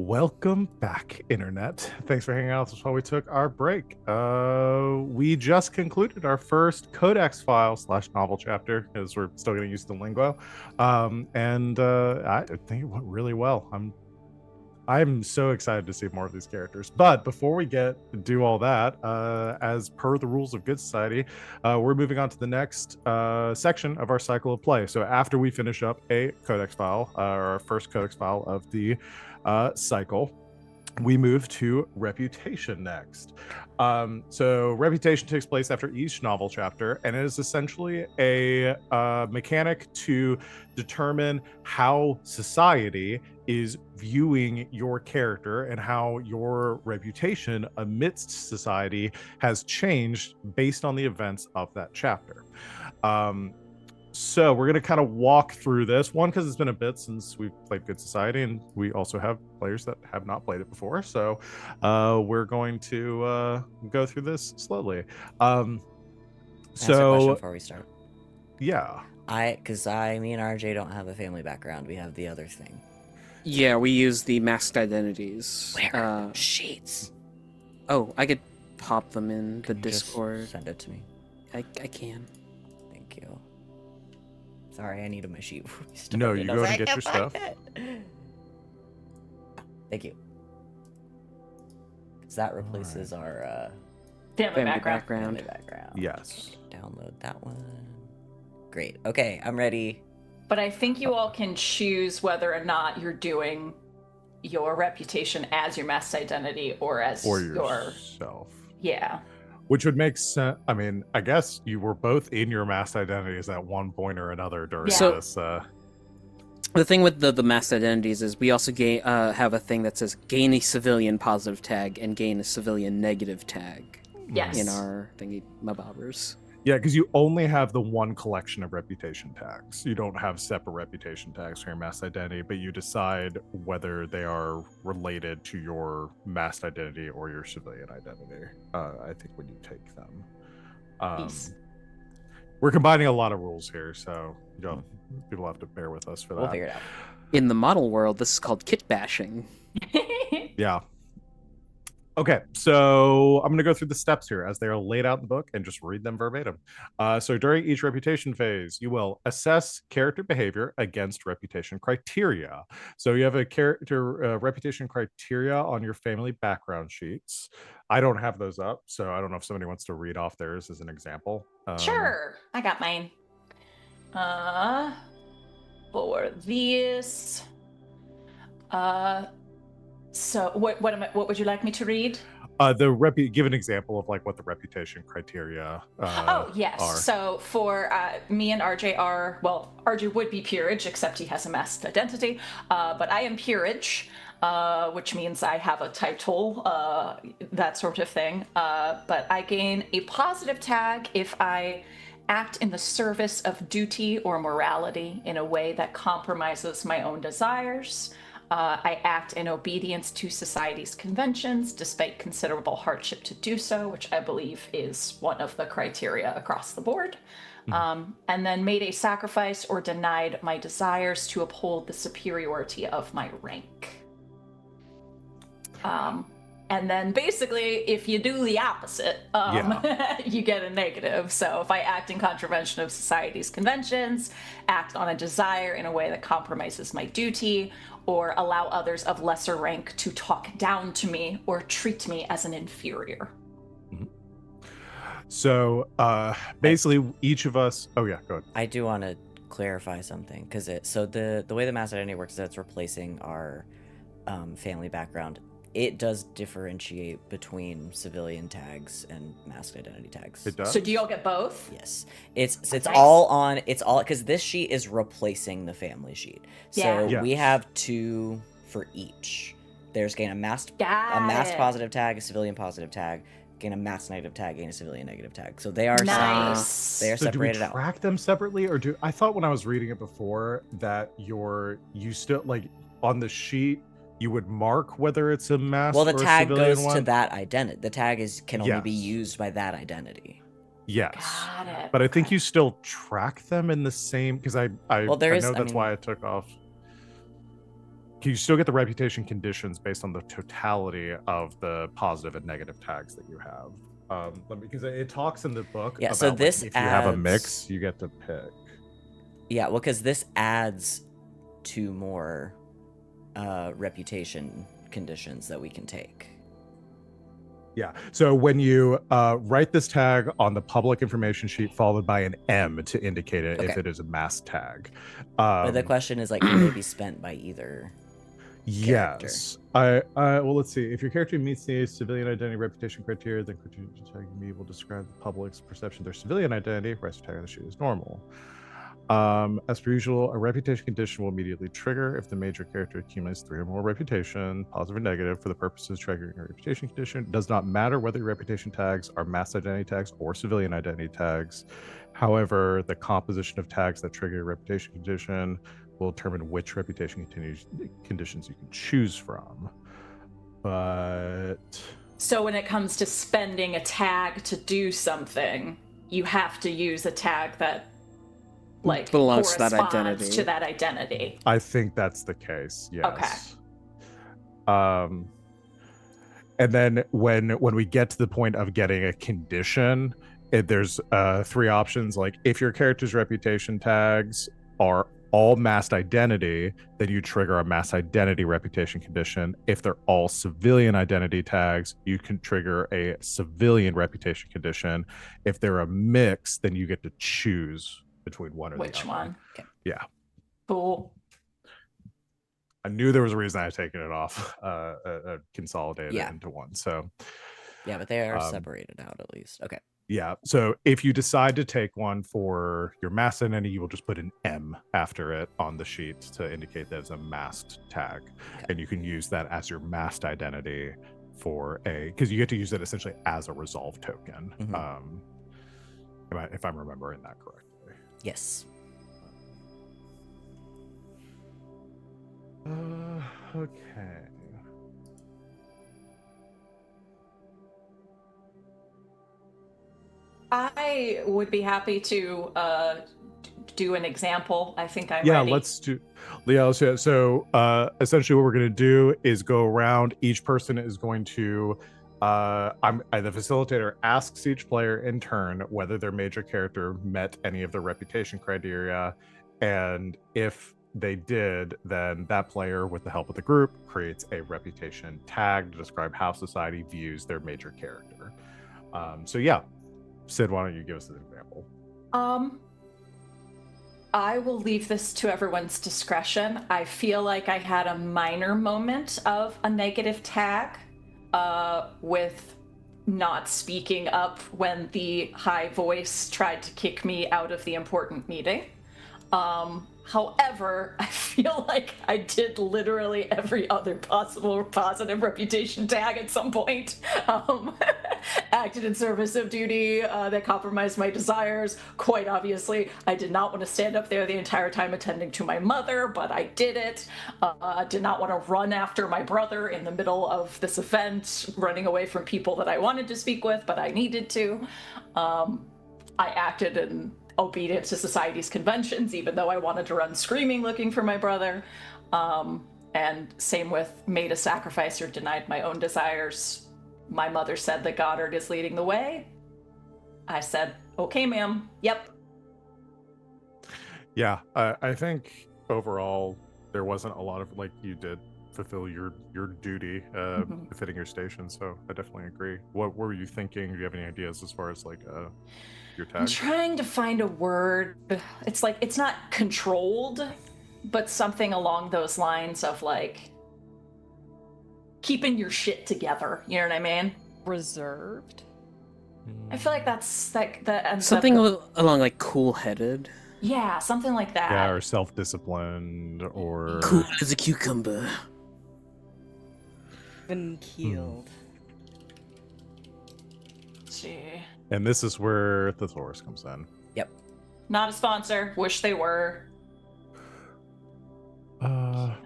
Welcome back, Internet. Thanks for hanging out with us while we took our break. We just concluded our first codex file / novel chapter, because we're still getting used to lingo. I think it went really well. I'm so excited to see more of these characters. But before we do all that, as per the rules of Good Society, we're moving on to the next section of our cycle of play. So after we finish up a codex file, our first codex file of the cycle, we move to reputation next. So reputation takes place after each novel chapter, and it is essentially a mechanic to determine how society is viewing your character and how your reputation amidst society has changed based on the events of that chapter. So we're going to kind of walk through this, one because it's been a bit since we've played Good Society, and we also have players that have not played it before, so we're going to go through this slowly. Ask a question So before we start. yeah, Because me and RJ don't have a family background. We have the other thing. Yeah, we use the masked identities. Where? Sheets. Oh, I could pop them in the Can you just Discord. Send it to me. I can. Thank you. Sorry, I needed my sheet before we started. No, you I go was and like, get your "I can't stuff." find it." Thank you. Because that replaces our Family Family background. family background. Yes. Okay, download that one. Great. Okay, I'm ready. But I think you all can choose whether or not you're doing your reputation as your masked identity or as Or your yourself. yeah. Which would make sense. I mean, I guess you were both in your masked identities at one point or another during Yeah. this. The thing with the masked identities is we also have a thing that says gain a civilian positive tag and gain a civilian negative tag Yes. in our thingy mabobbers. Yeah, because you only have the one collection of reputation tags. You don't have separate reputation tags for your masked identity, but you decide whether they are related to your masked identity or your civilian identity. I think when you take them. Peace. We're combining a lot of rules here, so people have to bear with us for that. We'll figure it out. In the model world, this is called kit bashing. Yeah. Okay, so I'm going to go through the steps here as they are laid out in the book and just read them verbatim. So during each reputation phase, you will assess character behavior against reputation criteria. So you have a character reputation criteria on your family background sheets. I don't have those up, so I don't know if somebody wants to read off theirs as an example. Sure, I got mine. For these, so what would you like me to read? Give an example of like what the reputation criteria Oh yes. are. So for me and RJ RJ would be peerage, except he has a masked identity. But I am peerage, which means I have a title, that sort of thing. But I gain a positive tag if I act in the service of duty or morality in a way that compromises my own desires. I act in obedience to society's conventions, despite considerable hardship to do so, which I believe is one of the criteria across the board. And then made a sacrifice or denied my desires to uphold the superiority of my rank. And then basically, if you do the opposite, you get a negative. So if I act in contravention of society's conventions, act on a desire in a way that compromises my duty, or allow others of lesser rank to talk down to me or treat me as an inferior. So basically, each of us. Oh yeah, go ahead. I do want to clarify something because the way the masked identity works is that it's replacing our family background. It does differentiate between civilian tags and masked identity tags. It does. So do you all get both? Yes, it's Nice. all because this sheet is replacing the family sheet. So Yeah. we Yes. have 2 for each. There's gain a masked Got it. positive tag, a civilian positive tag, gain a masked negative tag, gain a civilian negative tag. So they are Nice. they are So do we separated out. track them separately, or do I thought when I was reading it before that you still like on the sheet you would mark whether it's a masked Well, the or a tag civilian goes one? to that identity. The tag can only be Yes. used by that identity. Yes. Got it. But I think Okay. you still track them in the same because I Well, there I is- know I that's mean- why I took off. you still get the reputation conditions based on the totality of the positive and negative tags that you have. Because it talks in the book Yeah, about so this if you have a mix, adds- you get to pick. Yeah, well, because this adds 2 more reputation conditions that we can take. Yeah. So when you write this tag on the public information sheet, followed by an M to indicate it if Okay. it is a mass tag. But the question is, like, can they be spent by either? Yes. Well, let's see. If your character meets the civilian identity reputation criteria, then criteria tagging me will describe the public's perception of their civilian identity. Rest tag on the sheet is normal. As per usual, a reputation condition will immediately trigger if the major character accumulates 3 or more reputation, positive or negative, for the purposes of triggering a reputation condition. It does not matter whether your reputation tags are mass identity tags or civilian identity tags. However, the composition of tags that trigger a reputation condition will determine which reputation conditions you can choose from. But So when it comes to spending a tag to do something, you have to use a tag that like belongs to that corresponds identity. to that identity. I think that's the case. Yes. Okay. And then when we get to the point of getting a condition, there's 3 options. Like if your character's reputation tags are all masked identity, then you trigger a mass identity reputation condition. If they're all civilian identity tags, you can trigger a civilian reputation condition. If they're a mix, then you get to choose between one or the other. Which one? Okay. Yeah. Cool. I knew there was a reason I had taken it off, consolidated Yeah. into one. So Yeah, but they are separated out at least. Okay. yeah. So if you decide to take one for your masked identity, you will just put an M after it on the sheet to indicate that it's a masked tag. Okay. And you can use that as your masked identity for because you get to use it essentially as a resolve token. Mhm. If I'm remembering that correctly. Yes. Okay. I would be happy to do an example. I think I'm Yeah, ready. let's do. Yeah, so essentially what we're going to do is go around. Each person is going to the facilitator asks each player in turn whether their major character met any of the reputation criteria, and if they did, then that player, with the help of the group, creates a reputation tag to describe how society views their major character. So yeah, Sid, why don't you give us an example? I will leave this to everyone's discretion. I feel like I had a minor moment of a negative tag with not speaking up when the high voice tried to kick me out of the important meeting. However, I feel like I did literally every other possible positive reputation tag at some point. Acted in service of duty that compromised my desires. Quite obviously, I did not want to stand up there the entire time attending to my mother, but I did it. Did not want to run after my brother in the middle of this event, running away from people that I wanted to speak with, but I needed to. I acted in obedient to society's conventions, even though I wanted to run screaming looking for my brother. And same with made a sacrifice or denied my own desires. My mother said that Goddard is leading the way. I said, okay, ma'am. Yep. Yeah, I think overall there wasn't a lot of, like, you did fulfill your duty befitting your station, so I definitely agree. What were you thinking? Do you have any ideas as far as like your tag? I'm trying to find a word. It's like, it's not controlled, but something along those lines of like keeping your shit together. You know what I mean? Reserved? I feel like that's like that. Something along like cool-headed. Yeah, something like that. Yeah, or self-disciplined, or Cool as a cucumber. Even keeled. Let's see. And this is where the Taurus comes in. Yep. Not a sponsor. Wish they were.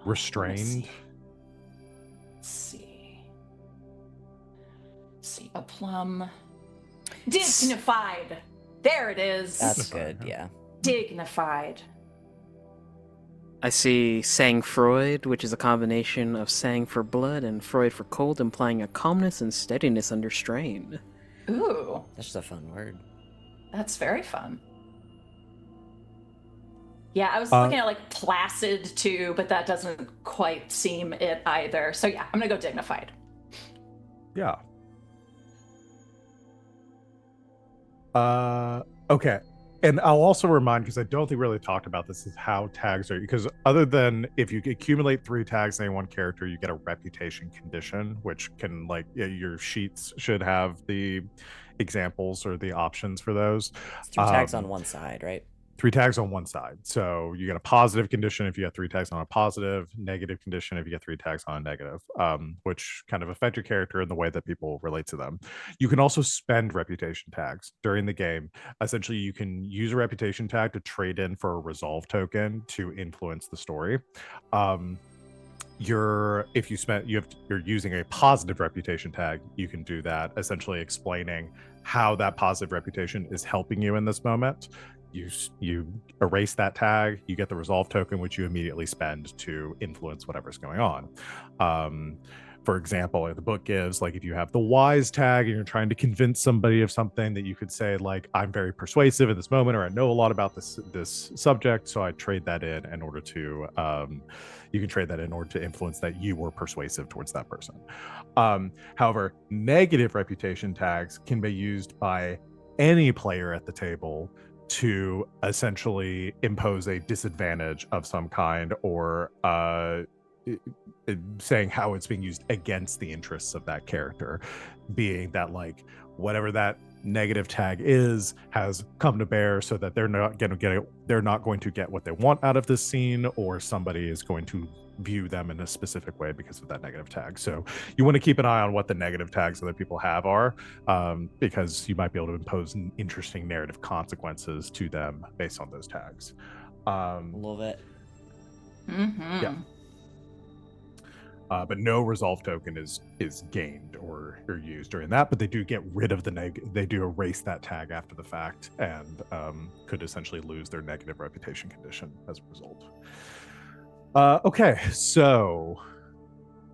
Restrained. Let's see. Let's see. A plum. Dignified. There it is. That's good, yeah. Dignified. I see sang Freud, which is a combination of sang for blood and Freud for cold, implying a calmness and steadiness under strain. Ooh, That's just a fun word. that's very fun. Yeah, I was Uh, looking at like placid too, but that doesn't quite seem it either. So yeah, I'm gonna go dignified. Yeah. Okay. And I'll also remind, because I don't think we really talked about this, is how tags are, because other than if you accumulate 3 tags in any one character, you get a reputation condition, which can, like, your sheets should have the examples or the options for those. It's 3 tags on one side, right? 3 tags on one side. So you get a positive condition if you get 3 tags on a positive, negative condition if you get 3 tags on a negative, which kind of affect your character in the way that people relate to them. You can also spend reputation tags during the game. Essentially, you can use a reputation tag to trade in for a resolve token to influence the story. You're using a positive reputation tag, you can do that, essentially explaining how that positive reputation is helping you in this moment. You erase that tag, you get the resolve token, which you immediately spend to influence whatever's going on. For example, the book gives, like, if you have the wise tag and you're trying to convince somebody of something, that you could say, like, I'm very persuasive in this moment, or I know a lot about this subject, so I trade that in order to you can trade that in order to influence that you were persuasive towards that person. However, negative reputation tags can be used by any player at the table to essentially impose a disadvantage of some kind, or saying how it's being used against the interests of that character, being that, like, whatever that negative tag has come to bear, so that they're not going to get what they want out of this scene, or somebody is going to view them in a specific way because of that negative tag. So you want to keep an eye on what the negative tags other people have are, because you might be able to impose interesting narrative consequences to them based on those tags. Love it. Yeah. But no resolve token is gained or used during that, but they do get rid of they do erase that tag after the fact, and could essentially lose their negative reputation condition as a result. Okay, so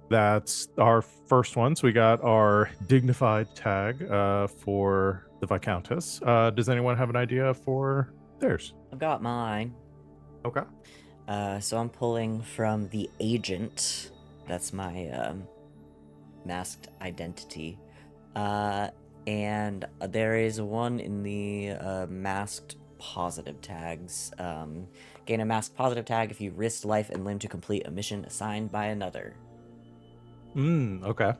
that's our first one. So we got our dignified tag for the Viscountess. Does anyone have an idea for theirs? I've got mine. Okay. So I'm pulling from the agent. That's my masked identity. And there is one in the masked positive tags. Gain a masked positive tag if you risk life and limb to complete a mission assigned by another. Okay.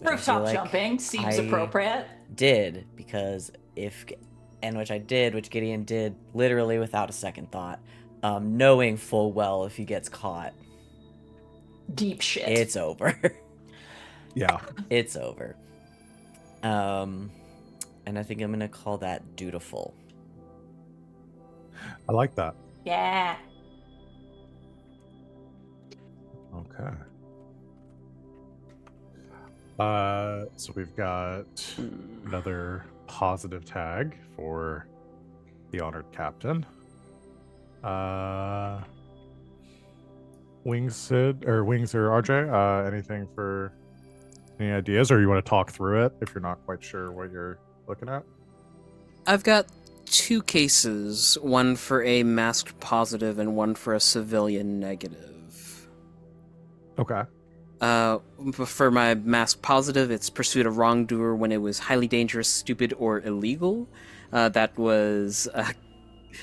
Rooftop jumping seems appropriate. Did, because which Gideon did literally without a second thought, knowing full well if he gets caught, deep shit. it's over. Yeah. It's over. And I think I'm gonna call that dutiful. I like that. Yeah. Okay. So we've got another positive tag for the honored captain. Wings or RJ, anything for any ideas, or you want to talk through it if you're not quite sure what you're looking at? I've got 2 cases, one for a masked positive and one for a civilian negative. Okay. For my masked positive, it's pursuit of wrongdoer when it was highly dangerous, stupid, or illegal. That was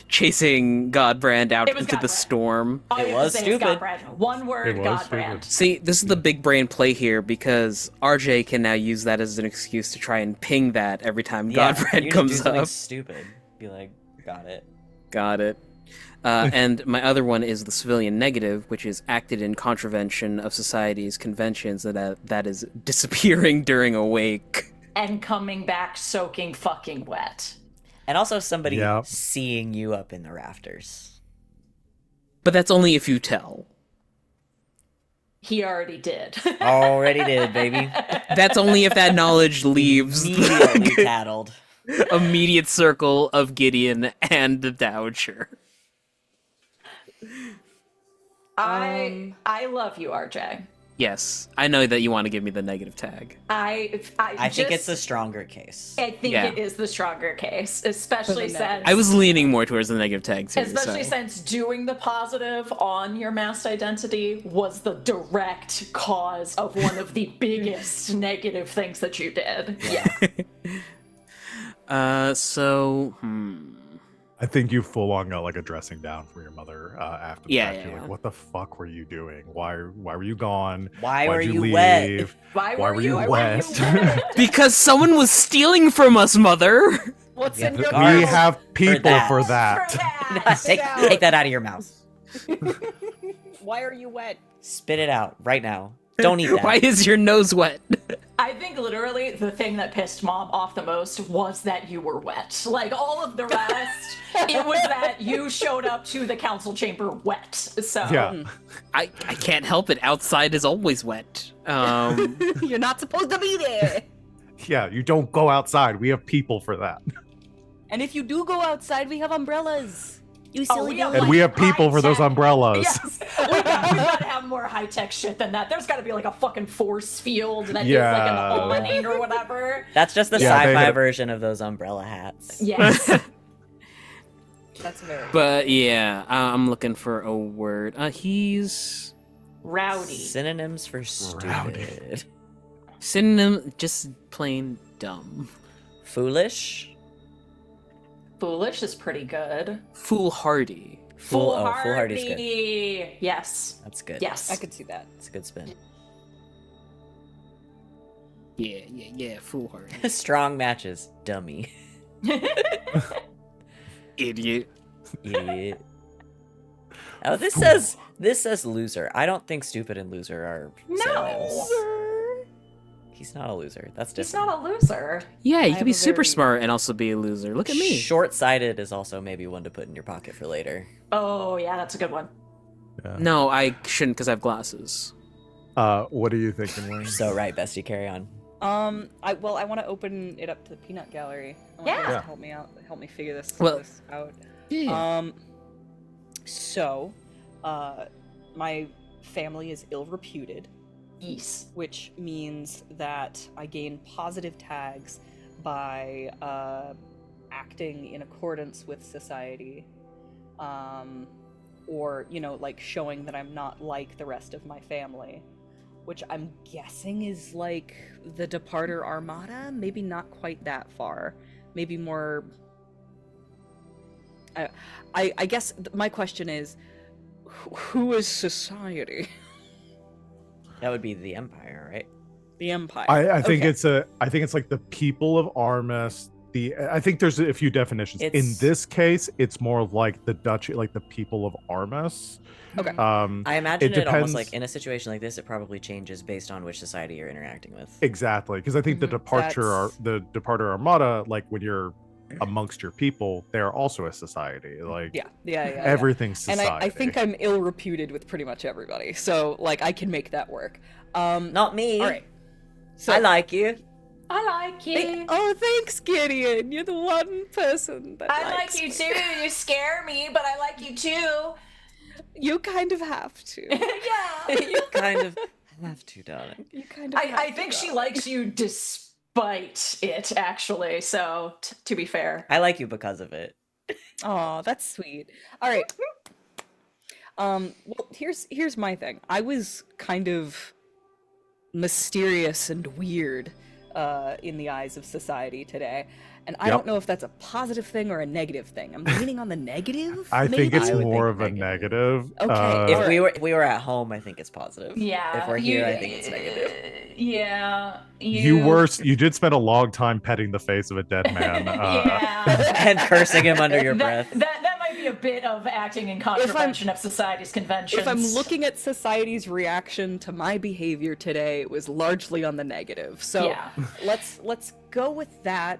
chasing Godbrand out into the storm. All It you have was to say is stupid. Godbrand. One word, It was Godbrand. stupid. See, this is the big brain play here, because RJ can now use that as an excuse to try and ping that every time Godbrand you comes just do something up. stupid. Be like, got it. Got it. And my other one is the civilian negative, which is acted in contravention of society's conventions, that is disappearing during a wake. And coming back soaking fucking wet. And also somebody seeing you up in the rafters. But that's only if you tell. He already did. Already did, baby. That's only if that knowledge leaves Immediately tattled. immediate circle of Gideon and the Dowager. I love you, RJ. Yes, I know that you want to give me the negative tag. I think it's the stronger case. I think Yeah. it is the stronger case, especially since I was leaning more towards the negative tag too. especially so. since doing the positive on your masked identity was the direct cause of one of the biggest negative things that you did. Yeah. I think you full on got like a dressing down for your mother after the Yeah, fact. yeah, You're yeah. like, what the fuck were you doing? Why were you gone? Why Why'd were you leave? wet? Why were you wet? Because someone was stealing from us, mother. What's Yeah, in your We guards mouth? have people that. for that. take that out of your mouth. Why are you wet? Spit it out right now. Don't eat that. Why is your nose wet? I think literally the thing that pissed Mom off the most was that you were wet. Like all of the rest, it was that you showed up to the council chamber wet. So Yeah. I can't help it. Outside is always wet. You're not supposed to be there. Yeah, you don't go outside. We have people for that. And if you do go outside, we have umbrellas. You Oh, silly we have, goat. And we have people for those high-tech- umbrellas. Yes, we gotta have more high tech shit than that. There's gotta be like a fucking force field that is like an Yeah. awning or whatever. That's just the Yeah, they sci-fi had- version of those umbrella hats. Yes. That's very. But yeah, I'm looking for a word. He's Rowdy. Synonyms for stupid. Rowdy. synonym, just plain dumb. Foolish. Foolish is pretty good. Foolhardy. Foolhardy is good. Yes. That's good. Yes. I could see that. It's a good spin. Yeah. Foolhardy. Strong matches. Dummy. Idiot. Idiot. Oh, this says loser. I don't think stupid and loser are synonyms. He's not a loser. That's He's different. not a loser. Yeah, you have can be a super very- smart and also be a loser. Look at me. Short-sighted is also maybe one to put in your pocket for later. Oh, yeah, that's a good one. Yeah. No, I shouldn't because I have glasses. What are you thinking, Wayne? So right, bestie, carry on. I want to open it up to the peanut gallery. I want you guys Yeah. to help me out. Help me figure this Well- out. Yeah. So, my family is ill reputed, Yes. which means that I gain positive tags by acting in accordance with society, or like showing that I'm not like the rest of my family, which I'm guessing is like the Departer Armada. Maybe not quite that far. Maybe more. I guess my question is, who is society? That would be the Empire, right? The Empire. I think Okay. it's like the people of Armus. I think there's a few definitions. In It's- this case, it's more like the Dutch, like the people of Armus. Okay. I imagine it, almost depends- like in a situation like this, it probably changes based on which society you're interacting with. Exactly, because I think the That's- Departure Armada, like when you're amongst your people, they're also a society. Like Yeah. everything's And society. I think I'm ill reputed with pretty much everybody, so like I can make that work. Not me. All right. So I like you. I like you. Oh, thanks, Gideon. You're the one person that I like likes you me. too. You scare me, but I like you too. You kind of have to. Yeah. You kind of have to, darling. You kind of. I think she likes you despite it, actually. So, to be fair. I like you because of it. Oh, that's sweet. All right. Well, here's my thing. I was kind of mysterious and weird in the eyes of society today, and I Yep. don't know if that's a positive thing or a negative thing. I'm leaning on the negative. I think maybe? it's I would more think of a negative. Okay, If Alright. we were at home, I think it's positive. Yeah. If we're here, I think it's negative. Yeah. You did spend a long time petting the face of a dead man. Yeah. And cursing him under your breath. That might be a bit of acting in contravention of society's conventions. If I'm looking at society's reaction to my behavior today, it was largely on the negative. So Yeah. let's go with that.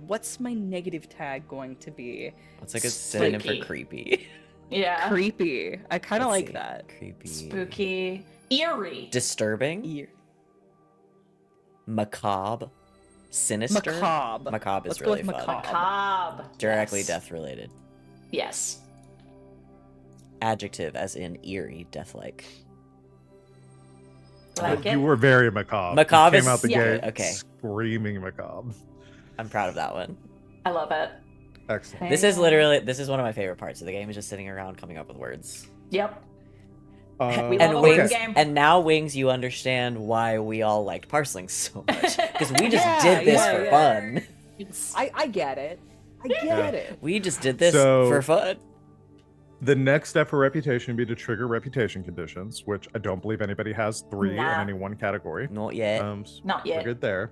What's my negative tag going to be? What's like a synonym for Spooky. creepy? Yeah. Creepy. I kind of Let's like see. that. Creepy. Spooky. Eerie. Disturbing. Ear. Macabre. Sinister. Macabre. Macabre is Let's go really with fun. macabre. Cobb. Directly Yes. death related. Yes. adjective, as in eerie, deathlike. Like You it. were very macabre. Macabre You came is- out the yeah. gate Okay. screaming macabre. I'm proud of that one. I love it. Excellent. This is literally this is one of my favorite parts of the game, is just sitting around coming up with words. Yep. Uh, We love And a Wings, word game. and now Wings, you understand why we all liked parseling so much, because we just Yeah, did this yeah, for yeah. fun. I get it. I get it. We just did this So- for fun. The next step for reputation would be to trigger reputation conditions, which I don't believe anybody has 3 Nah. in any one category. Not yet. So Not we're yet. good there.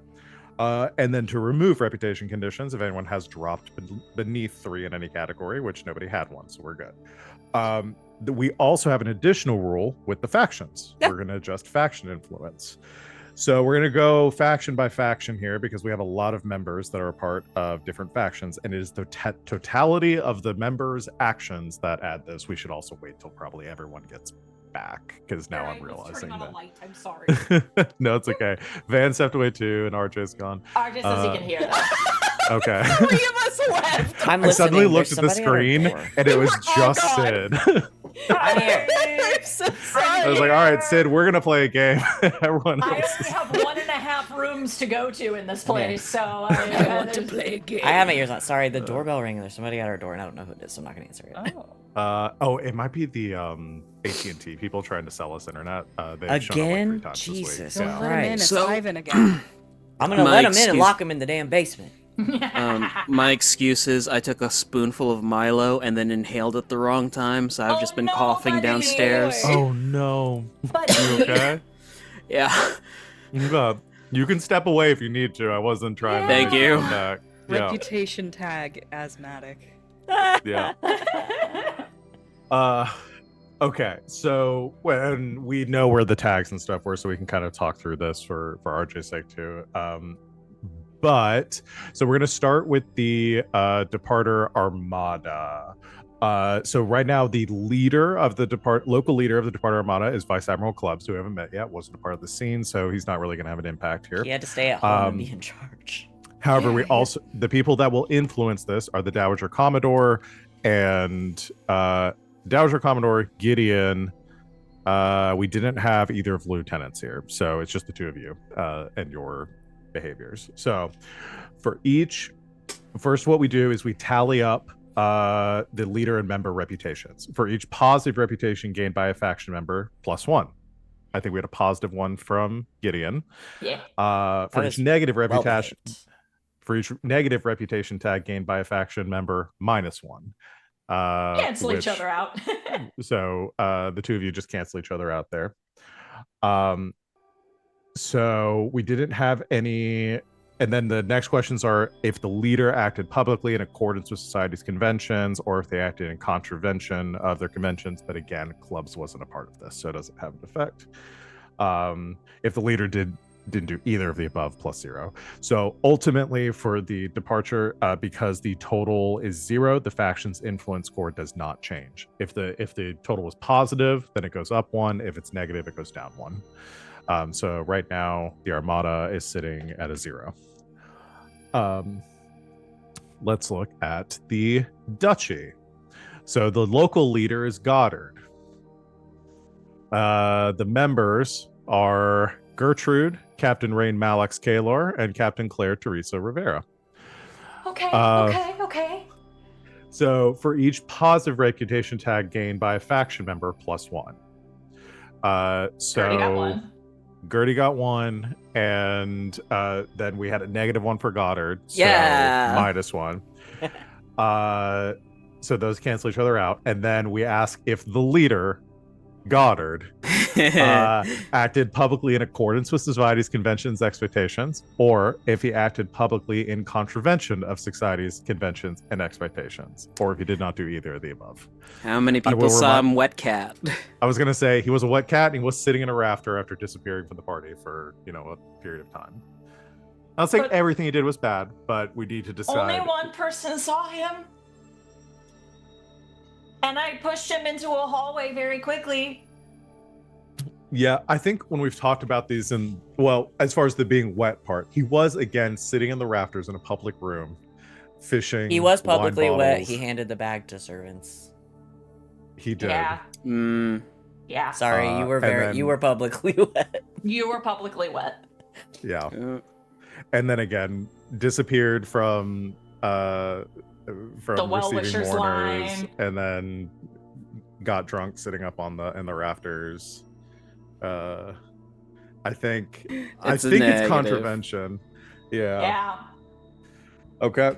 And then to remove reputation conditions, if anyone has dropped beneath 3 in any category, which nobody had one, so we're good. We also have an additional rule with the factions. Yeah. We're going to adjust faction influence. So we're going to go faction by faction here because we have a lot of members that are a part of different factions, and it is the totality of the members' actions that add this. We should also wait till probably everyone gets back, because now I'm realizing that. I'm sorry. No, it's okay. Van stepped away too, and RJ's gone. RJ says he can hear that. Okay. 3 of us left. I'm I listening. suddenly looked There's at the somebody at our screen, door. and it was Oh, just God. Sid. I'm here. I'm so sorry. I was like, all right, Sid, we're gonna play a game. Everyone I else only is... have 1.5 rooms to go to in this place, so I want to play a game. I have my ears on. Sorry, the doorbell rang. There's somebody at our door, and I don't know who it is, so I'm not gonna answer it. Oh. it might be the AT&T people trying to sell us internet. They've shown up like 3 Again? times Jesus this Don't week. let him in. It's So- Ivan again. I'm gonna My let him in and excuse- lock him in the damn basement. My excuse is I took a spoonful of Milo and then inhaled at the wrong time, so I've Oh, just been no, coughing buddy. downstairs. Oh no. But You okay? Yeah. You can step away if you need to. I wasn't trying to Thank make you. come back. Yeah. Reputation tag asthmatic. Yeah. Okay, so when we know where the tags and stuff were, so we can kind of talk through this for RJ's sake too. But so we're gonna start with the Departer Armada. So right now the leader of the local leader of the Departer Armada is Vice Admiral Clubs, who we haven't met yet, wasn't a part of the scene, so he's not really gonna have an impact here. He had to stay at home and be in charge. However, we Yeah. also, the people that will influence this are the Dowager Commodore and Dowager Commodore, Gideon. We didn't have either of the lieutenants here, so it's just the 2 of you and your behaviors. So for each, first what we do is we tally up the leader and member reputations. For each positive reputation gained by a faction member, +1. I think we had a positive one from Gideon. yeah. For That each was negative Well reputation, behaved. for each negative reputation tag gained by a faction member, -1. Cancel each which- other out. So the 2 of you just cancel each other out there. So we didn't have any. And then the next questions are if the leader acted publicly in accordance with society's conventions, or if they acted in contravention of their conventions. But again, Clubs wasn't a part of this, so it doesn't have an effect. If the leader didn't do either of the above, +0. So ultimately for the departure, because the total is 0, the faction's influence score does not change. If the total was positive, then it goes up 1. If it's negative, it goes down 1. So right now the Armada is sitting at a 0. Let's look at the Duchy. So the local leader is Goddard. The members are Gertrude, Captain Rain Malix Kalor, and Captain Claire Teresa Rivera. Okay, Uh, okay. So for each positive reputation tag gained by a faction member, +1. So Gertie got one. Gertie got 1, and then we had a -1 for Goddard. So Yeah. -1. So those cancel each other out. And then we ask if the leader, Goddard, acted publicly in accordance with society's conventions expectations, or if he acted publicly in contravention of society's conventions and expectations, or if he did not do either of the above. How many I will people saw remind- him wet cat? I was gonna say he was a wet cat and he was sitting in a rafter after disappearing from the party for a period of time. I'm not saying But- everything he did was bad, but we need to decide. Only one person saw him. And I pushed him into a hallway very quickly. Yeah, I think when we've talked about these, and well, as far as the being wet part, he was again sitting in the rafters in a public room, fishing. He was wine publicly wet. bottles. He handed the bag to servants. He did. Yeah. Mm. Yeah. Sorry, you were and then- you were publicly wet. You were publicly wet. Yeah. Uh, And then again, disappeared from The receiving well-wishers mourners, line. and then got drunk sitting up on the rafters. I think It's a it's negative. contravention. Yeah. Yeah. Okay.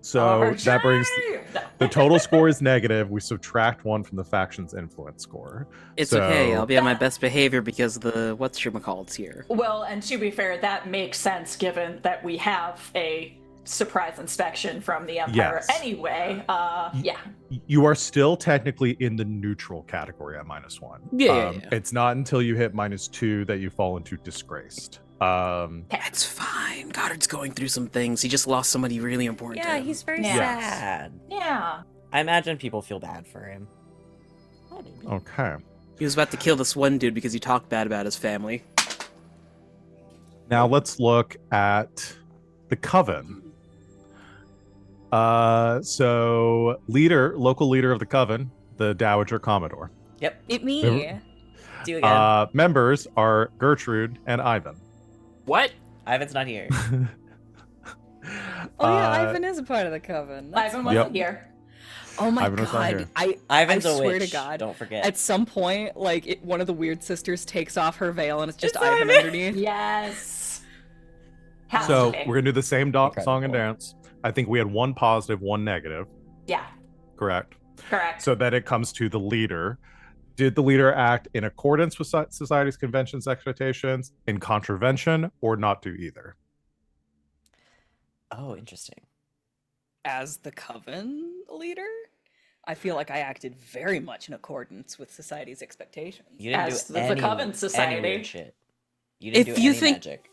So that brings No. the total score is negative. We subtract 1 from the faction's influence score. It's So- okay. I'll be on my best behavior because the whatchamacallit's here. Well, and to be fair, that makes sense given that we have a surprise inspection from the Empire Yes. anyway. Yeah. You are still technically in the neutral category at -1. Yeah. It's not until you hit -2 that you fall into disgraced. It's fine. Goddard's going through some things. He just lost somebody really important. to Yeah, him. he's very Yeah. sad. Yeah. I imagine people feel bad for him. Oh, maybe. Okay. He was about to kill this one dude because he talked bad about his family. Now let's look at the Coven. So local leader of the Coven, the Dowager Commodore. Yep. It me. There- Do again. Members are Gertrude and Ivan. What? Ivan's not here. Oh yeah, Uh, Ivan is a part of the coven. That's Ivan fine. wasn't here. Oh my Ivan was not here. god! Ivan's I a swear witch. to God, Don't forget. at some point, like one of the weird sisters takes off her veil and it's just It's Ivan Ivan. underneath. Yes. Has So to be. we're gonna do the same song and Incredible. dance. I think we had 1 positive, 1 negative. Yeah. Correct. Correct. So then it comes to the leader. Did the leader act in accordance with society's conventions expectations, in contravention, or not do either? Oh, interesting. As the coven leader, I feel like I acted very much in accordance with society's expectations. You didn't As do the any, Coven any Society. weird shit. You didn't If do you any think- magic.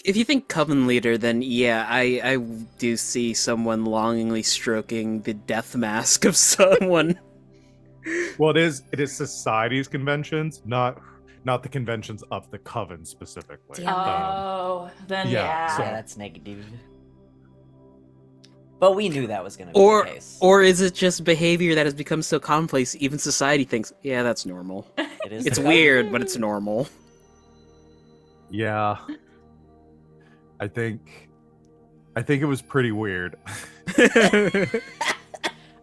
If you think Coven leader, then yeah, I do see someone longingly stroking the death mask of someone. Well, it is society's conventions, not the conventions of the Coven specifically. Damn. Oh, then yeah, yeah. so- Yeah, that's negative. But we knew that was going to be Or the case. or is it just behavior that has become so commonplace even society thinks, yeah, that's normal. It is It's the- weird, but it's normal. Yeah. I think it was pretty weird.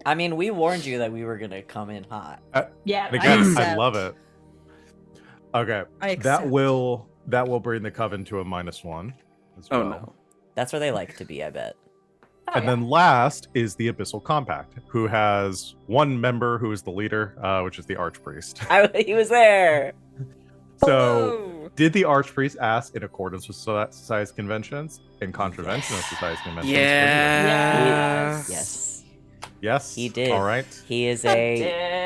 I mean, we warned you that we were going to come in hot. Yeah. And again, I accept. love it. Okay. I That accept. will bring the Coven to a -1 as Oh well. no. That's where they like to be, I bet. Oh, And yeah. then last is the Abyssal Compact, who has 1 member who is the leader, which is the Archpriest. He was there. So, Hello. did the Archpriest act in accordance with society's conventions, in contravention of society's conventions? Yeah. Yes. Yes. He did. All right. He is I a.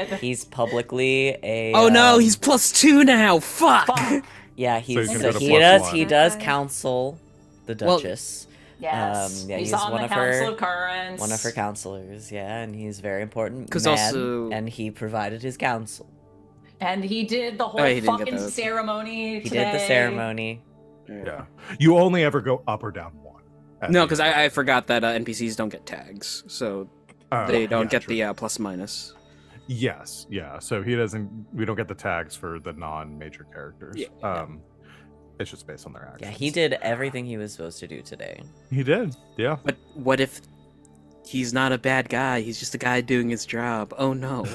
did. He's publicly a. Oh no, he's +2 now. Fuck. Fuck. Yeah, he's he's gonna so go to he plus does. one. He does counsel the Well- Duchess. Yes. yeah, he's he's on one the of her- Council of Currents. One of her counselors, yeah, and he's very important 'Cause man, also- and he provided his counsel. And he did the whole Oh, he didn't get fucking those. ceremony He today. did the ceremony. Yeah. You only ever go up or down 1. at No, the because end. I forgot that NPCs don't get tags, so Oh, they don't yeah, get true. the plus minus. Yes, yeah. So we don't get the tags for the non-major characters. Yeah. It's just based on their actions. Yeah, he did everything he was supposed to do today. He did. Yeah. But what if he's not a bad guy? He's just a guy doing his job. Oh no.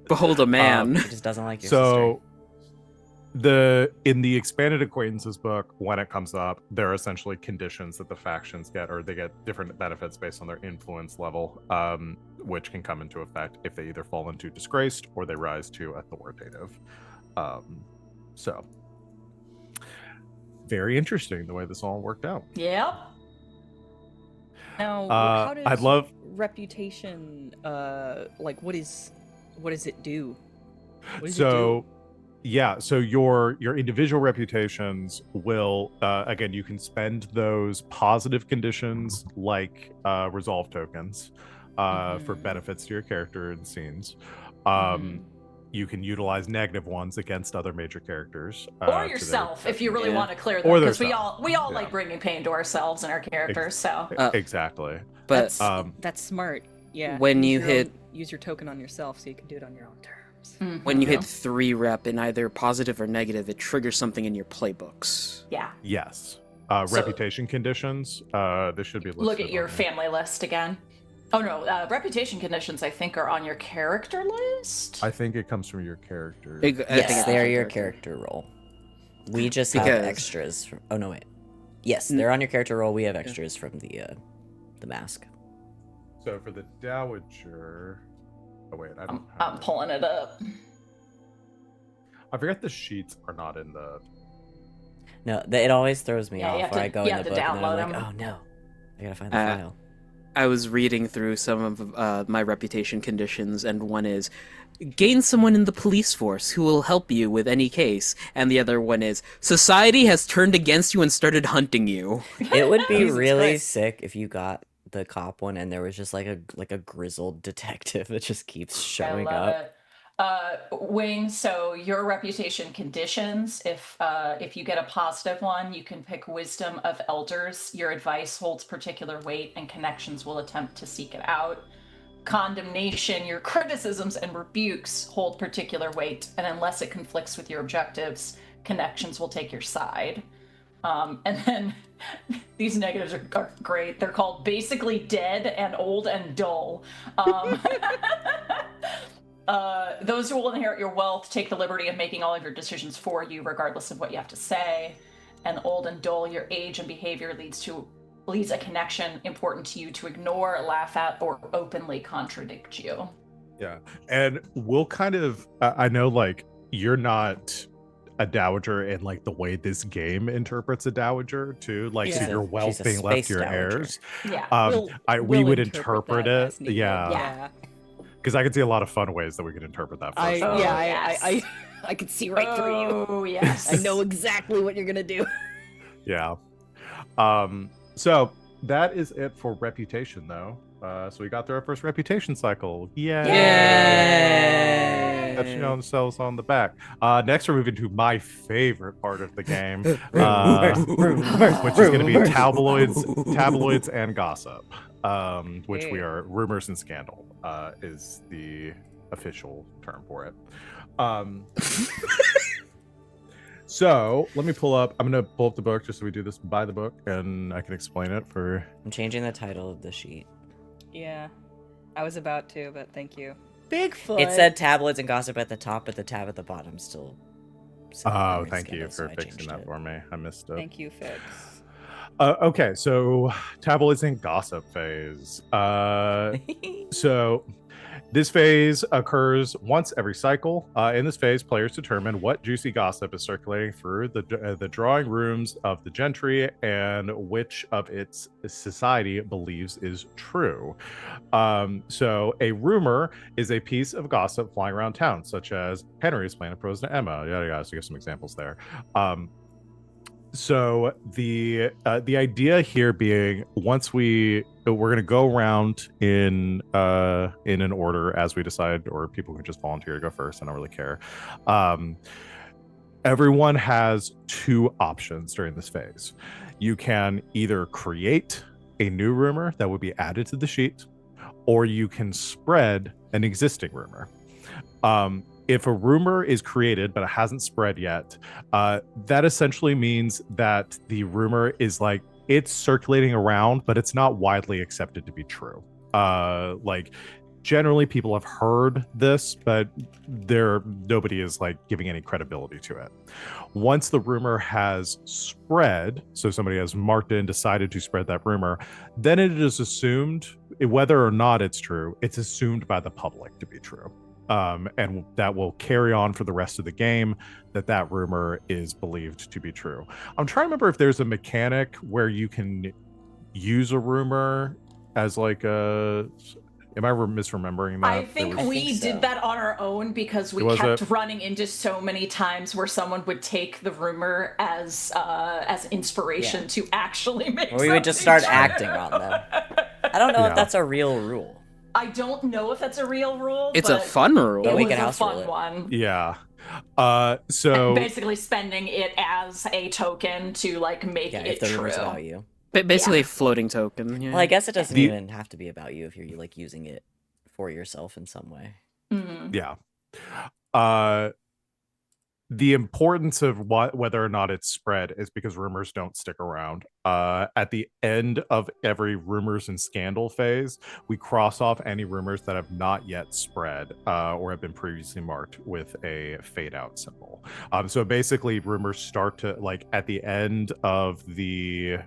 Behold a man. He just doesn't like your So in the expanded acquaintances book, when it comes up, there are essentially conditions that the factions get, or they get different benefits based on their influence level, which can come into effect if they either fall into disgraced or they rise to authoritative. So very interesting the way this all worked out. Yep. Now, how does I'd love- reputation? Like, what does it do? What does it So yeah, so your individual reputations will again, you can spend those positive conditions like resolve tokens for Mhm. benefits to your character and scenes. Mhm. You can utilize negative ones against other major characters Or to their yourself, if you really Yeah. want to clear them, Or because we theirself. all Yeah. like bringing pain to ourselves and our characters. So Uh, exactly. But That's smart. Yeah. When use you your hit- use your token on yourself so you can do it on your own terms. When you Mhm. hit 3 rep in either positive or negative, it triggers something in your playbooks. Yeah. Yes. So- Reputation conditions. This should be listed. Look at your on here. family list again. Oh no, reputation conditions I think are on your character list. I think it comes from your character. I think Yes, it's they're on your character. character roll. We just have Because- extras. From, oh no, wait. Yes, they're on your character roll. We have extras from the mask. So for the Dowager. Oh wait, I don't. I'm have it. pulling it up. I forget the sheets are not in the. No, it always throws me Yeah, you off have where to- I go you in have the to book and then I'm download like, 'em. oh no, I gotta find the Uh, file. I was reading through some of my reputation conditions, and one is gain someone in the police force who will help you with any case, and the other one is society has turned against you and started hunting you. It would be Jesus really Christ. sick if you got the cop one and there was just like a grizzled detective that just keeps showing I love up. it. Wing, so your reputation conditions, if you get a positive one, you can pick wisdom of elders. Your advice holds particular weight and connections will attempt to seek it out. Condemnation, your criticisms and rebukes hold particular weight, and unless it conflicts with your objectives, connections will take your side. And then these negatives are great. They're called basically dead and old and dull. Those who will inherit your wealth take the liberty of making all of your decisions for you, regardless of what you have to say. And old and dull, your age and behavior leads a connection important to you to ignore, laugh at, or openly contradict you. Yeah, and we'll kind of. I know, like you're not a dowager in like the way this game interprets a dowager too. Like, so Yeah. your wealth She's a being left space to your dowager. heirs. Yeah. We would interpret interpret that it. as needed. Yeah, Yeah. because I could see a lot of fun ways that we could interpret that. I First Oh, one. yes. I could see right through you. Oh, yes. I know exactly what you're gonna do. Yeah. So that is it for reputation, though. So we got through our first reputation cycle. Yay! Yay! Touching themselves on the back. Next, we're moving to my favorite part of the game, which is going to be tabloids and gossip, which we are rumors and scandal is the official term for it. So let me pull up. I'm going to pull up the book just so we do this by the book, and I can explain it for. I'm changing the title of the sheet. Yeah, I was about to, but thank you. Bigfoot. It said tabloids and gossip at the top, but the tab at the bottom still. said Oh, rumors and thank you scandal, so for I fixing changed that it. for me. I missed it. Thank you, Fix. Okay, so tabloids and gossip phase. So this phase occurs once every cycle. In this phase, players determine what juicy gossip is circulating through the drawing rooms of the gentry and which of its society believes is true. So a rumor is a piece of gossip flying around town, such as Henry is playing a pros to Emma. Yeah, so you have some examples there. So the idea here being once we're going to go around in an order as we decide, or people can just volunteer to go first. I don't really care. Everyone has two options during this phase. You can either create a new rumor that would be added to the sheet, or you can spread an existing rumor. If a rumor is created but it hasn't spread yet, that essentially means that the rumor is like it's circulating around, but it's not widely accepted to be true. Like generally people have heard this, but nobody is like giving any credibility to it. Once the rumor has spread, so somebody has marked it and decided to spread that rumor, then it is assumed, whether or not it's true, it's assumed by the public to be true. And that will carry on for the rest of the game, that rumor is believed to be true. I'm trying to remember if there's a mechanic where you can use a rumor as like a... Am I misremembering that? I think we so. did that on our own because we Was kept it? running into so many times where someone would take the rumor as inspiration Yeah. to actually make. Or we would just start something true. acting on them. I don't know Yeah. if that's a real rule. I don't know if that's a real rule. It's a but fun rule. But It we was can a house rule fun it. one. Yeah. So Basically, spending it as a token to like make Yeah, it if the true. rumor's about you. Basically a floating token. Yeah. Well, I guess it doesn't The- even have to be about you if you're like using it for yourself in some way. Mhm. Yeah. The importance of whether or not it's spread is because rumors don't stick around. At the end of every rumors and scandal phase, we cross off any rumors that have not yet spread or have been previously marked with a fade out symbol. So basically, rumors start to like at the end of the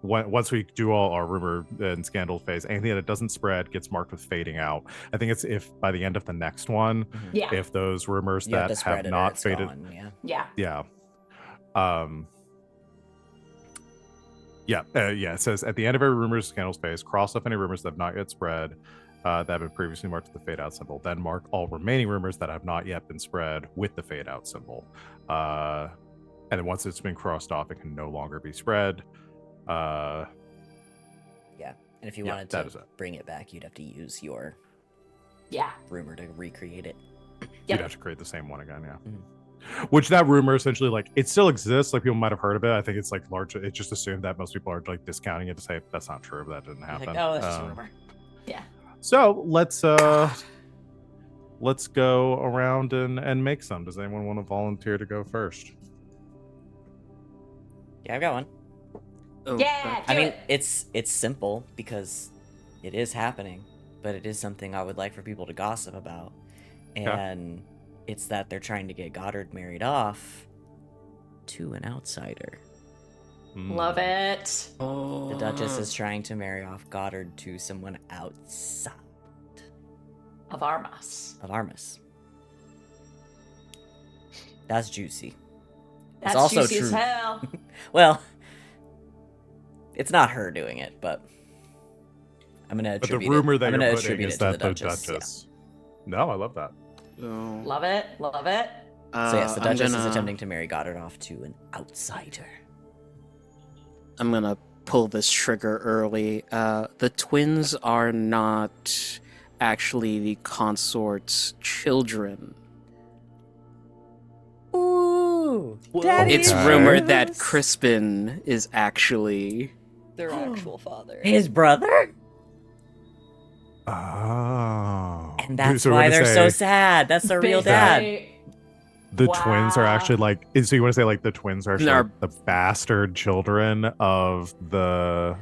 once we do all our rumor and scandal phase, anything that doesn't spread gets marked with fading out. I think it's if by the end of the next one, Yeah. if those rumors You have that to spread have it or not it's faded, gone. Yeah. Yeah. It says at the end of every rumors scandal phase, cross off any rumors that have not yet spread that have been previously marked with the fade out symbol. Then mark all remaining rumors that have not yet been spread with the fade out symbol. And then once it's been crossed off, it can no longer be spread. And if you Yeah, wanted that to is it. bring it back, you'd have to use your Yeah. rumor to recreate it. You'd Yep. have to create the same one again, yeah. Mhm. Which that rumor essentially like it still exists. Like people might have heard of it. I think it's like large. It's just assumed that most people are like discounting it to say that's not true. That didn't You're happen. like, oh, that's just a rumor. So let's go around and make some. Does anyone want to volunteer to go first? Yeah, I've got one. Oh, Yeah. I do mean, it. it's simple because it is happening, but it is something I would like for people to gossip about. And it's that they're trying to get Goddard married off to an outsider. Love it. Oh. The Duchess is trying to marry off Goddard to someone outside Of Armas. of Armas. That's juicy. That's also juicy as true. hell. Well, it's not her doing it, but I'm gonna But the attribute rumor it. that I'm you're gonna putting attribute is it to that the the Duchess. Duchess. No, I love that. Oh. Love it. Love it. Yeah. So yes, the I'm Duchess is gonna- attempting to marry Goddard off to an outsider. I'm gonna pull this trigger early. The twins are not actually the consort's children. Ooh, It's Okay. rumored that Crispin is actually. Their actual father. his brother, Oh. and that's So we're why gonna they're so say sad. That's their real dad. Basically, The twins are Wow. actually like. So you want to say like the twins are actually Are- like the bastard children of the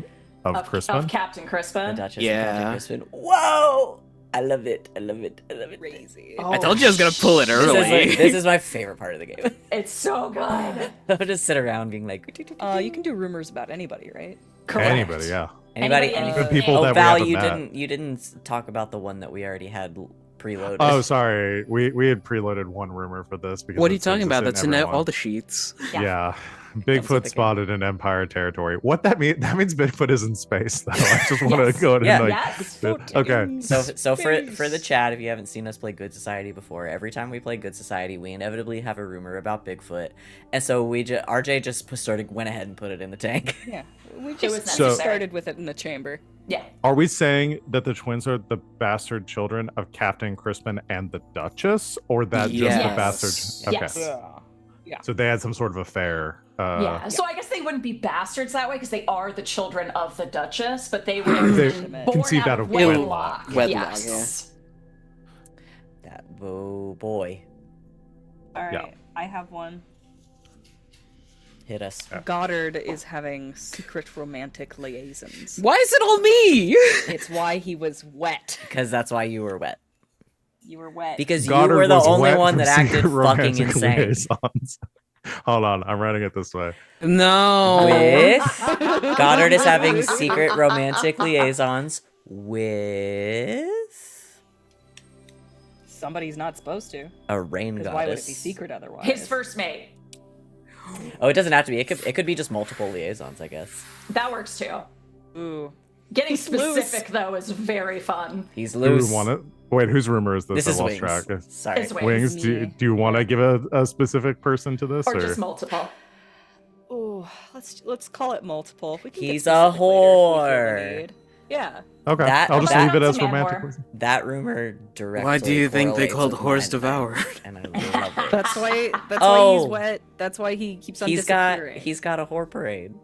of Crispin? Of Captain The Crispin. Duchess Yeah. and Captain Crispin. Whoa! I love it. I love it. I love it. Crazy. Oh, I told you I was gonna pull it This is, early. like, this is my favorite part of the game. It's so good. I'll just sit around being like, You can do rumors about anybody, right? Correct. Anybody, yeah. anybody, Anybody, anything. The people Oh, that we Val, haven't you met. didn't talk about the one that we already had preloaded. Oh, sorry. We had preloaded one rumor for this because What are you it's talking about? existed That's in everyone. all the sheets. Yeah. Yeah. Comes Bigfoot with the spotted in Empire territory. What that means? That means Bigfoot is in space, though. I just want to Yes. go ahead Yeah. and like. Yes. Okay. So for the chat, if you haven't seen us play Good Society before, every time we play Good Society, we inevitably have a rumor about Bigfoot, and so RJ just went ahead and put it in the tank. Yeah. We was just necessary. started with it in the chamber. Yeah. Are we saying that the twins are the bastard children of Captain Crispin and the Duchess, or that just the Yes. bastards? Okay. Yes. So they had some sort of affair. Yeah. So I guess they wouldn't be bastards that way because they are the children of the Duchess, but they would have They been conceived born out of wedlock. wedlock, Yes. That boy All right. Yeah. I have one. hit us. Goddard is having secret romantic liaisons. Why is it all me? It's why he was wet. Because that's why you were wet. You were wet. Because Goddard you were the was only wet one from that acted secret fucking romantic insane. liaisons. Hold on, I'm writing it this way. No. With Goddard is having secret romantic liaisons with Somebody's not supposed to. a rain Because goddess. why would it be secret otherwise? His first mate. Oh, it doesn't have to be. It could be just multiple liaisons, I guess. That works too. Ooh. Getting He's loose. specific though is very fun. He's Who loose. won it? Wait, whose rumor is this? This is I Wings. lost track. Sorry. It's Wings. Wings, Me. do you want to give a specific person to this? Or just multiple. Ooh. Let's call it multiple. We can get He's a specific later if we feel the whore. need. Yeah. Okay, That- I'll just that- leave it as Sounds man romantic. whore. That rumor directly. Why do you think they correlates called with Whores mine, Devoured? And I love it. That's why. That's why Oh. he's wet. That's why he keeps on He's disappearing. got a whore parade.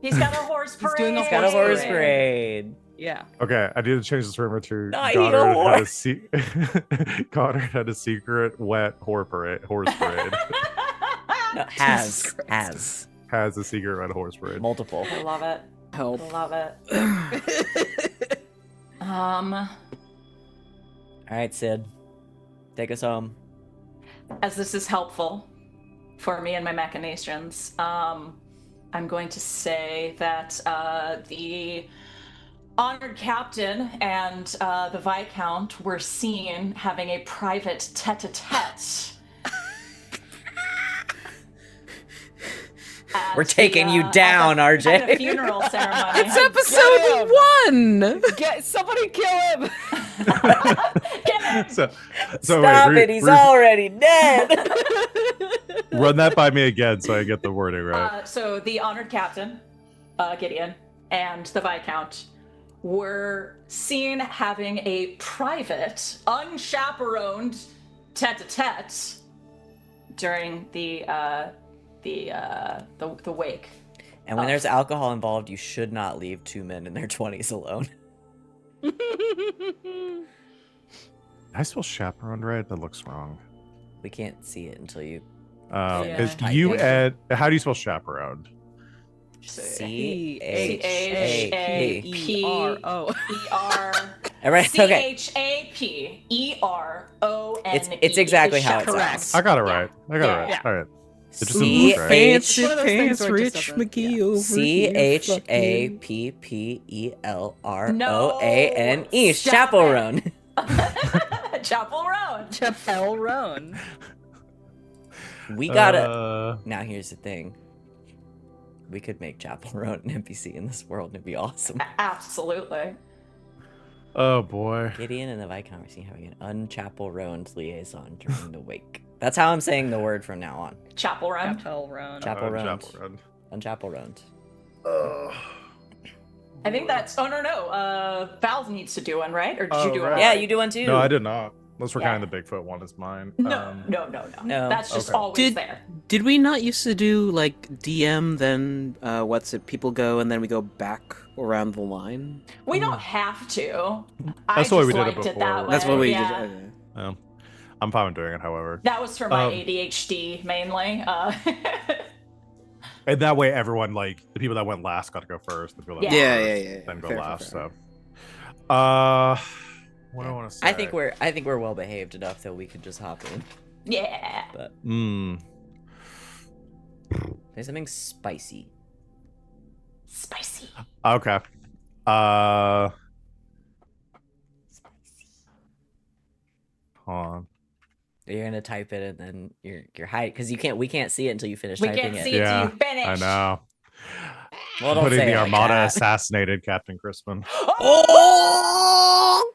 He's got a horse He's parade. doing a It's got a horse parade. parade. Yeah. Okay, I need to change this rumor to Not eating a Goddard had a horse. Goddard had a secret wet horse parade. No, Jesus Christ. Has a secret wet horse parade. multiple. I love it. Help. Love it. All right, Sid, take us home. As this is helpful for me and my machinations, I'm going to say that the honored captain and the Viscount were seen having a private tete-a-tete. We're taking you down, RJ. At a funeral ceremony. It's episode 1! Get somebody kill him. So Stop wait, it, he's already dead. run that by me again so I get the wording right. So the honored captain, Gideon, and the Viscount were seen having a private, unchaperoned tete-a-tete during the wake. And when there's alcohol involved, you should not leave 2 men in their 20s alone. I spell chaperone right? That looks wrong. We can't see it until you Is typing. U-N, how do you spell chaperone? C-H-A-P-E-R-O. All right, okay. Chaperone. It's exactly how it Correct. sounds. I got it right. All right. Yeah. All right. It just C- doesn't look right. Fancy One of those things pants, where it just Rich doesn't- McGee yeah. over CHAPPELROANE. Stop Chaperone. Chapel Road. Chapel Roan. We gotta. Now here's the thing. We could make Chaperone an NPC in this world, and it'd be awesome. Absolutely. Oh boy. Gideon and the Viscount were seen having an unchaperoned liaison during the wake. That's how I'm saying the word from now on. Chapel Road. Chapel Roan. Chaperoned. Chaperone. Unchaperoned. I think that's. Oh no. Val needs to do one, right? Or did Oh, you do right. one? Yeah, already? you do one too. No, I did not. Unless we're Yeah. counting the Bigfoot one as mine. No. No. No. That's just Okay. always there. Did we not used to do like DM, then people go and then we go back around the line? We don't have to. That's the way we did it liked before. that That's way, what we yeah. did. Okay. I'm fine with doing it, however. That was for my Um, ADHD mainly. And that way, everyone, like, the people that went last got to go first. The people that Yeah. went Yeah, first yeah, yeah. then go Fair, last. fair. So, what do I want to say? I think we're well behaved enough that we could just hop in. Yeah. But there's something spicy. Spicy. Okay. Hold on. You're gonna type it and then you're hiding because we can't see it until you finish We typing can't it. see it Yeah, till you finish. I know. Well, don't Putting say the it like Armada that. assassinated Captain Crispin. Oh!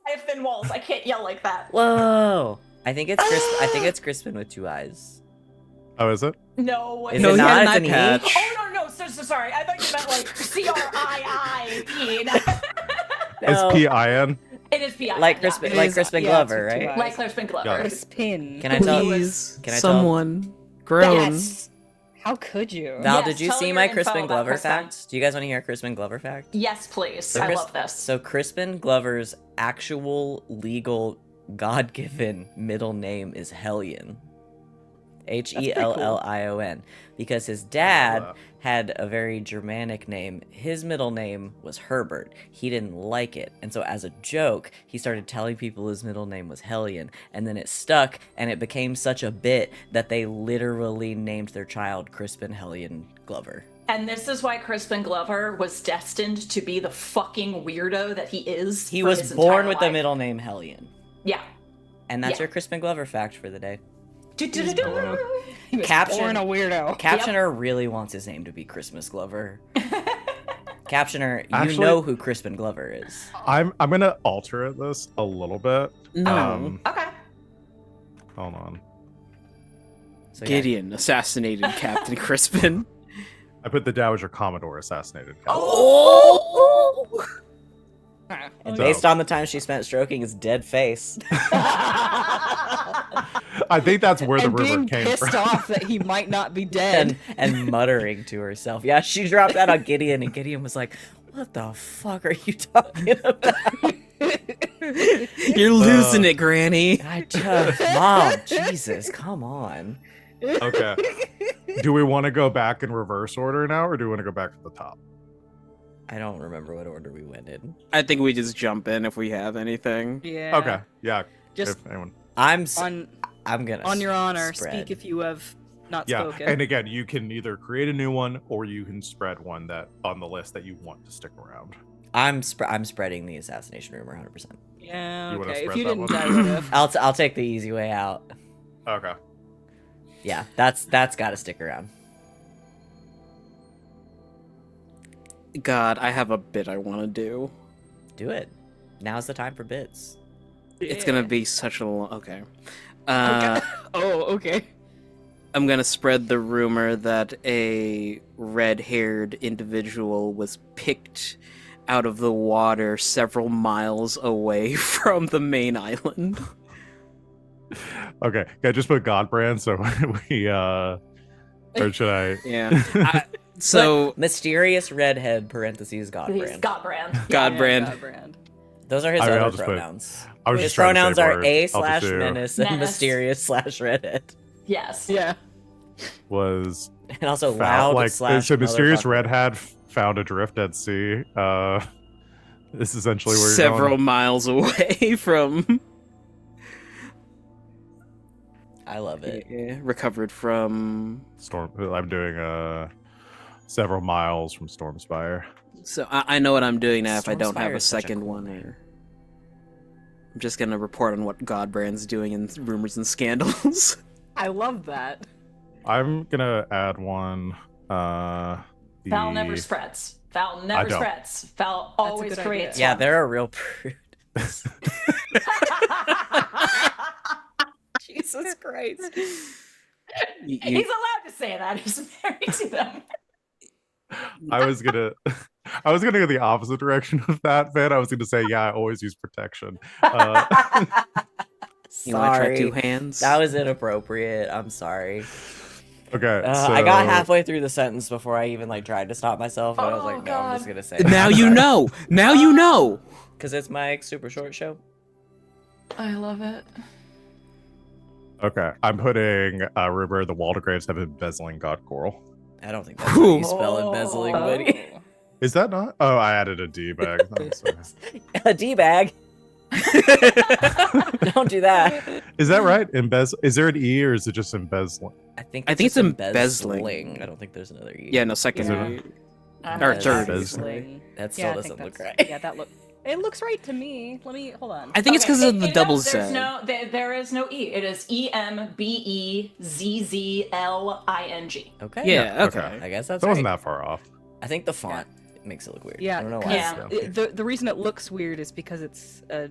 I have thin walls. I can't yell like that. Whoa! I think it's Crispin with 2 eyes. Oh, is it? No. Is No, it he had not? an It's eye an E? patch. Oh no. So sorry. I thought you meant like CRIIP. It's No. PIN. It is PI. Like yeah. Crispin, It like is- Crispin yeah, Glover, it's with 2 right? eyes. Like Crispin Glover. Got it. Crispin. Can I tell? Please, Can I tell- someone groan. Yes. How could you? Val, Yes, did you tell see your my info Crispin about Glover Crispin. fact? Do you guys want to hear a Crispin Glover fact? Yes, please. So I Chris- love this. So Crispin Glover's actual legal God-given middle name is Hellion. Hellion. Because his dad had a very Germanic name. His middle name was Herbert. He didn't like it. And so as a joke, he started telling people his middle name was Hellion. And then it stuck, and it became such a bit that they literally named their child Crispin Hellion Glover. And this is why Crispin Glover was destined to be the fucking weirdo that he is. He for was his born entire with the life. middle name Hellion. Yeah. And that's Yeah. your Crispin Glover fact for the day. Do-do-do-do. He was Caption- born a weirdo. Captioner really wants his name to be Christmas Glover. Captioner, you Actually- know who Crispin Glover is. I'm gonna alter this a little bit. No. Okay. Hold on. So yeah, Gideon assassinated Captain Crispin. I put the Dowager Commodore assassinated. Oh! And So- based on the time she spent stroking his dead face. I think that's where the and rumor being came pissed from. off that he might not be dead. and muttering to herself. Yeah, she dropped that on Gideon, and Gideon was like, "What the fuck are you talking about?" You're losing it, Granny. I just, Mom, Jesus, come on. Okay. Do we want to go back in reverse order now, or do we want to go back to the top? I don't remember what order we went in. I think we just jump in if we have anything. Yeah. Okay. Yeah. Just if anyone. I'm gonna on your honor, spread. speak if you have not Yeah. spoken. And again, you can either create a new one or you can spread one that on the list that you want to stick around. I'm spreading the assassination rumor 100%. Yeah, You wanna okay. If spread you that didn't, one? I would have. I'll take the easy way out. Okay. Yeah, that's got to stick around. God, I have a bit I want to do. Do it. Now's the time for bits. It's gonna be such a long. Okay. Oh, okay. I'm gonna spread the rumor that a red-haired individual was picked out of the water several miles away from the main island. Okay. Yeah, just put God brand so we or should I Yeah. So But mysterious redhead parentheses God He's brand. God brand. God Yeah, brand. God brand. Those are his I mean, I'll other just put- pronouns. I was His just trying to pronouns say are words. a I'll slash just do menace and Menace. mysterious slash redhead. Yes. Yeah. was And also found, loud like slash so mysterious motherfucker. redhead found adrift at sea. This is essentially where you're several going. miles away from. I love it. Yeah, recovered from. Storm. I'm doing several miles from Stormspire. So I know what I'm doing now if I don't have Stormspire a is such a second cool one. name. Or... I'm just gonna report on what Godbrand's doing in rumors and scandals. I love that. I'm gonna add one. Val never spreads. Val I never don't. spreads. Val a always good creates Yeah, one. they're a real prude. Jesus Christ. He's allowed to say that. He's married to them. I was gonna go the opposite direction of that, Van. I was gonna say, yeah, I always use protection. You want to try Sorry. two hands? That was inappropriate. I'm sorry. Okay, I got so- halfway through the sentence before I even like tried to stop myself. And I was Oh, like, no, I'm just God. gonna say it. Now you know. Now you know. Because it's my super short show. I love it. Okay, I'm putting rumor the Waldegraves have been embezzling God Coral. I don't think that's how Ooh. you spell embezzling, buddy. Is that not? Oh, I added a D bag. A D bag. Don't do that. Is that right? Embezzle? Is there an E or is it just embezzling? I think I think just it's embezzling. I don't think there's another E. Yeah, no, second. Yeah. Or That's third. Embezzling. That still Yeah, I doesn't think look that's- right. Yeah, that look. It looks right to me. Let me hold on. I think it's because of the double Z. There's no. There is no E. It is EMBEZZLING. Okay. Yeah, okay. okay. I guess that's That wasn't right. that far off. I think the font makes it look weird. Yeah, I don't know why. Yeah. The reason it looks weird is because it's the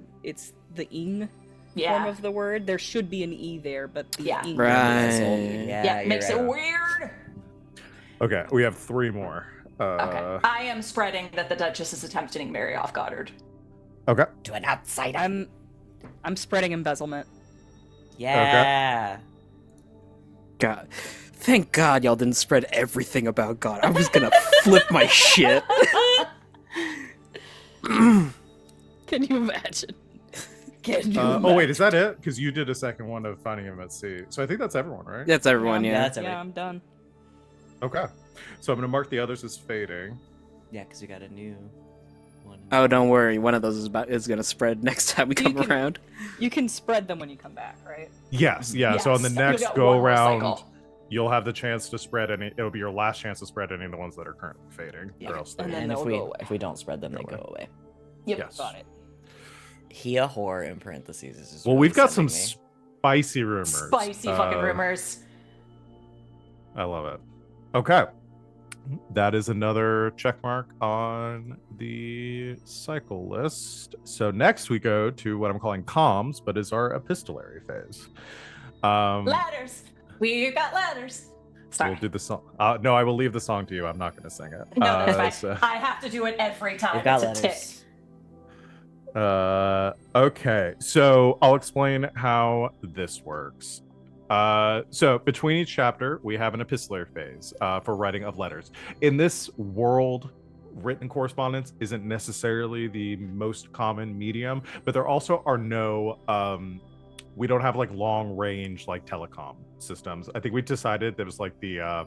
ing Yeah. form of the word. There should be an E there, but the Yeah. ing Right. is- Yeah. you're Makes right. it weird. Okay, we have three more. Okay. I am spreading that the Duchess is attempting to marry off Goddard. Okay. To an outsider. I'm spreading embezzlement. Yeah. God. Thank God y'all didn't spread everything about God. I was gonna flip my shit. Can you imagine? Can you Oh wait, is that it? Because you did a second one of finding him at sea. So I think that's everyone, right? That's everyone, Yeah, yeah. that's Yeah, everything. I'm done. Okay. So I'm gonna mark the others as fading. Yeah, because we got a new one. Oh, don't worry. One of those is gonna spread next time we come You can- around. You can spread them when you come back, right? Yes, yeah. So on the Yes, next you got go one more around, cycle. you'll have the chance to spread any. It'll be your last chance to spread any of the ones that are currently fading, Yeah. or else they And will. then And if they'll we go away. if we don't spread them, they Go go away. Yep. Yes. Got it. He a whore in parentheses. Is just Well, really we've got some sending me. spicy rumors. Spicy fucking rumors. I love it. Okay. That is another check mark on the cycle list. So next we go to what I'm calling comms, but is our epistolary phase. Ladders. We got ladders. Sorry. We'll do the song. No, I will leave the song to you. I'm not going to sing it. No, that's fine. so- I have to do it every time. We've got it's a tick. letters. Okay, so I'll explain how this works. So between each chapter, we have an epistolary phase for writing of letters. In this world, written correspondence isn't necessarily the most common medium, but there also are no we don't have like long range like telecom systems. I think we decided there was like the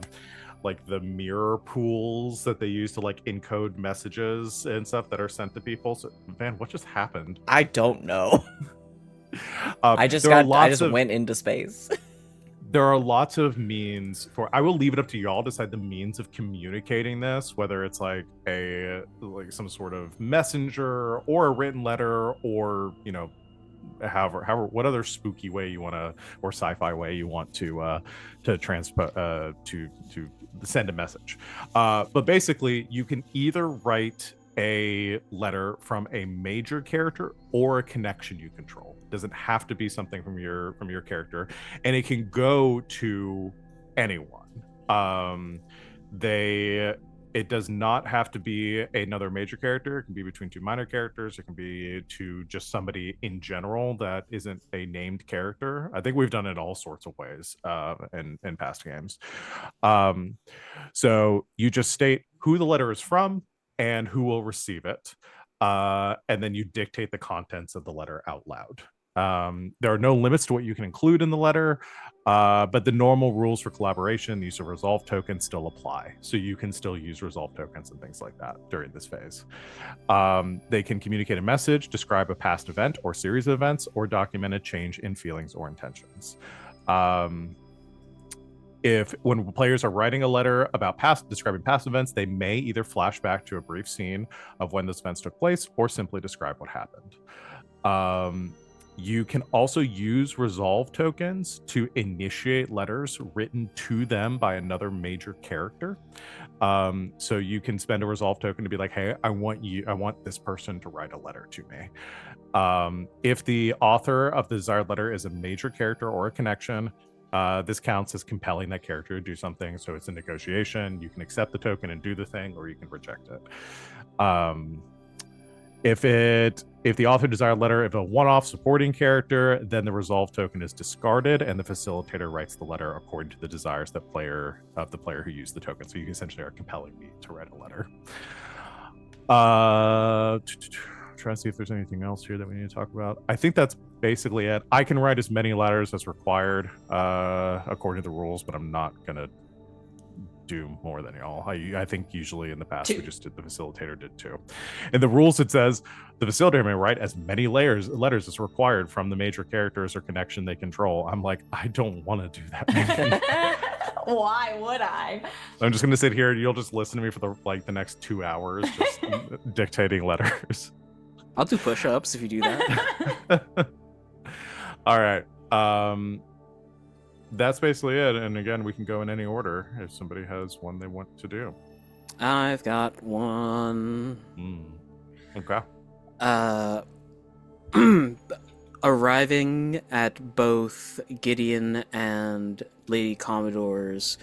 mirror pools that they use to like encode messages and stuff that are sent to people. So, man, what just happened? I don't know. I just there are lots of went into space. there are lots of means for. I will leave it up to y'all to decide the means of communicating this, whether it's like some sort of messenger or a written letter, or however what other spooky way you want to, or sci-fi way you want to to send a message. But basically, you can either write a letter from a major character or a connection you control. It doesn't have to be something from your character, and it can go to anyone. It does not have to be another major character. It can be between two minor characters. It can be to just somebody in general that isn't a named character. I think we've done it all sorts of ways in past games. So you just state who the letter is from and who will receive it. And then you dictate the contents of the letter out loud. There are no limits to what you can include in the letter, but the normal rules for collaboration, the use of resolve tokens, still apply. So you can still use resolve tokens and things like that during this phase. They can communicate a message, describe a past event or series of events, or document a change in feelings or intentions. If when players are writing a letter about describing past events, they may either flash back to a brief scene of when those events took place or simply describe what happened. You can also use resolve tokens to initiate letters written to them by another major character. So you can spend a resolve token to be like, hey, I want this person to write a letter to me. If the author of the desired letter is a major character or a connection, this counts as compelling that character to do something. So it's a negotiation. You can accept the token and do the thing, or you can reject it. If the author desired letter, if a one-off supporting character, then the resolve token is discarded, and the facilitator writes the letter according to the desires of the player who used the token. So you essentially are compelling me to write a letter. Trying to see if there's anything else here that we need to talk about. I think that's basically it. I can write as many letters as required according to the rules, but I'm not gonna do more than y'all. I think usually in the past we just did, the facilitator did too. In the rules it says the facilitator may write as many letters as required from the major characters or connection they control. I'm like, I don't want to do that. Why would I? I'm just gonna sit here and you'll just listen to me for the next 2 hours just dictating letters. I'll do push-ups if you do that. All right. That's basically it. And again, we can go in any order if somebody has one they want to do. I've got one. Okay. Arriving at both Gideon and Lady Commodore's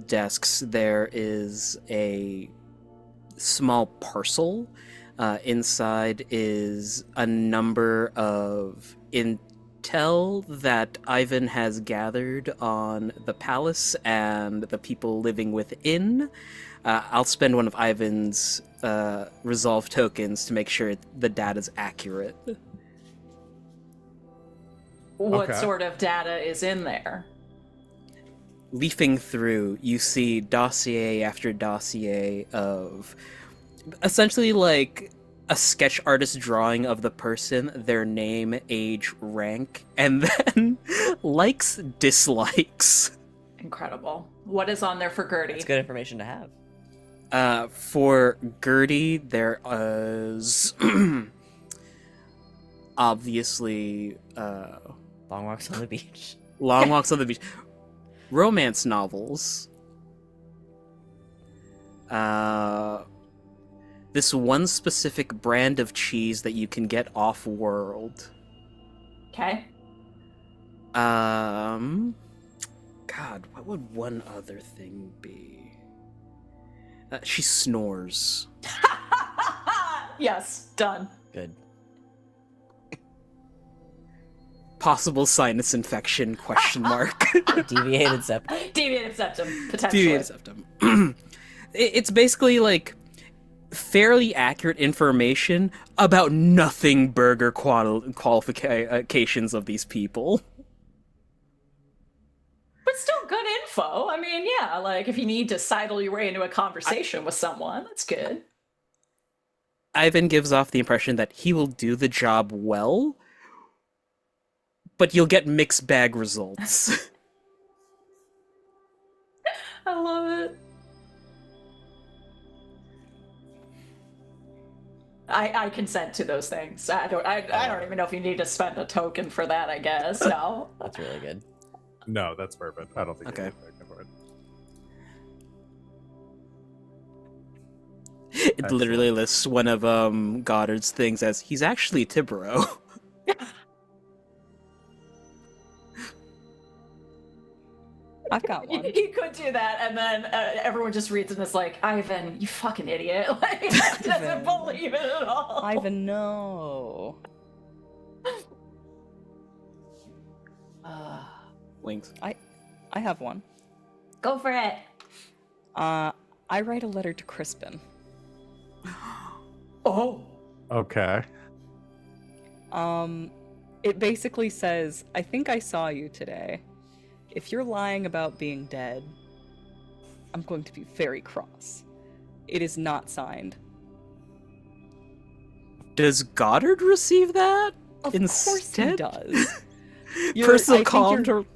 desks, there is a small parcel. Inside is a number of intel that Ivan has gathered on the palace and the people living within. I'll spend one of Ivan's resolve tokens to make sure the data's accurate. What Okay. sort of data is in there? Leafing through, you see dossier after dossier of essentially like a sketch artist drawing of the person, their name, age, rank, and then likes, dislikes. Incredible. What is on there for Gertie? It's good information to have. For Gertie, there is obviously Long walks on the beach. long walks on the beach, romance novels. This one specific brand of cheese that you can get off-world. Okay. God, what would one other thing be? She snores. Yes, done. Good. possible sinus infection, question mark. Deviated septum. Deviated septum, potentially. Deviated septum. It's basically like fairly accurate information about nothing burger qualifications of these people. But still good info. I mean, yeah, like if you need to sidle your way into a conversation with someone, that's good. Ivan gives off the impression that he will do the job well, but you'll get mixed bag results. I love it. I consent to those things. I don't even know if you need to spend a token for that, I guess. No. That's really good. No, that's perfect. I don't think. Okay. You need to for it. It literally lists one of Goddard's things as he's actually Tibero. I've got one. You could do that, and then everyone just reads it and it's like, Ivan, you fucking idiot. Like, doesn't believe it at all. Ivan, no. Wings. I have one. Go for it. I write a letter to Crispin. Oh. Okay. It basically says, I think I saw you today. If you're lying about being dead, I'm going to be very cross. It is not signed. Does Goddard receive that? Of Instead? course he does. Personal calm to...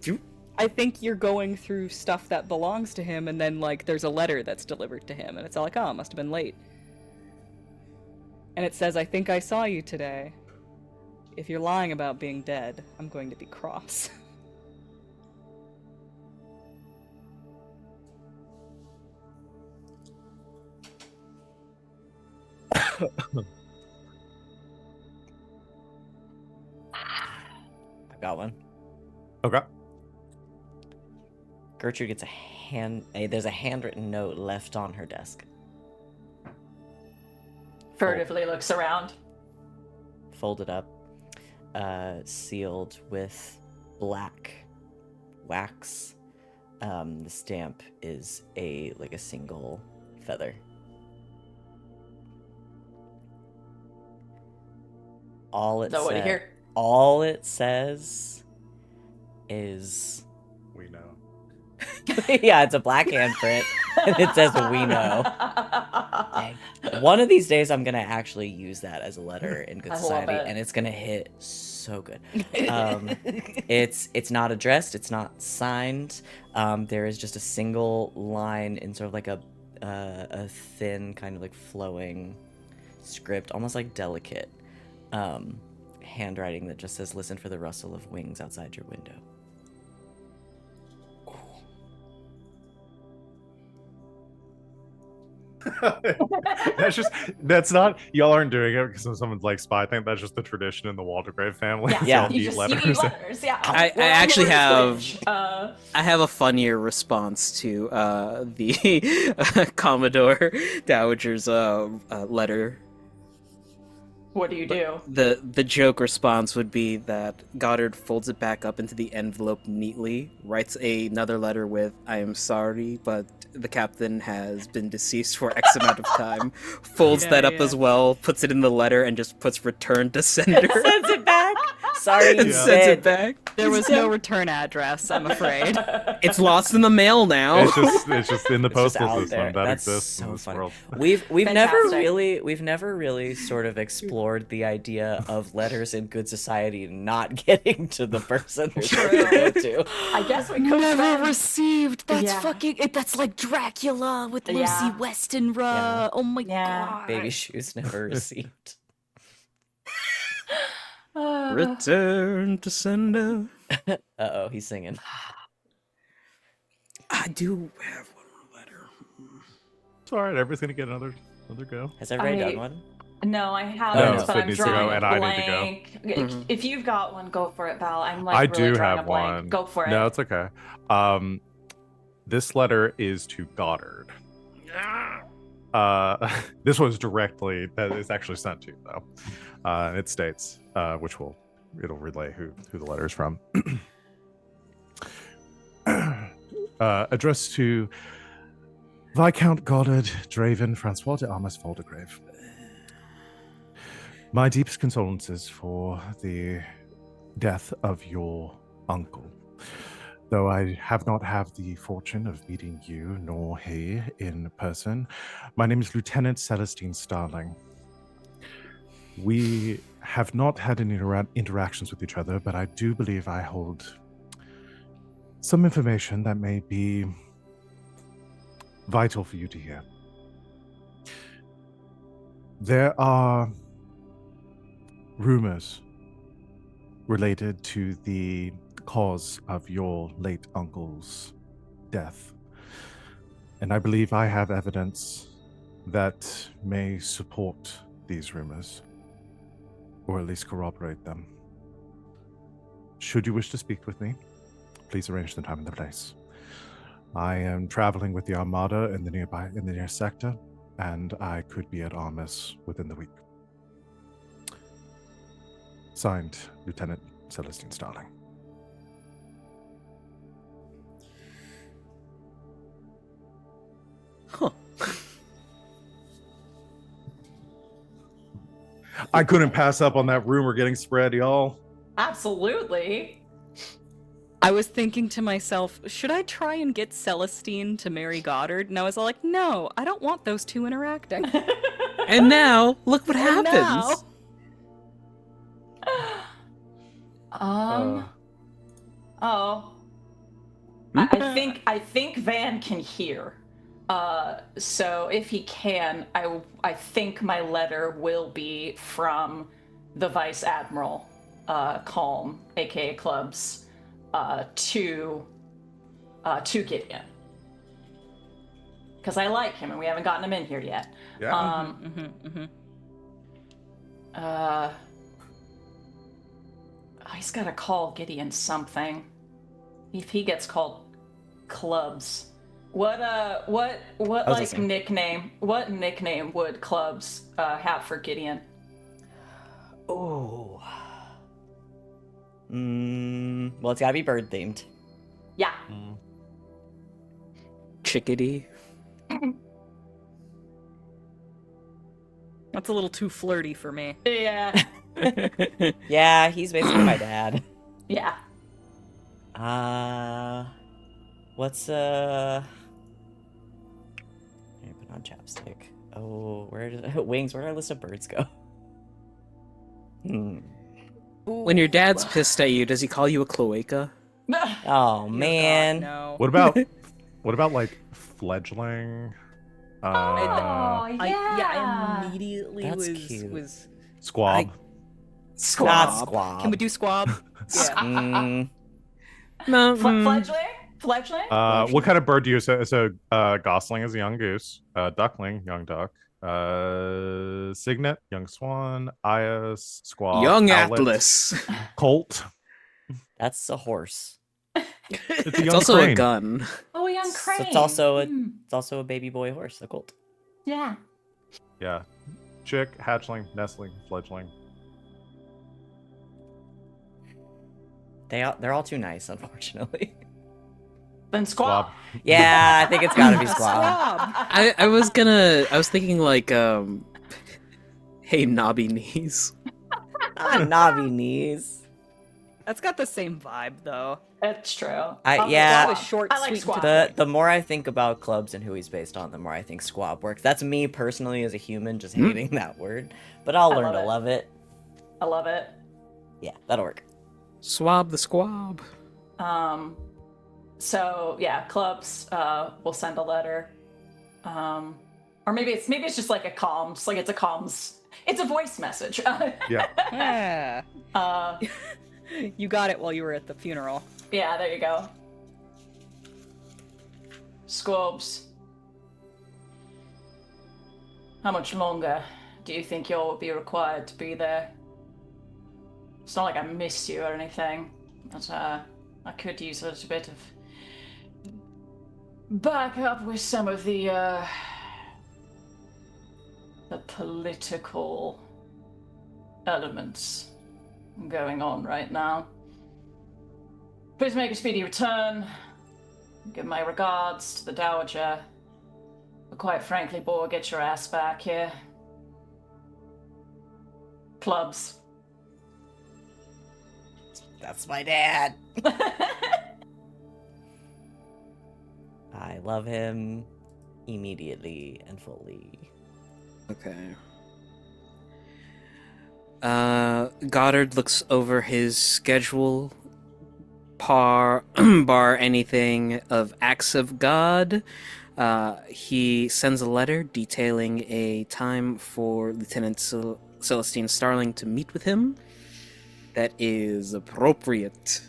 I think you're going through stuff that belongs to him, and then, like, there's a letter that's delivered to him, and it's all like, oh, it must have been late. And it says, I think I saw you today. If you're lying about being dead, I'm going to be cross. I got one. Okay. Gertrude gets there's a handwritten note left on her desk. Furtively looks around. Folded up, sealed with black wax. The stamp is a single feather. All it says is We know. yeah, it's a black handprint, and it says "We know." Dang. One of these days, I'm gonna actually use that as a letter in Good I love Society, it. and it's gonna hit so good. It's not addressed, it's not signed. There is just a single line in sort of like a thin kind of like flowing script, almost like delicate handwriting that just says, "Listen for the rustle of wings outside your window." that's not, y'all aren't doing it because someone's like spy. I think that's just the tradition in the Waldegrave family. Yeah. Y'all You eat just letters. you eat letters, yeah. I Well, actually yours have- Twitch. I have a funnier response to the Commodore Dowager's letter. What do you do? The joke response would be that Goddard folds it back up into the envelope neatly, writes another letter with, I am sorry, but the captain has been deceased for X amount of time, folds that up as well, puts it in the letter, and just puts return to sender. Sends it back. Sorry, and you sends said. it back. There was no return address, I'm afraid. It's lost in the mail now. It's just in the It's just postal out system there. that That's exists in so this funny. world. We've never Fantastic. really sort of explored the idea of letters in Good Society not getting to the person they're supposed to go to. I guess we could Never spend- received. That's Yeah. fucking. That's like Dracula with Lucy Yeah. Westenra. Yeah. Oh my Yeah. god. Baby shoes never received. Return to sender. Uh-oh, he's singing. I do have one more letter. It's all right. Everybody's gonna get another go. Has everybody I- done one? No, I haven't, No, but Sid I'm needs to go, drawing and a I need to go. blank. Mhm. If you've got one, go for it, Val. I'm like I really do drawing have a blank. one. Go for it. No, it's okay. This letter is to Goddard. This was directly that is actually sent to you though. It states, which will it'll relay who the letter is from. Addressed to Viscount Goddard Draven Francois de Armas Waldegrave. My deepest condolences for the death of your uncle. Though I have not had the fortune of meeting you nor he in person, my name is Lieutenant Celestine Starling. We have not had any interactions with each other, but I do believe I hold some information that may be vital for you to hear. There are rumors related to the cause of your late uncle's death, and I believe I have evidence that may support these rumors, or at least corroborate them. Should you wish to speak with me, please arrange the time and the place. I am traveling with the Armada in the near sector, and I could be at Armus within the week. Signed, Lieutenant Celestine Starling. Huh. I couldn't pass up on that rumor getting spread, y'all. Absolutely. I was thinking to myself, should I try and get Celestine to marry Goddard? And I was all like, no, I don't want those two interacting. And now, look what And happens. Oh. Hmm? I think Van can hear. So if he can, I think my letter will be from the Vice Admiral, Calm, aka Clubs, to Gideon. Because I like him and we haven't gotten him in here yet. Yeah. He's gotta call Gideon something. If he gets called Clubs. What like nickname? What nickname would Clubs have for Gideon? Oh. Well, it's gotta be bird themed. Yeah. Chickadee. That's a little too flirty for me. Yeah. Yeah, he's basically my dad. Yeah. What's Here, put on chapstick. Oh, wings? Where did our list of birds go? When your dad's pissed at you, does he call you a cloaca? Oh Dear man. God, no. What about like fledgling? Oh, I yeah. immediately That's was cute. Squab. Not Squab. squab. Can we do squab? Yeah. No, Fledgling? What kind of bird do you use? So gosling is a young goose, duckling, young duck, cygnet, young swan, eyas, squab, young owlet, Atlas. colt. That's a horse. It's a It's young also crane. a gun. Oh, a young So crane. it's also a baby boy horse, a colt. Yeah. Yeah, chick, hatchling, nestling, fledgling. They're all too nice, unfortunately. Then squab. Yeah, I think it's gotta be squab. I was thinking like, hey, knobby knees. Not knobby knees. That's got the same vibe, though. That's true. Yeah. That was short, I like sweet, squab. and The more I think about Clubs and who he's based on, the more I think squab works. That's me personally as a human just hating that word, but I'll learn to love it. I love it. Yeah, that'll work. Swab the squab. So yeah, Clubs will send a letter. Or maybe it's just like a comms, like it's a comms. It's a voice message. Yeah. Yeah. You got it while you were at the funeral. Yeah, there you go. Squabs. How much longer do you think you'll be required to be there? It's not like I missed you or anything, but I could use a little bit of backup with some of the political elements going on right now. Please make a speedy return. Give my regards to the Dowager. But quite frankly, boy, get your ass back here. Clubs. That's my dad. I love him immediately and fully. Okay. Goddard looks over his schedule, bar anything of acts of God. He sends a letter detailing a time for Lieutenant Celestine Starling to meet with him. That is appropriate.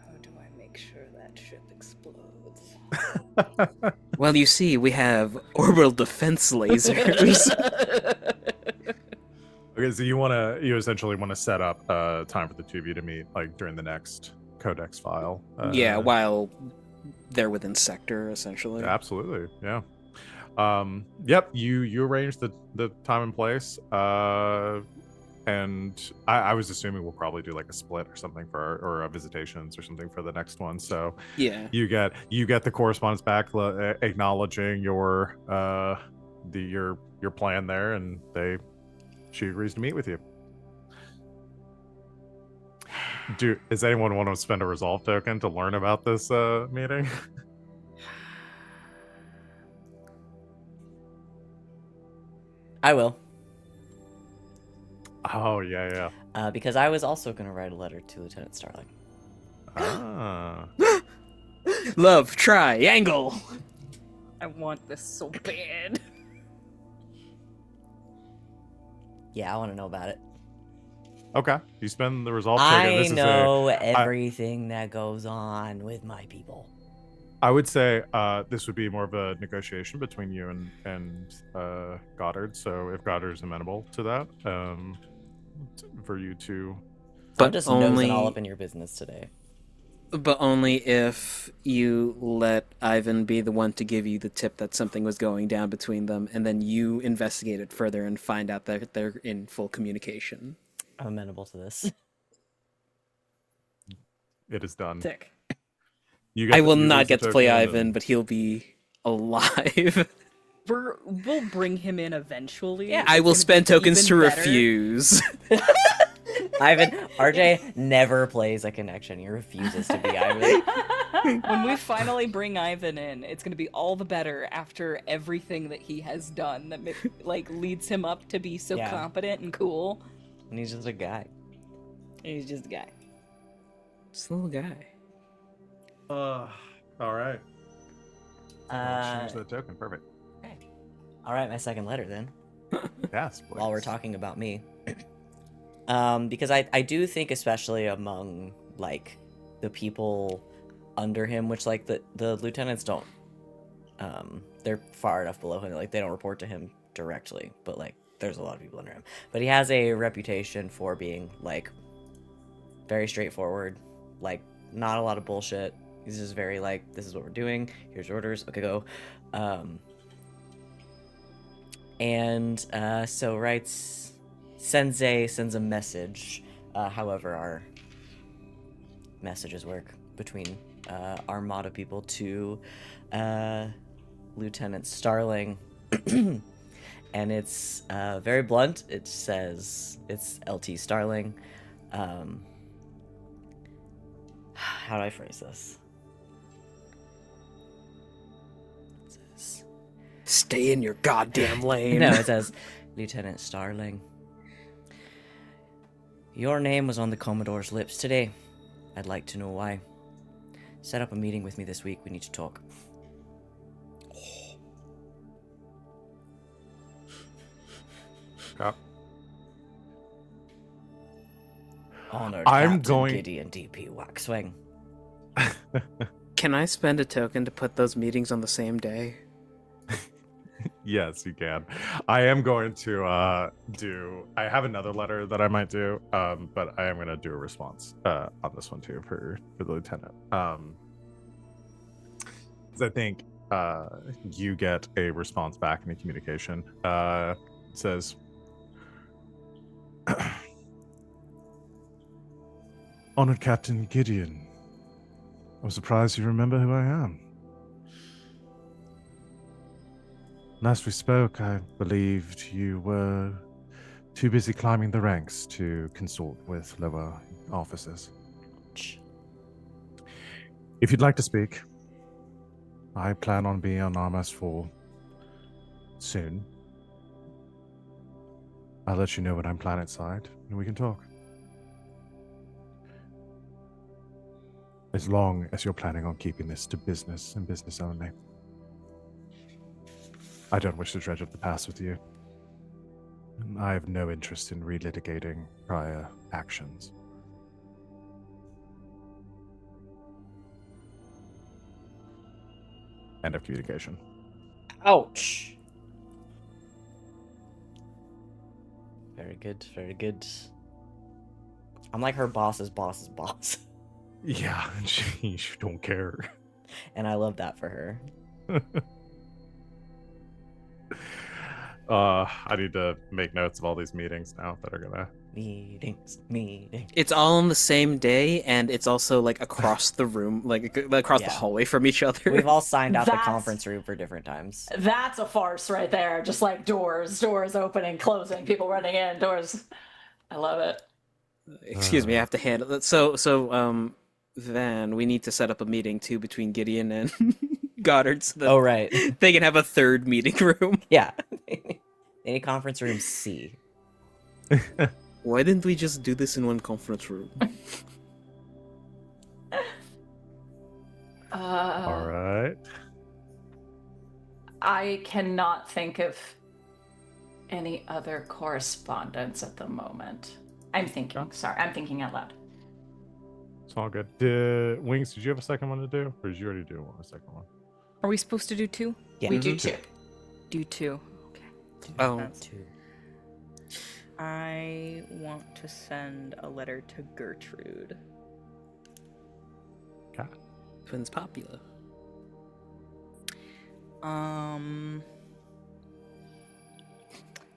How do I make sure that ship explodes? Well, you see, we have orbital defense lasers. Okay, so you essentially want to set up time for the two of you to meet, like during the next codex file. Yeah, while they're within sector, essentially. Absolutely, yeah. Yep, you arrange the time and place. And I was assuming we'll probably do like a split or something for or visitations or something for the next one. So Yeah. you get the correspondence back acknowledging your plan there, and she agrees to meet with you. Does anyone want to spend a resolve token to learn about this meeting? I will. Oh yeah. Because I was also going to write a letter to Lieutenant Starling. Ah. Love triangle. I want this so bad. Yeah, I want to know about it. Okay, you spend the resolve token. I This know everything that goes on with my people. I would say this would be more of a negotiation between you and Goddard. So if Goddard's amenable to that, for you to. I'm just nosing all up in your business today. But only if you let Ivan be the one to give you the tip that something was going down between them, and then you investigate it further and find out that they're in full communication. I'm amenable to this. It is done. Tick. I will not get to play Ivan, but he'll be alive. We'll bring him in eventually. Yeah, I will spend tokens to even better. refuse. Ivan, RJ never plays a connection. He refuses to be Ivan. When we finally bring Ivan in, it's going to be all the better after everything that he has done that like leads him up to be so competent and cool. And he's just a guy. He's just a guy. Just a little guy. All right. Change the token. Perfect. Okay. All right, my second letter then. Yes. Please. While we're talking about me, because I do think, especially among like the people under him, which like the lieutenants don't, they're far enough below him, like they don't report to him directly, but like there's a lot of people under him. But he has a reputation for being like very straightforward, like not a lot of bullshit. He's just very like, this is what we're doing. Here's your orders. Okay, go. So writes, sends a message. However, our messages work between Armada people to Lieutenant Starling. And it's very blunt. It says, it's LT Starling. How do I phrase this? Stay in your goddamn lane. No, it says, Lieutenant Starling. Your name was on the Commodore's lips today. I'd like to know why. Set up a meeting with me this week. We need to talk. Yeah. Honored I'm Captain going- Gideon DP Waxwing. Can I spend a token to put those meetings on the same day? Yes, you can. I am going to I have another letter that I might do, but I am going to do a response on this one too for the lieutenant. 'Cause I think you get a response back in the communication. It says, Honored Captain Gideon, I'm surprised you remember who I am. Last we spoke, I believed you were too busy climbing the ranks to consult with lower officers. If you'd like to speak, I plan on being on Armas 4 soon. I'll let you know when I'm planetside, and we can talk. As long as you're planning on keeping this to business and business only. I don't wish to dredge up the past with you. I have no interest in relitigating prior actions. End of communication. Ouch. Very good, very good. I'm like her boss's boss's boss. Yeah, she don't care. And I love that for her. I need to make notes of all these meetings now that are gonna. Meetings. It's all on the same day, and it's also like across the room, like across the Yeah. hallway from each other. We've all signed out the That's- conference room for different times. That's a farce right there. Just like doors opening, closing, people running in, doors. I love it. Excuse me, I have to handle that. So, Van, we need to set up a meeting too between Gideon and Goddard so that Oh, right. they can have a third meeting room. Yeah. Any conference room C. Why didn't we just do this in one conference room? All right. I cannot think of any other correspondence at the moment. I'm thinking. Sorry, I'm thinking out loud. It's all good. Wings, did you have a second one to do? Or did you already do a second one? Are we supposed to do 2? Yeah. We do too. Do 2. Okay. Oh, That's- 2. I want to send a letter to Gertrude. twins popular.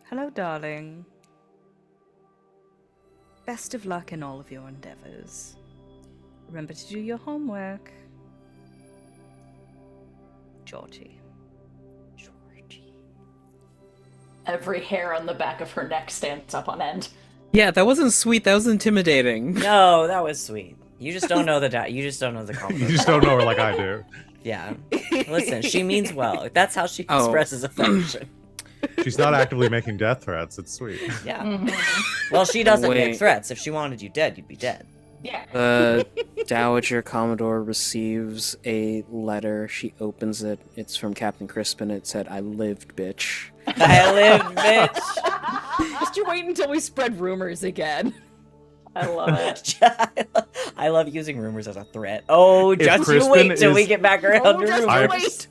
Hello, darling. Best of luck in all of your endeavors. Remember to do your homework. Georgie. Every hair on the back of her neck stands up on end. Yeah, that wasn't sweet. That was intimidating. No, that was sweet. You just don't know the you just don't know the You compliment. just don't know her like I do. Yeah. Listen, she means well. That's how she Oh. expresses affection. She's not actively making death threats. It's sweet. Yeah. Mhm. Well, she doesn't Wait. make threats. If she wanted you dead, you'd be dead. Yeah. Dowager Commodore receives a letter. She opens it. It's from Captain Crispin. It said, "I lived, bitch." I live, bitch. Just you wait until we spread rumors again. I love it. I love using rumors as a threat. Oh, just you Crispin wait till we is- get back around Oh, to just rumors. wait.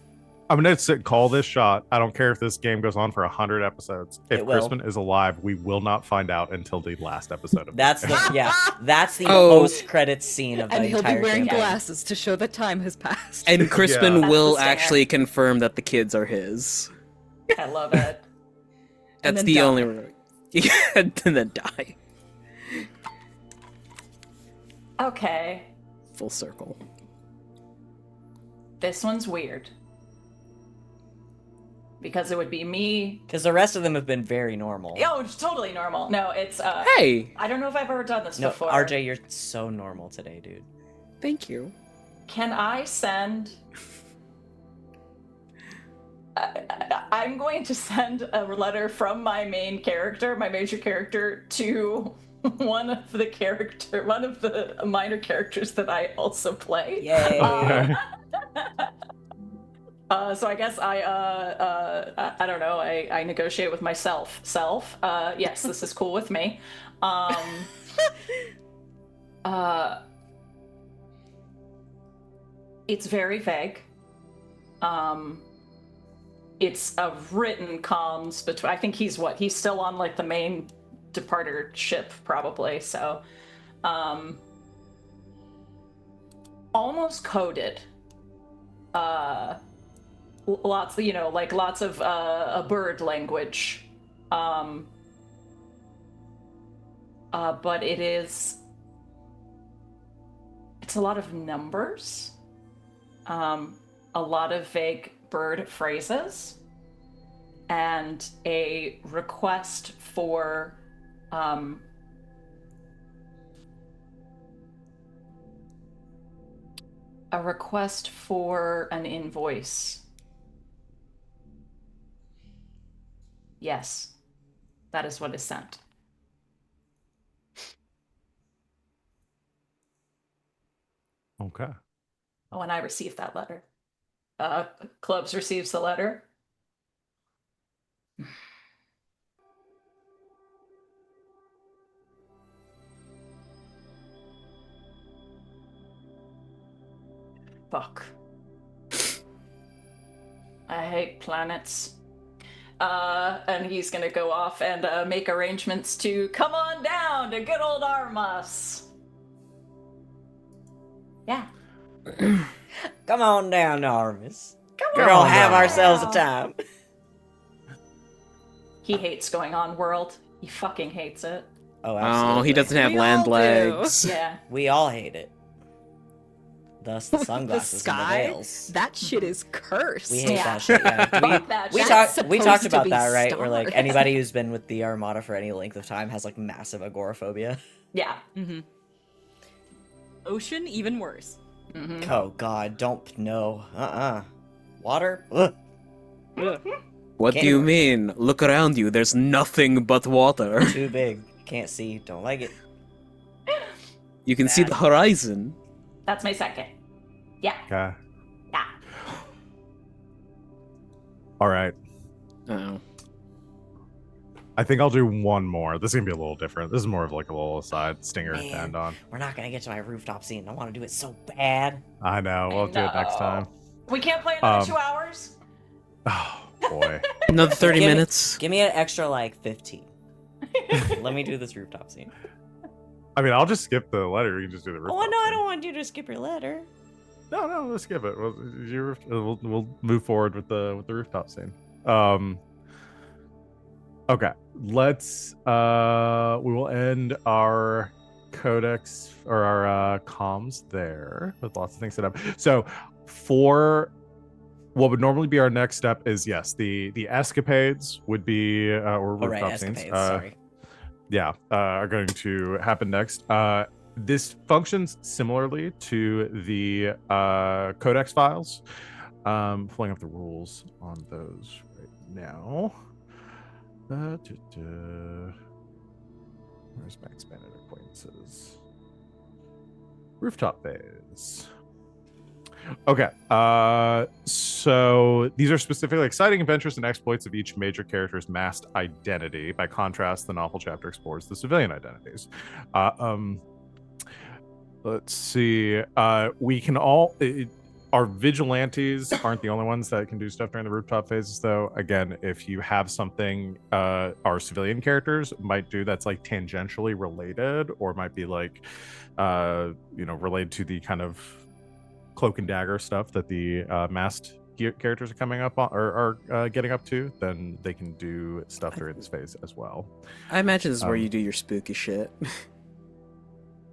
I'm gonna call this shot. I don't care if this game goes on for 100 episodes. If It will. Crispin is alive, we will not find out until the last episode of That's this game. that's the Oh. post-credits scene of the And he'll be entire wearing campaign. glasses to show that time has passed. And Crispin That's will the stinger. actually confirm that the kids are his. I love it. And That's then the die. only. And then die. Okay. Full circle. This one's weird. Because it would be me. Because the rest of them have been very normal. Oh, it's totally normal. No, it's Hey, I don't know if I've ever done this No, before. RJ, you're so normal today, dude. thank you. Can I send I'm going to send a letter from my main character, my major character, to one of the minor characters that I also play. Yay. So I guess I don't know. I negotiate with myself. Yes, this is cool with me. It's very vague. It's a written comms between. I think he's still on like the main departer ship probably. So, almost coded. Lots of a bird language. but it's a lot of numbers, a lot of vague bird phrases, and a request for an invoice. Yes, that is what is sent. Okay. Oh, and I received that letter. Clubs receives the letter. Fuck. I hate planets. And he's gonna go off and make arrangements to come on down to good old Armas. Yeah. Come on down, Armis. Come We're on gonna have down. ourselves a time. He hates going on world. He fucking hates it. Oh, absolutely. Oh, he doesn't have We land all do. legs. Yeah. We all hate it. Thus the The sunglasses and the sky? veils. That shit is cursed. We hate Yeah. that shit. Yeah. Fuck that We shit. talked That's about supposed to be that, right? Where like stars. anybody who's been with the Armada for any length of time has like massive agoraphobia. Yeah. Mm-hmm. Ocean, even worse. Mm-hmm. Oh god, don't no. Water? Ugh. What Can't do you do it. mean? Look around you, there's nothing but water. Too big. Can't see. Don't like it. You can see the horizon. That's my second. Yeah. Okay. Yeah. All right. Uh-oh. I think I'll do one more. This is gonna be a little different. This is more of like a little aside stinger to Man. end on. We're not gonna get to my rooftop scene. I want to do it so bad. I know. We'll do it next time. We can't play another Um, 2 hours? Oh boy. Another 30 Give me- minutes. Give me an extra like 15. Let me do this rooftop scene. I mean, I'll just skip the letter. You can just do the rooftop. Oh no, I scene. don't want you to skip your letter. No, let's skip it. We'll move forward with the rooftop scene. Okay, let's we will end our codex or our comms there with lots of things set up. So for what would normally be our next step is yes, the escapades would be or Oh right, rooftop scenes. escapades. Sorry. Yeah, are going to happen next. This functions similarly to the codex files. Pulling up the rules on those right now. Where's my expanded acquaintances? Rooftop phase. Okay. So these are specifically exciting adventures and exploits of each major character's masked identity. By contrast, the novel chapter explores the civilian identities. Let's see. We can all. Our vigilantes aren't the only ones that can do stuff during the rooftop phases, though. Again, if you have something our civilian characters might do that's like tangentially related, or might be like, related to the kind of cloak and dagger stuff that the masked characters are coming up on or are getting up to, then they can do stuff during this phase as well. I imagine this is where Um, you do your spooky shit.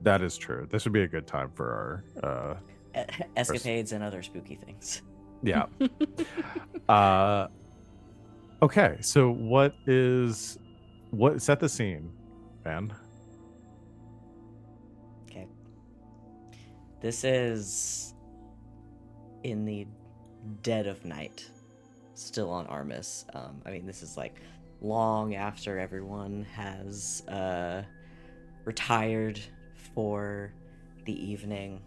That is true. This would be a good time for our Escapades and other spooky things. yeah. Okay, so what set the scene, man? Okay. This is in the dead of night, still on Armis. I mean, this is like long after everyone has retired for the evening.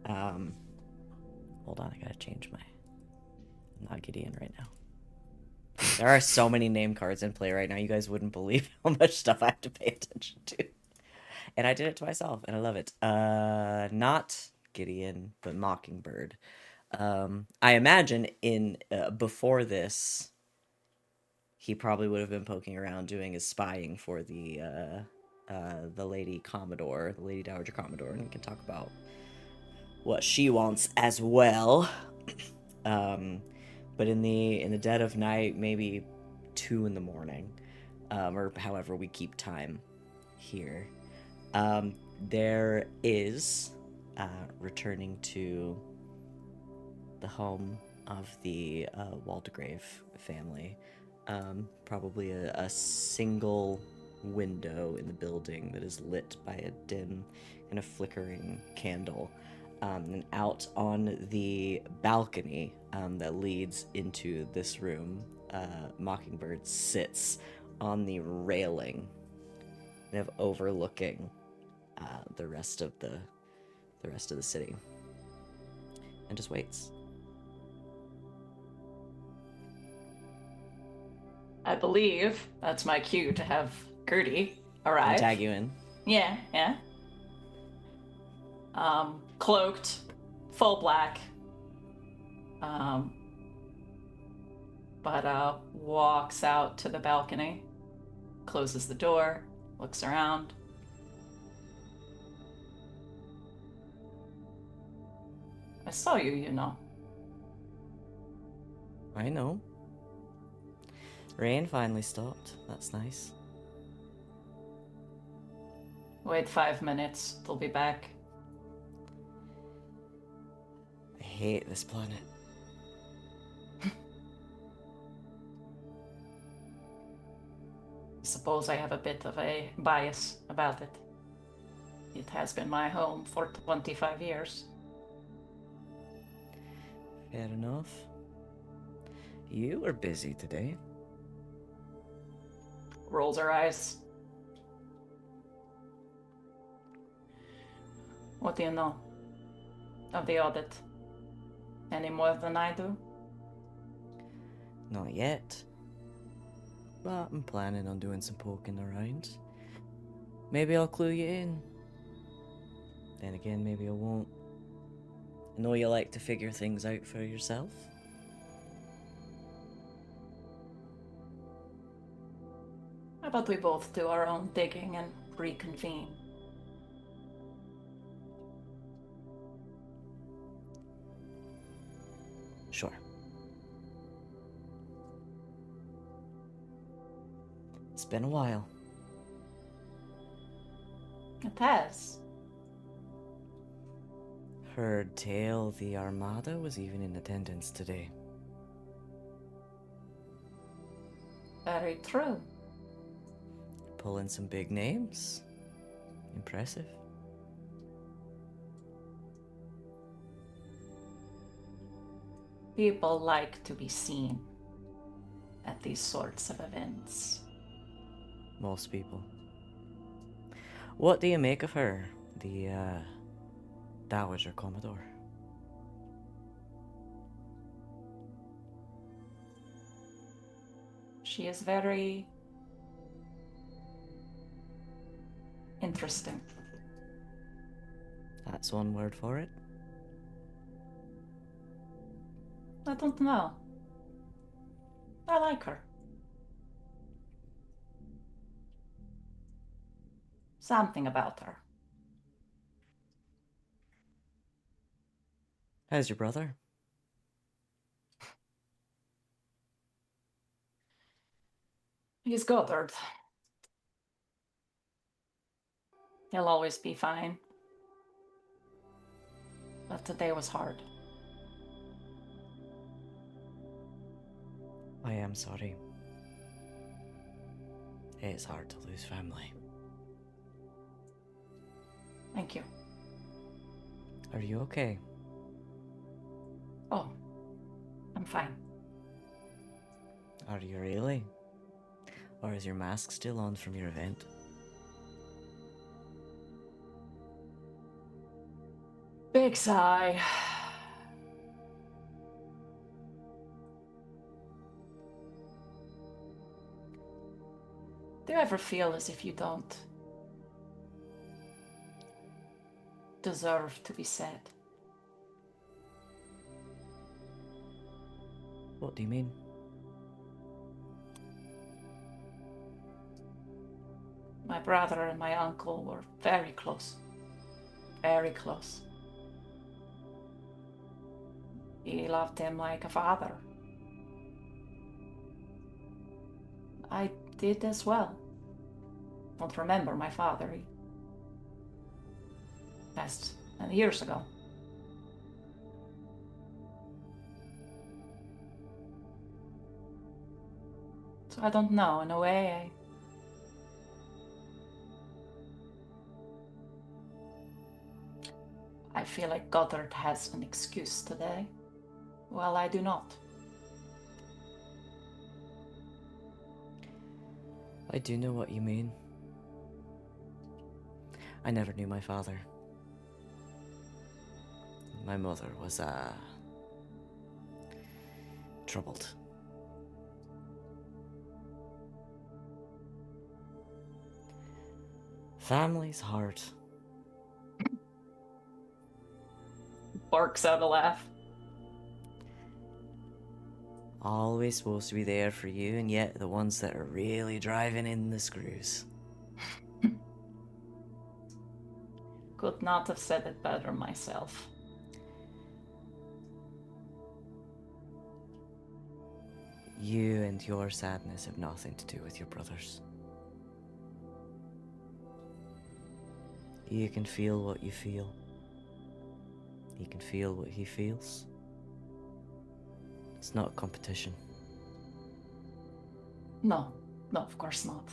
Hold on, I gotta change I'm not Gideon right now. There are so many name cards in play right now, you guys wouldn't believe how much stuff I have to pay attention to. And I did it to myself, and I love it. Not Gideon, but Mockingbird. I imagine before this, he probably would have been poking around doing his spying for the Lady Commodore, the Lady Dowager Commodore, and we can talk about what she wants as well. But in the dead of night, maybe 2 in the morning, or however we keep time, here. There is, returning to the home of the Waldegrave family, probably a single window in the building that is lit by a dim kind of flickering candle. And out on the balcony that leads into this room, Mockingbird sits on the railing, kind of overlooking the rest of the city, and just waits. I believe that's my cue to have Gertie Can arrive. tag you in. Yeah. Cloaked, full black. But walks out to the balcony, closes the door, looks around. I saw you, you know. I know. Rain finally stopped. That's nice. Wait 5 minutes, they'll be back. I hate this planet. I suppose I have a bit of a bias about it. It has been my home for 25 years. Fair enough. You were busy today. Rolls her eyes. What do you know of the audit? Any more than I do? Not yet. But I'm planning on doing some poking around. Maybe I'll clue you in. Then again, maybe I won't. I know you like to figure things out for yourself. How about we both do our own digging and reconvene? Sure. It's been a while. It has. Heard tale the Armada was even in attendance today. Very true. Pulling some big names. Impressive. People like to be seen at these sorts of events. Most people. What do you make of her, the Dowager Commodore? She is very interesting. That's one word for it. I don't know. I like her. Something about her. How's your brother? He's Goddard. He'll always be fine. But today was hard. I am sorry. It's hard to lose family. Thank you. Are you okay? Oh, I'm fine. Are you really? Or is your mask still on from your event? Big sigh. Do you ever feel as if you don't deserve to be sad? What do you mean? My brother and my uncle were very close. Very close. He loved him like a father. I did as well. don't remember my father. He passed many years ago. So I don't know. In a way, I feel like Goddard has an excuse today. Well, I do not. I do know what you mean. I never knew my father. My mother was, troubled. Family's hard. Barks out a laugh. Always supposed to be there for you, and yet the ones that are really driving in the screws. Could not have said it better myself. You and your sadness have nothing to do with your brothers. You can feel what you feel. He can feel what he feels. It's not a competition. No, of course not.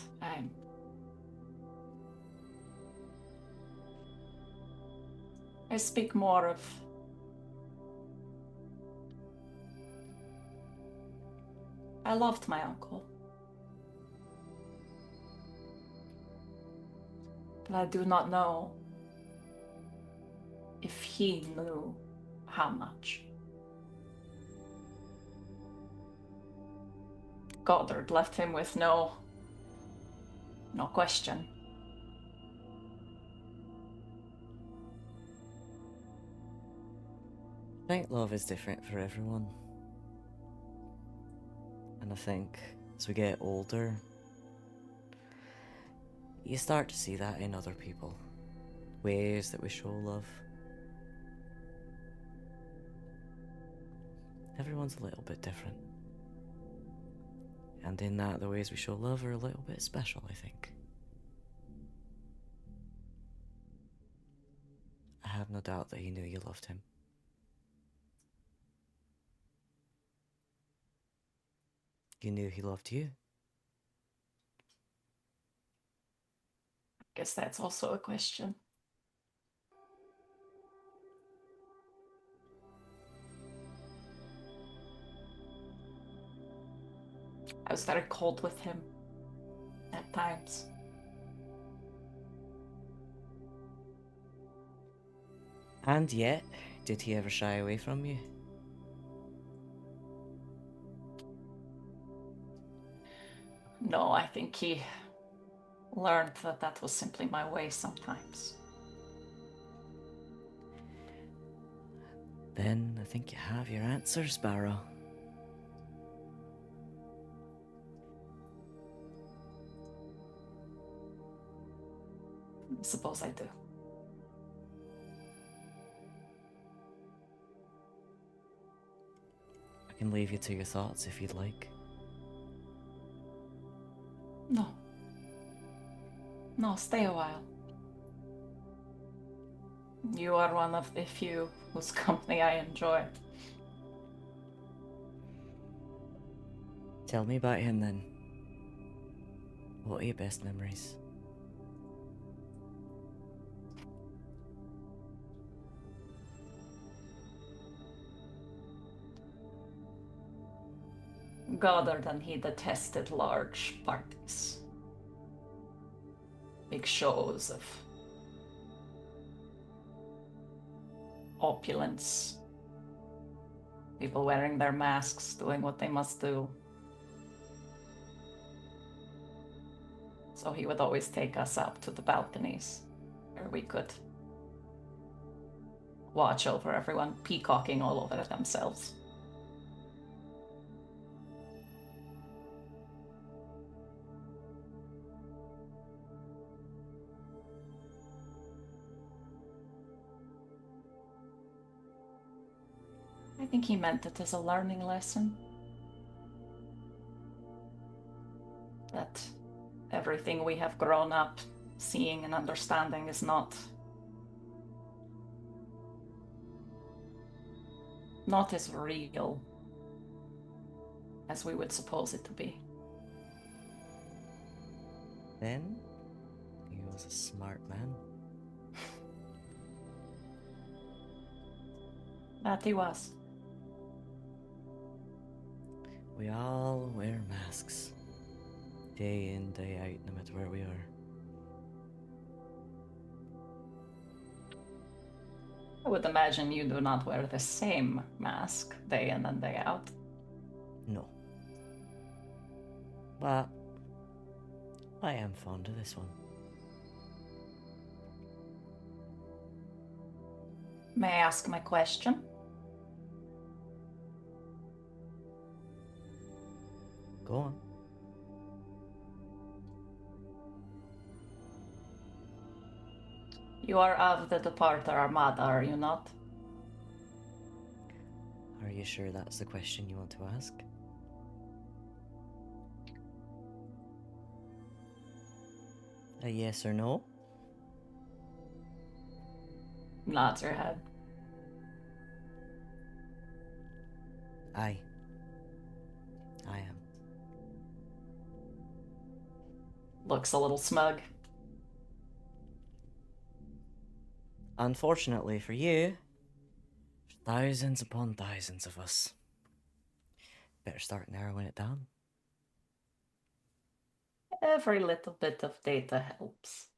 I speak more of I loved my uncle. But I do not know if he knew how much. Goddard left him with no question. I think love is different for everyone. And I think as we get older, you start to see that in other people. Ways that we show love. Everyone's a little bit different. And in that, the ways we show love are a little bit special, I think. I have no doubt that he knew you loved him. You knew he loved you. Guess that's also a question. I was very cold with him at times. And yet, did he ever shy away from you? No, I think he learned that that was simply my way sometimes. Then I think you have your answer, Sparrow. I suppose I do. I can leave you to your thoughts if you'd like. No, stay a while. You are one of the few whose company I enjoy. Tell me about him then. What are your best memories? Goddard and he detested large parties. Big shows of opulence. People wearing their masks, doing what they must do. So he would always take us up to the balconies where we could watch over everyone peacocking all over themselves. I think he meant it as a learning lesson. That everything we have grown up seeing and understanding is not as real as we would suppose it to be. Then he was a smart man. That he was. We all wear masks. Day in, day out, no matter where we are. I would imagine you do not wear the same mask day in and day out. No. But I am fond of this one. May I ask my question? Go on. You are of the Departed Armada, are you not? Are you sure that's the question you want to ask? A yes or no? Nods her head. I am. Looks a little smug. Unfortunately for you, there's thousands upon thousands of us. Better start narrowing it down. Every little bit of data helps.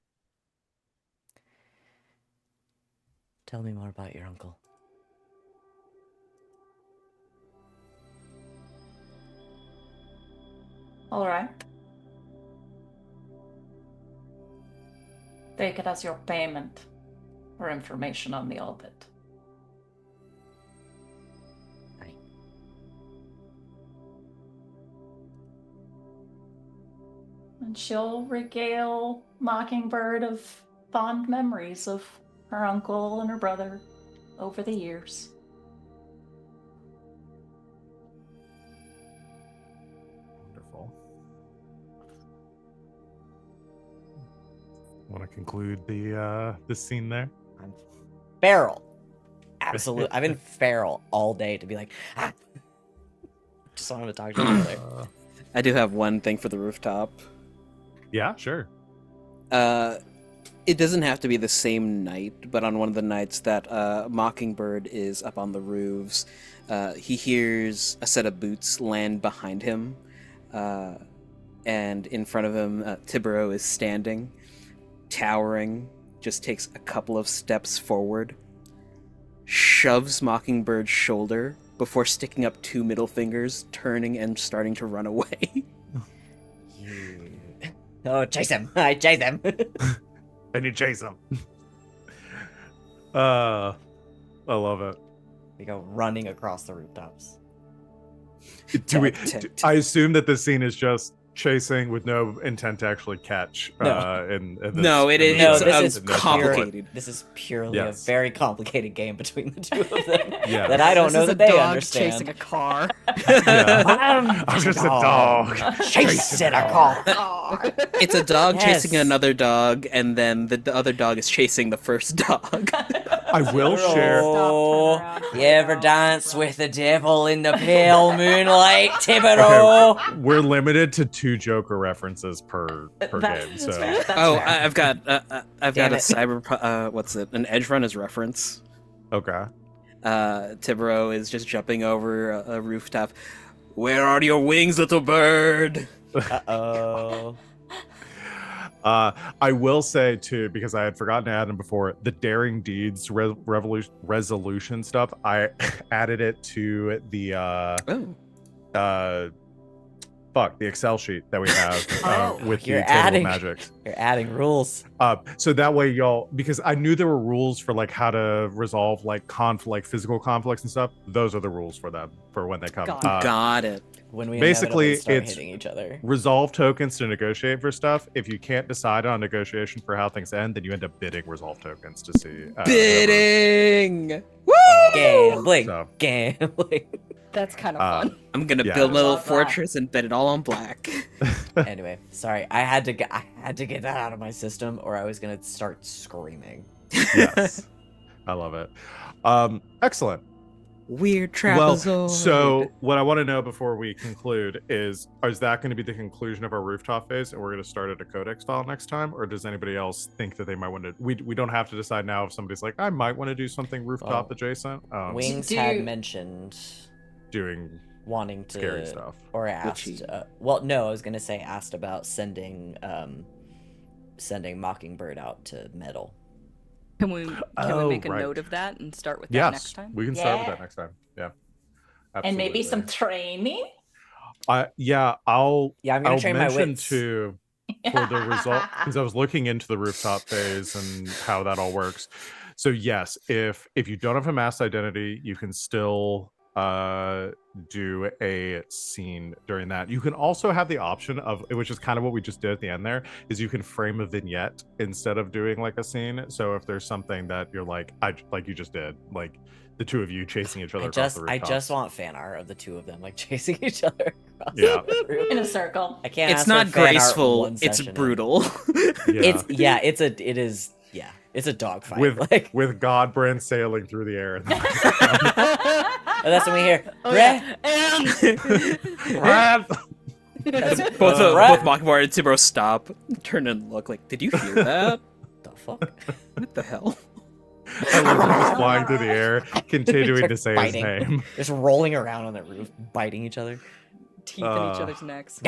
Tell me more about your uncle. All right. Take it as your payment for information on the audit. Aye. And she'll regale Mockingbird of fond memories of her uncle and her brother over the years. Wonderful. Want to conclude the scene there? I'm feral. Absolutely. I've been feral all day to be like, ah! Just wanted to talk to each other. I do have one thing for the rooftop. Yeah, sure. It doesn't have to be the same night, but on one of the nights that Mockingbird is up on the roofs, he hears a set of boots land behind him, and in front of him, Tibero is standing, towering, just takes a couple of steps forward, shoves Mockingbird's shoulder before sticking up two middle fingers, turning and starting to run away. You... Oh, chase him! I chase him! And you chase him. I love it. We go running across the rooftops. I assume that this scene is just chasing with no intent to actually catch. No. No, it is. No, It's this is complicated. This is purely Yes. a very complicated game between the two of them Yeah. that I don't This know is that a they dog understand. chasing a car. Yeah. I'm I'm just a dog. Chasing a car. It's a dog Yes. chasing another dog, and then the other dog is chasing the first dog. I will share. Oh, Stop, turn around, you ever turn dance around. with the devil in the pale moonlight, Tibero? Okay, we're limited to 2 Joker references per game. That's So fair, that's Oh, fair. I've got I've Damn got a it. cyber what's it? An Edge Runners reference. okay. Tibero is just jumping over a rooftop. Where are your wings, little bird? Uh-oh. I will say too, because I had forgotten to add them before, the Daring Deeds resolution stuff. I added it to the Oh, the Excel sheet that we have Oh, with the you're table adding- of magics. You're adding rules. So that way y'all, because I knew there were rules for like how to resolve like physical conflicts and stuff. Those are the rules for them for when they come. got it. When we basically, inevitably start it's- hitting each other. Resolve tokens to negotiate for stuff. If you can't decide on negotiation for how things end, then you end up bidding resolve tokens to see. Bidding. Woo! Gambling. So. Gambling. That's kind of Uh, fun. I'm gonna Yeah. build my little Love that. fortress and bet it all on black. Anyway, sorry. I had to get that out of my system, or I was gonna start screaming. Yes, I love it. Excellent. Weird Well, trapezoid. so what I want to know before we conclude is that going to be the conclusion of our rooftop phase, and we're going to start at a codex file next time, or does anybody else think that they might want to? We don't have to decide now if somebody's like, I might want to do something rooftop Well, adjacent. Wings Do- had mentioned Doing wanting to scary stuff. or asked. Witchy. Well, no, I was gonna say asked about sending Mockingbird out to metal. Can we Oh, make a right. note of that and start with that Yes, next time? we can start with Yeah. that next time. Yeah, And maybe absolutely. some training. Yeah, I'll Yeah, I'm gonna I'll train my mention wits. to for the result because I was looking into the rooftop phase and how that all works. So yes, if you don't have a mass identity, you can still do a scene during that. You can also have the option of, which is kind of what we just did at the end there, is you can frame a vignette instead of doing like a scene. So if there's something that you're like you just did, like the two of you chasing each other across the I rooftops. just want fan art of the two of them like chasing each other across Yeah. the roof. In a circle. I can't. It's ask for not fan art graceful. one It's session in. brutal. Yeah. It's a dogfight. with like with Godbrand sailing through the air. oh, that's when we hear. Oh, "Brett!" yeah. both Brett? Mockingbird and Tibro stop, turn and look like, did you hear that? The fuck? What the hell? I love him just flying through the air, continuing Start to say fighting. his name. Just rolling around on the roof, biting each other Teeth in each other's necks.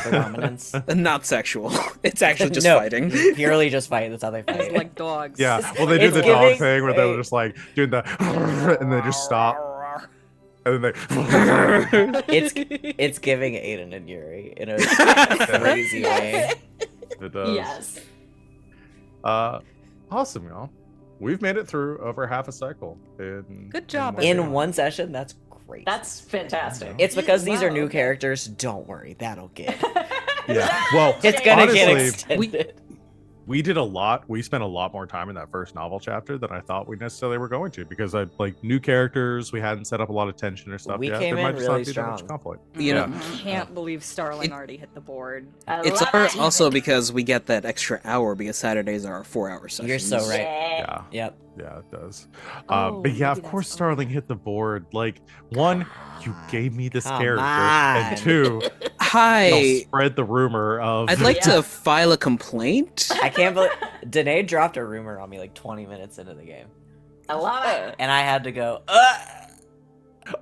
for dominance. Not sexual. It's actually just No, fighting. Purely just fight. That's how they It's fight. like dogs. Yeah, well, they do It's the dog giving- thing where they're wait. just like doing the, and they just stop, and then they. It's giving Aiden and Yuri in a crazy way. It does. Yes. Awesome, y'all. We've made it through over half a cycle. Good job, one In day. one session, that's great. That's fantastic. It's because these are Wow, new okay. characters. Don't worry, that'll get. Yeah. Well, It's gonna get honestly, extended. we did a lot. We spent a lot more time in that first novel chapter than I thought we necessarily were going to, because I like new characters. We hadn't set up a lot of tension or stuff We yet. came There might in just really not be that much strong. conflict. You know, Can't believe Starling already hit the board. I it's love it. also because we get that extra hour because Saturdays are our 4-hour sessions. You're so right. Yeah. Yeah. Yep. Yeah, it does. Oh, But yeah, of maybe course, that's- Starling hit the board. Like, one, you gave me this Come character, on. and two, y'all Hi. spread the rumor of. I'd like Yeah. to file a complaint. I can't believe Danae dropped a rumor on me like 20 minutes into the game, I love it. and I had to go.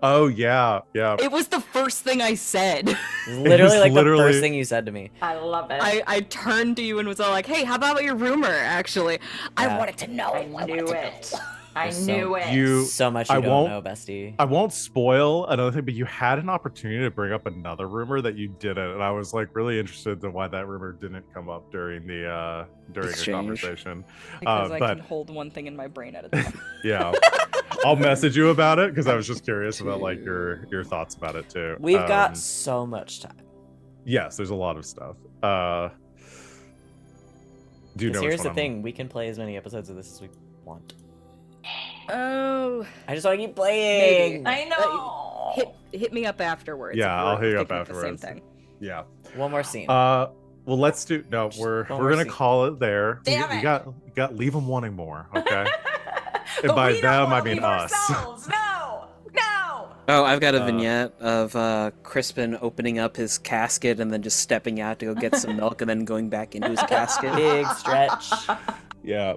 Oh yeah, yeah. It was the first thing I said. Literally, like the literally- first thing you said to me. I love it. I turned to you and was all like, "Hey, how about your rumor?" Actually, I Yeah. wanted to know. I knew it. I There's knew it. You- So much you I don't won't- know, bestie. I won't spoil another thing, but you had an opportunity to bring up another rumor that you didn't, and I was like really interested in why that rumor didn't come up during the during Exchange. your conversation. Because I but- can hold one thing in my brain at a time. Yeah, I'll message you about it because I was just curious about like your thoughts about it too. We've got so much time. Yes, there's a lot of stuff. Do you know? 'Cause which here's one the I'm- thing: we can play as many episodes of this as we want. Oh, I just want to keep playing. I know. hit me up afterwards. Yeah, if I'll we're hit you up thinking of the same afterwards. thing. Yeah. One more scene. Well, let's do. No, we're One more gonna scene. call it there. Damn we it. got leave them wanting more. Okay. But by we don't them, I wanna mean leave us. ourselves. No. Oh, I've got a vignette of Crispin opening up his casket and then just stepping out to go get some milk and then going back into his casket. Big stretch. Yeah.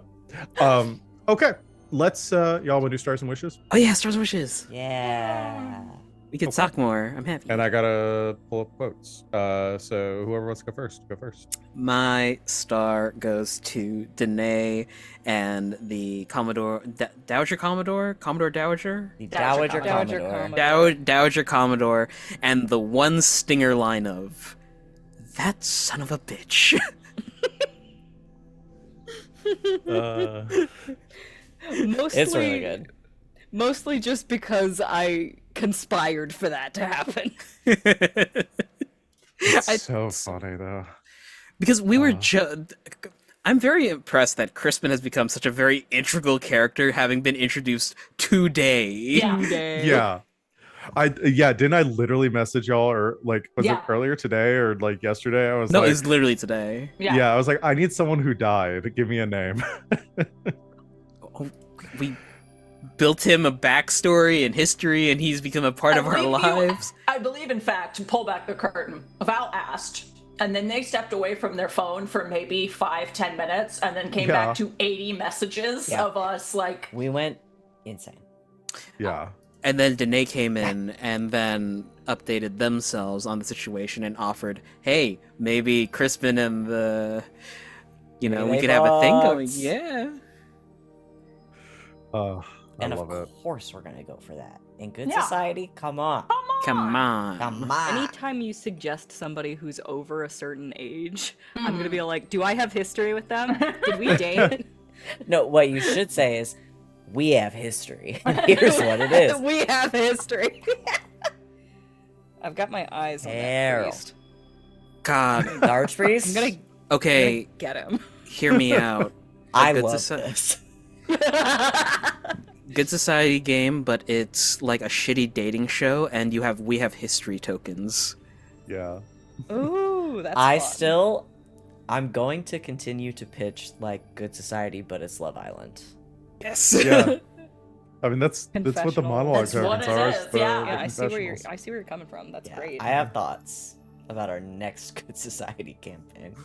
Okay. Let's y'all want to do stars and wishes? Oh yeah, Stars and Wishes. Yeah. We can Okay. talk more. I'm happy. And I gotta pull up quotes. So whoever wants to go first, go first. My star goes to Danae and the Commodore, Dowager Commodore? Commodore Dowager? The Dowager Dowager Commodore. Commodore. Dowager Commodore, and the one stinger line of, that son of a bitch. Mostly, It's really good. Mostly just because I conspired for that to happen. It's I- so funny though. Because we were I'm very impressed that Crispin has become such a very integral character, having been introduced today. Yeah. Today. Yeah. Yeah, didn't I literally message y'all, or like was it Yeah. earlier today or like yesterday? I was No, like, it's literally today. yeah, I was like, I need someone who died. Give me a name. Oh, we built him a backstory and history, and he's become a part of our lives. I believe, in fact, to pull back the curtain, Val asked, and then they stepped away from their phone for maybe 5-10 minutes, and then came Yeah. back to 80 messages Yeah. of us like, We went insane. Yeah. And then Danae came in and then updated themselves on the situation and offered, hey, maybe Crispin and the, Maybe we they could have a thing going. fucked. Yeah. I And love it. of course we're gonna go for that. In good Yeah. society, come on. Come on. Come on. Anytime you suggest somebody who's over a certain age, I'm gonna be like, do I have history with them? Did we date? No, what you should say is, we have history. Here's what it is. We have history. I've got my eyes on that Harold. priest. God. The Archpriest? I'm gonna Okay, get him. hear me out. I Good love soci- this. Good society game, but it's like a shitty dating show, and we have history tokens. Yeah. Ooh, that's fun. I'm going to continue to pitch like Good Society, but it's Love Island. Yes. Yeah. I mean, that's what the Confessional. monologue That's what tokens it are. is, the- yeah. the Yeah, I see where confessionals. you're coming from. That's Yeah, great. I have thoughts about our next Good Society campaign.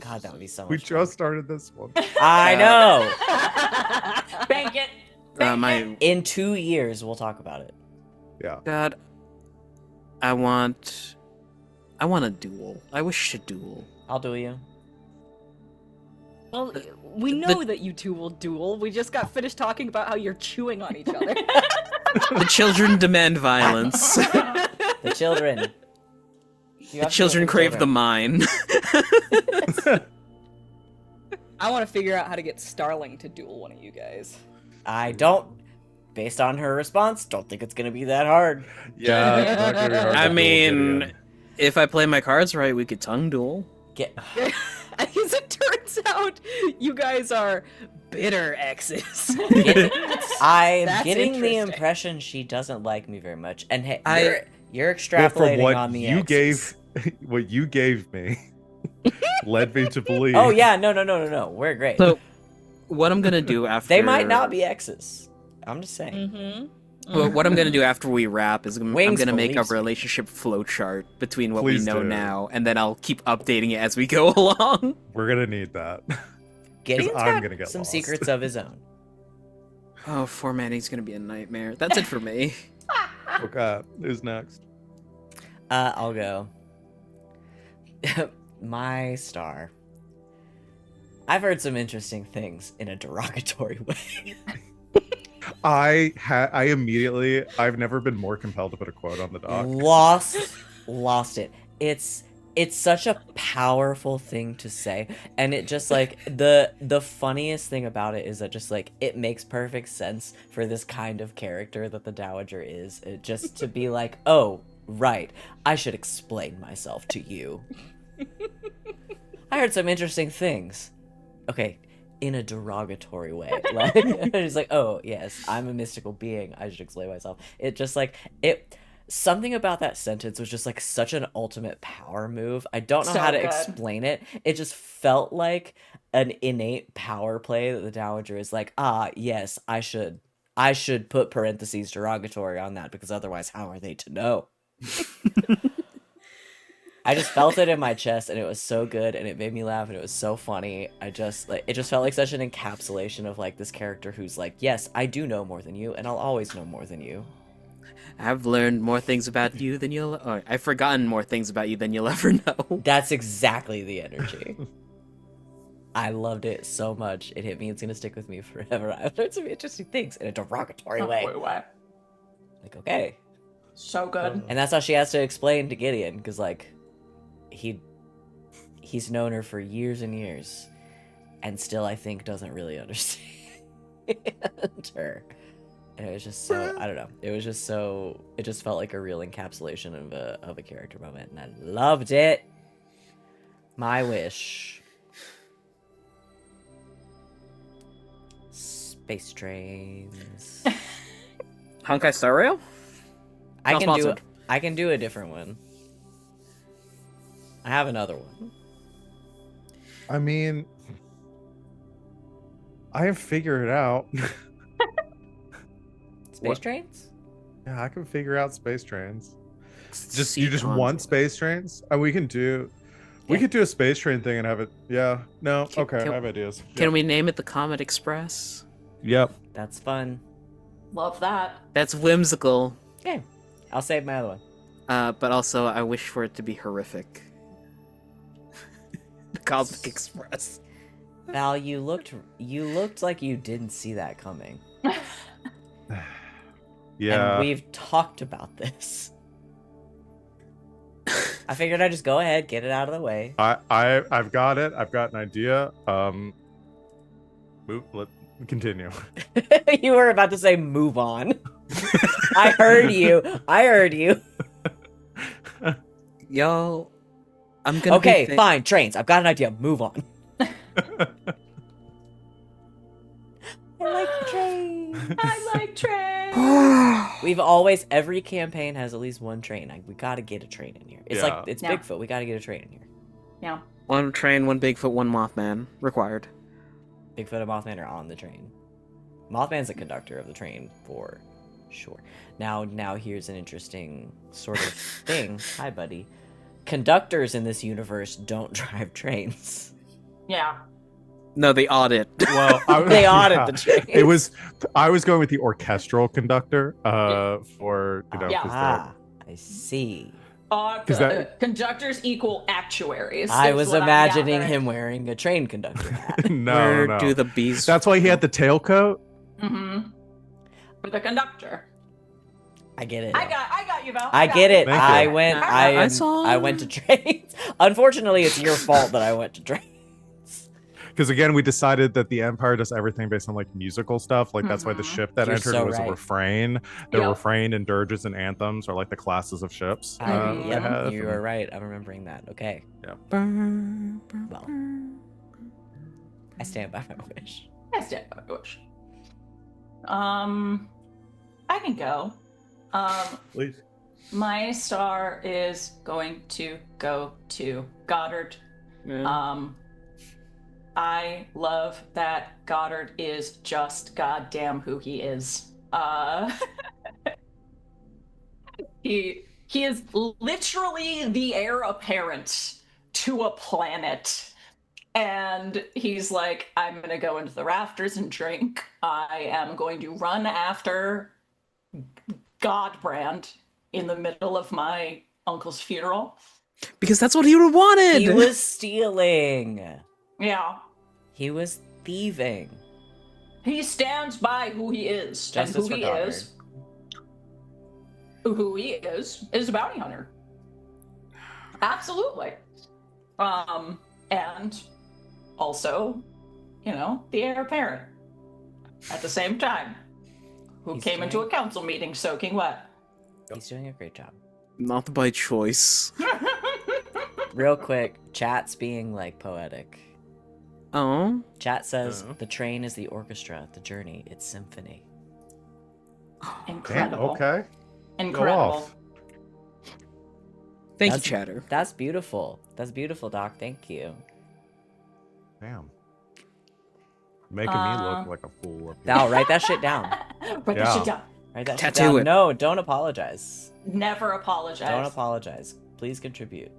God, that would be so much We fun. just started this one. I know! bank it. Bank it. In 2 years, we'll talk about it. Yeah. God, I want a duel. I wish a duel. I'll do you. Well, we know that you two will duel. We just got finished talking about how you're chewing on each other. The children demand violence. The children. The children crave the mine. I want to figure out how to get Starling to duel one of you guys. I don't, based on her response, don't think it's gonna be that hard. Yeah. It's not gonna be hard I to duel mean, Gideon. if I play my cards right, we could tongue duel. Get As it turns out, you guys are bitter exes. I'm That's getting the interesting. impression she doesn't like me very much. And hey, I- you're Well, extrapolating from what on the you exes. what you gave me, led me to believe. Oh yeah, no. We're great. So, what I'm gonna do after They might not be exes. I'm just saying. Mm-hmm. Well, what I'm gonna do after we wrap is I'm Wings gonna make a believes you. relationship flowchart between what Please we know do. now, and then I'll keep updating it as we go along. We're gonna need that. Gideon's I'm got gonna get some lost. secrets of his own. Oh, formatting's gonna be a nightmare. That's it for me. Okay. Who's next? I'll go. My star. I've heard some interesting things in a derogatory way. I've never been more compelled to put a quote on the doc. Lost it. It's such a powerful thing to say, and it just like the funniest thing about it is that just like it makes perfect sense for this kind of character that the Dowager is. Just to be like, oh right, I should explain myself to you. I heard some interesting things. Okay, in a derogatory way. Like it's like, oh yes, I'm a mystical being. I should explain myself. It just like it. Something about that sentence was just like such an ultimate power move. I don't know So how to good. explain it. It just felt like an innate power play that the Dowager is like, ah, yes, I should put parentheses derogatory on that because otherwise, how are they to know? I just felt it in my chest, and it was so good, and it made me laugh, and it was so funny. It just felt like such an encapsulation of like this character who's like, yes, I do know more than you, and I'll always know more than you. I've learned more things about you than or I've forgotten more things about you than you'll ever know. That's exactly the energy. I loved it so much. It hit me. It's gonna stick with me forever. I've learned some interesting things in a derogatory way. Like, okay. So good. And that's how she has to explain to Gideon, because like he's known her for years and years, and still I think doesn't really understand her. And it was just so, I don't know. It was just so, it just felt like a real encapsulation of a character moment, and I loved it. My wish. Space trains. Honkai Star Rail? I Not can do sponsored. I can do a different one. I have another one. I mean, I have figured it out. Space What? trains? Yeah, I can figure out space trains. Just Sea you just want convoy. space trains? And we can do we Yeah. could do a space train thing and have it. Yeah. No. Okay. I have ideas. Can Yep. we name it the Comet Express? Yep. That's fun. Love that. That's whimsical, Okay. I'll save my other one. but also I wish for it to be horrific. The Cosmic Express. Val, you looked like you didn't see that coming. Yeah. And we've talked about this. I figured I'd just go ahead, get it out of the way. I've got it. I've got an idea. Let continue. You were about to say move on. I heard you. Y'all, I'm gonna Okay, be fine. Trains. I've got an idea. Move on. I like trains. I like trains. We've always, every campaign has at least one train. We gotta get a train in here. It's Yeah. like, it's Yeah. Bigfoot. We gotta get a train in here. Yeah. One train, one Bigfoot, one Mothman required. Bigfoot and Mothman are on the train. Mothman's the conductor of the train, for sure. Now here's an interesting sort of thing. Hi, buddy. Conductors in this universe don't drive trains. Yeah. No, they audit. Well, They audit the train. It was. I was going with the orchestral conductor. For you know. Yeah. 'cause Ah, I see. 'Cause that- Conductors equal actuaries. I is was what I'm imagining gathering. him wearing a train conductor hat. they're- no, Where no. do the bees? That's why he had the tailcoat. Mm-hmm. For the conductor. I get it. I got you, Val. I got get you. it. Thank I you. went. I saw- I went to trains. Unfortunately, it's your fault that I went to trains. Because again, we decided that the Empire does everything based on like musical stuff. Like that's why the Mhm. ship that You're entered so was a right. refrain. The Yep. refrain and dirges and anthems are like the classes of ships. Mhm. they Yep, have, you and- are right. I'm remembering that. Okay. Well, I stand by my wish. I stand by my wish. I can go. Please. My star is going to go to Goddard. Yeah. I love that Goddard is just goddamn who he is. He is literally the heir apparent to a planet. And he's like, I'm gonna go into the rafters and drink. I am going to run after Godbrand in the middle of my uncle's funeral. Because that's what he would have wanted. He was stealing. Yeah. He was thieving. He stands by who he is. Justice and for who he Goddard. is. Who he is a bounty hunter. Absolutely. And also, the heir apparent at the same time. Who He's came into doing- a council meeting soaking wet. He's doing a great job. Not by choice. Real quick, chat's being like poetic. Oh. Chat says Oh. the train is the orchestra, the journey, it's symphony. Damn, Incredible. okay. Go Incredible. off. Thank That's- you, Chatter. That's beautiful. That's beautiful, Doc. Thank you. Damn. Making me look like a fool. Up here. Val, write that shit down. Write Yeah. that shit down. Write that Tattoo shit down. it. No, don't apologize. Never apologize. Don't apologize. Please contribute.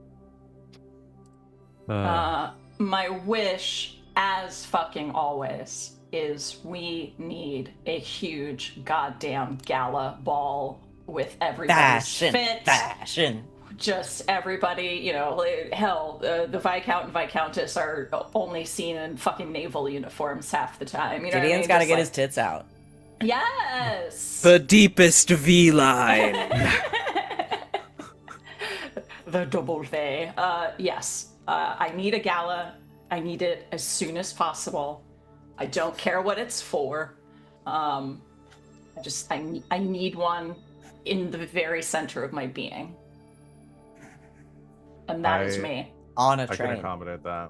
My wish, as fucking always, is we need a huge goddamn gala ball with everybody's fit. Fashion. Just everybody, hell, the Viscount and Viscountess are only seen in fucking naval uniforms half the time. You know what I Gideon's mean? got to Just get like- his tits out. Yes! The deepest V line. The double V. Yes. I need a gala. I need it as soon as possible. I don't care what it's for. I need one in the very center of my being. And that is me. On a I can train. accommodate that.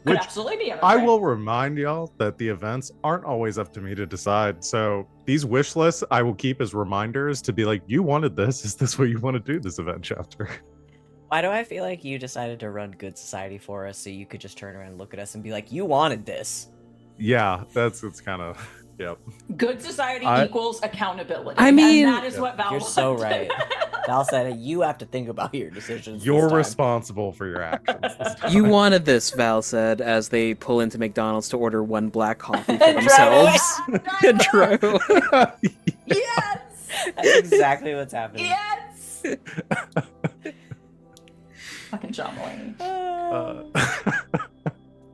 could Which absolutely be him. I okay. will remind y'all that the events aren't always up to me to decide. So these wish lists I will keep as reminders to be like, you wanted this. Is this what you want to do this event chapter? Why do I feel like you decided to run Good Society for us so you could just turn around and look at us and be like, you wanted this? Yeah, it's kind of, yep. Good society I- equals accountability. I mean- and that is what Val You're so wanted. right. Val said you have to think about your decisions. You're this time. responsible for your actions. this time. You wanted this, Val said, as they pull into McDonald's to order one black coffee for And drive away. themselves. And drive away. Yes. That's exactly what's happening. Yes. Fucking John Mulaney.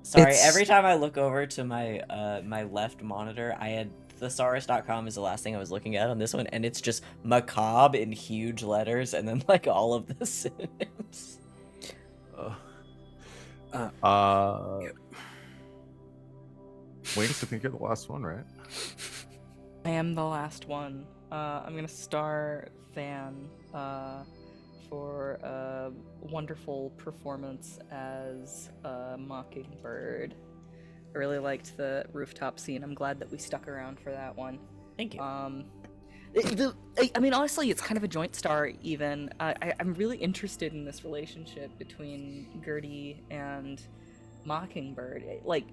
Sorry, It's- every time I look over to my my left monitor, I had thesaurus.com is the last thing I was looking at on this one, and it's just macabre in huge letters, and then like all of the synonyms. Winks, I think you're the last one, right? I am the last one. I'm gonna star Van for a wonderful performance as Mockingbird. I really liked the rooftop scene. I'm glad that we stuck around for that one. Thank you. I mean, honestly, it's kind of a joint star. Even I'm really interested in this relationship between Gertie and Mockingbird. Like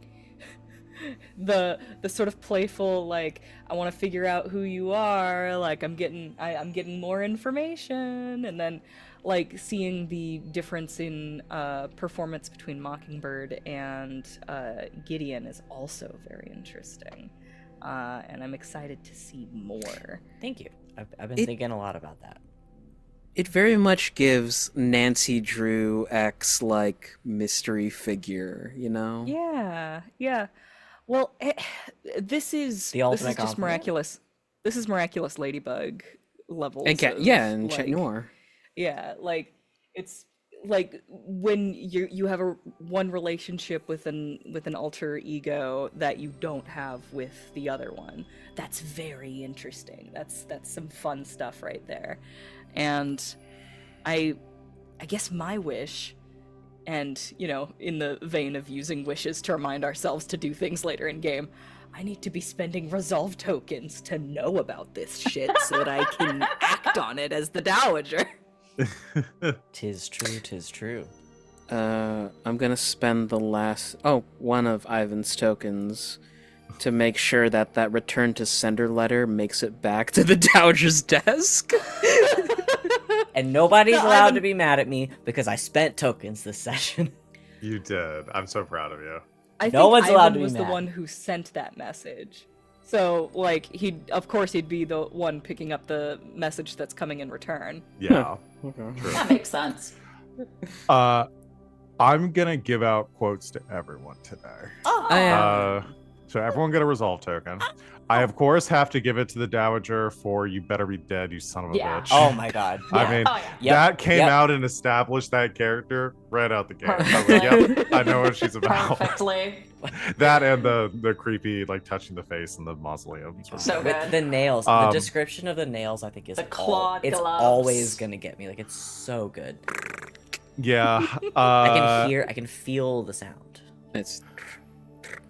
the sort of playful, like, I want to figure out who you are. Like I'm getting more information, and then like seeing the difference in performance between Mockingbird and Gideon is also very interesting. And I'm excited to see more. Thank you. I've been It- thinking a lot about that. It very much gives Nancy Drew X like mystery figure, you know? Yeah. Well, this is The ultimate just compliment? miraculous. This is miraculous Ladybug levels. And of, and like, Chet Noir. Yeah, like it's like when you have one relationship with an alter ego that you don't have with the other one. That's very interesting. That's some fun stuff right there. And I guess my wish, and you know, in the vein of using wishes to remind ourselves to do things later in game, I need to be spending resolve tokens to know about this shit so that I can act on it as the Dowager. Tis true, tis true. I'm gonna spend the last one of Ivan's tokens to make sure that return to sender letter makes it back to the Dowager's desk. And nobody's No, allowed Ivan- to be mad at me because I spent tokens this session. You did. I'm so proud of you. I No think one's allowed Ivan to be was the mad. one who sent that message. So, like, he'd be the one picking up the message that's coming in return. Yeah. Okay. True. That makes sense. I'm gonna give out quotes to everyone today. Oh, So everyone get a resolve token. I of course have to give it to the Dowager for "You better be dead, you son of a Yeah. bitch." Oh my god. I yeah. mean, Oh, yeah. Yep, that came yep. out and established that character right out the gate. I was Perfectly. like, yep, I know what she's about. Perfectly. That and the creepy like touching the face in the mausoleum. So With good. the nails, the Um, description of the nails, I think is The clawed it's gloves. always gonna get me. Like it's so good. Yeah. I can feel the sound. It's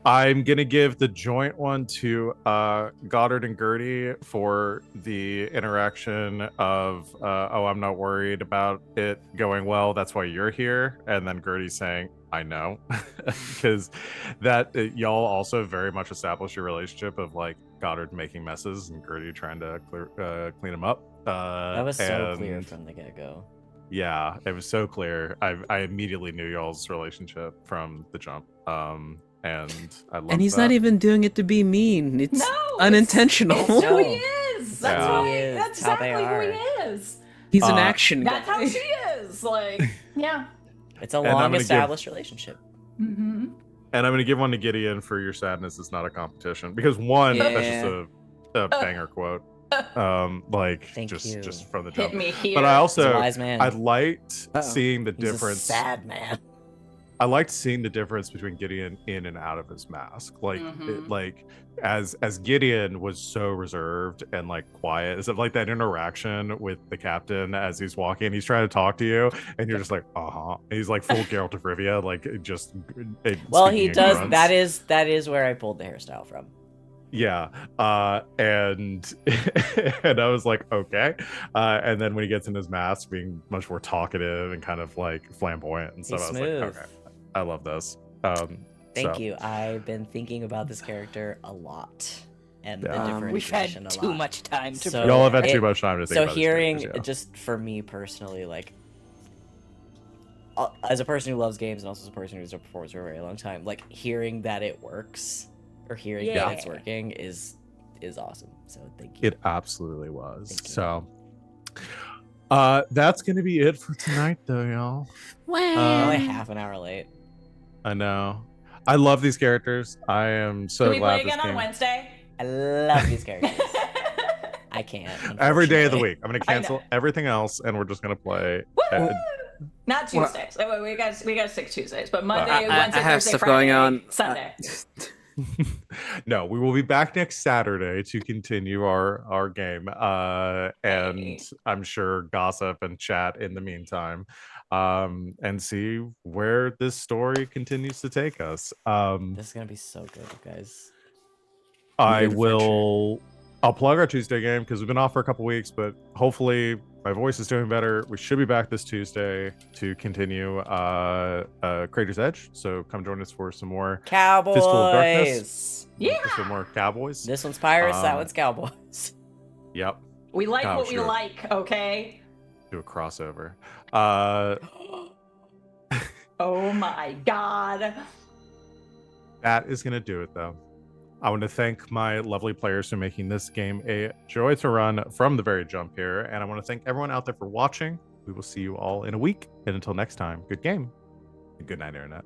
I'm gonna give the joint one to Goddard and Gertie for the interaction of "Oh, I'm not worried about it going well. That's why you're here," and then Gertie saying, "I know," because y'all also very much established your relationship of like Goddard making messes and Gertie trying to clean them up. That was so clear and- from the get-go. Yeah, it was so clear. I immediately knew y'all's relationship from the jump. And I love and he's that. not even doing it to be mean. It's No, unintentional. It's who he No. is. That's Yeah. why. He is. That's It's how they exactly who he is. He's an action That's guy. how she is. Like, yeah. It's a And I'm long gonna give- established relationship. Mm-hmm. And I'm going to give one to Gideon for "Your sadness is not a competition," because one, that's just a banger quote. Like Thank you. just from the Hit jump. me here. But I He's a also wise man. I liked Uh-oh. seeing the He's difference. a sad man. I liked seeing the difference between Gideon in and out of his mask. Like, Mhm. like as Gideon was so reserved and like quiet, is it like that interaction with the captain as he's walking? He's trying to talk to you, and you're just like, He's like full Geralt of Rivia, like just Well, speaking he in does. grunts. That is where I pulled the hairstyle from. Yeah, and and I was like, okay, and then when he gets in his mask, being much more talkative and kind of like flamboyant and stuff, He's I was smooth. like, okay, I love this. Thank So, you. I've been thinking about this character a lot, and the Yeah. We've differentiation had a too lot. much time to. So Y'all have had too it- much time to think So about these hearing, characters, just for me personally, like as a person who loves games and also as a person who's a performer for a very long time, like hearing that it works or hearing Yeah. that it's working is awesome. So thank you. It absolutely was. Thank you. So, that's gonna be it for tonight, though, y'all. We're only half an hour late. I know. I love these characters. I am so Can we glad play this again on game. Wednesday? I love these characters. I can't. Every day of the unfortunately. week, I'm gonna cancel everything else, and we're just gonna play. Woo! Not Well- Tuesdays. We got 6 Tuesdays, but Monday, I Wednesday, have Thursday, stuff Friday, going on. Sunday. No, we will be back next Saturday to continue our game, and Hey. I'm sure gossip and chat in the meantime, and see where this story continues to take us. This is gonna be so good, you guys. I Good adventure. will. I'll plug our Tuesday game because we've been off for a couple weeks, but hopefully my voice is doing better. We should be back this Tuesday to continue Crater's Edge. So come join us for some more Cowboys. Fistful of Darkness. Yeah. Some more Cowboys. This one's pirates. That Um, one's cowboys. Yep. We like Oh, what we sure. like, okay? Do a crossover. Oh my god. That is going to do it, though. I want to thank my lovely players for making this game a joy to run from the very jump here. And I want to thank everyone out there for watching. We will see you all in a week. And until next time, good game and good night, Internet.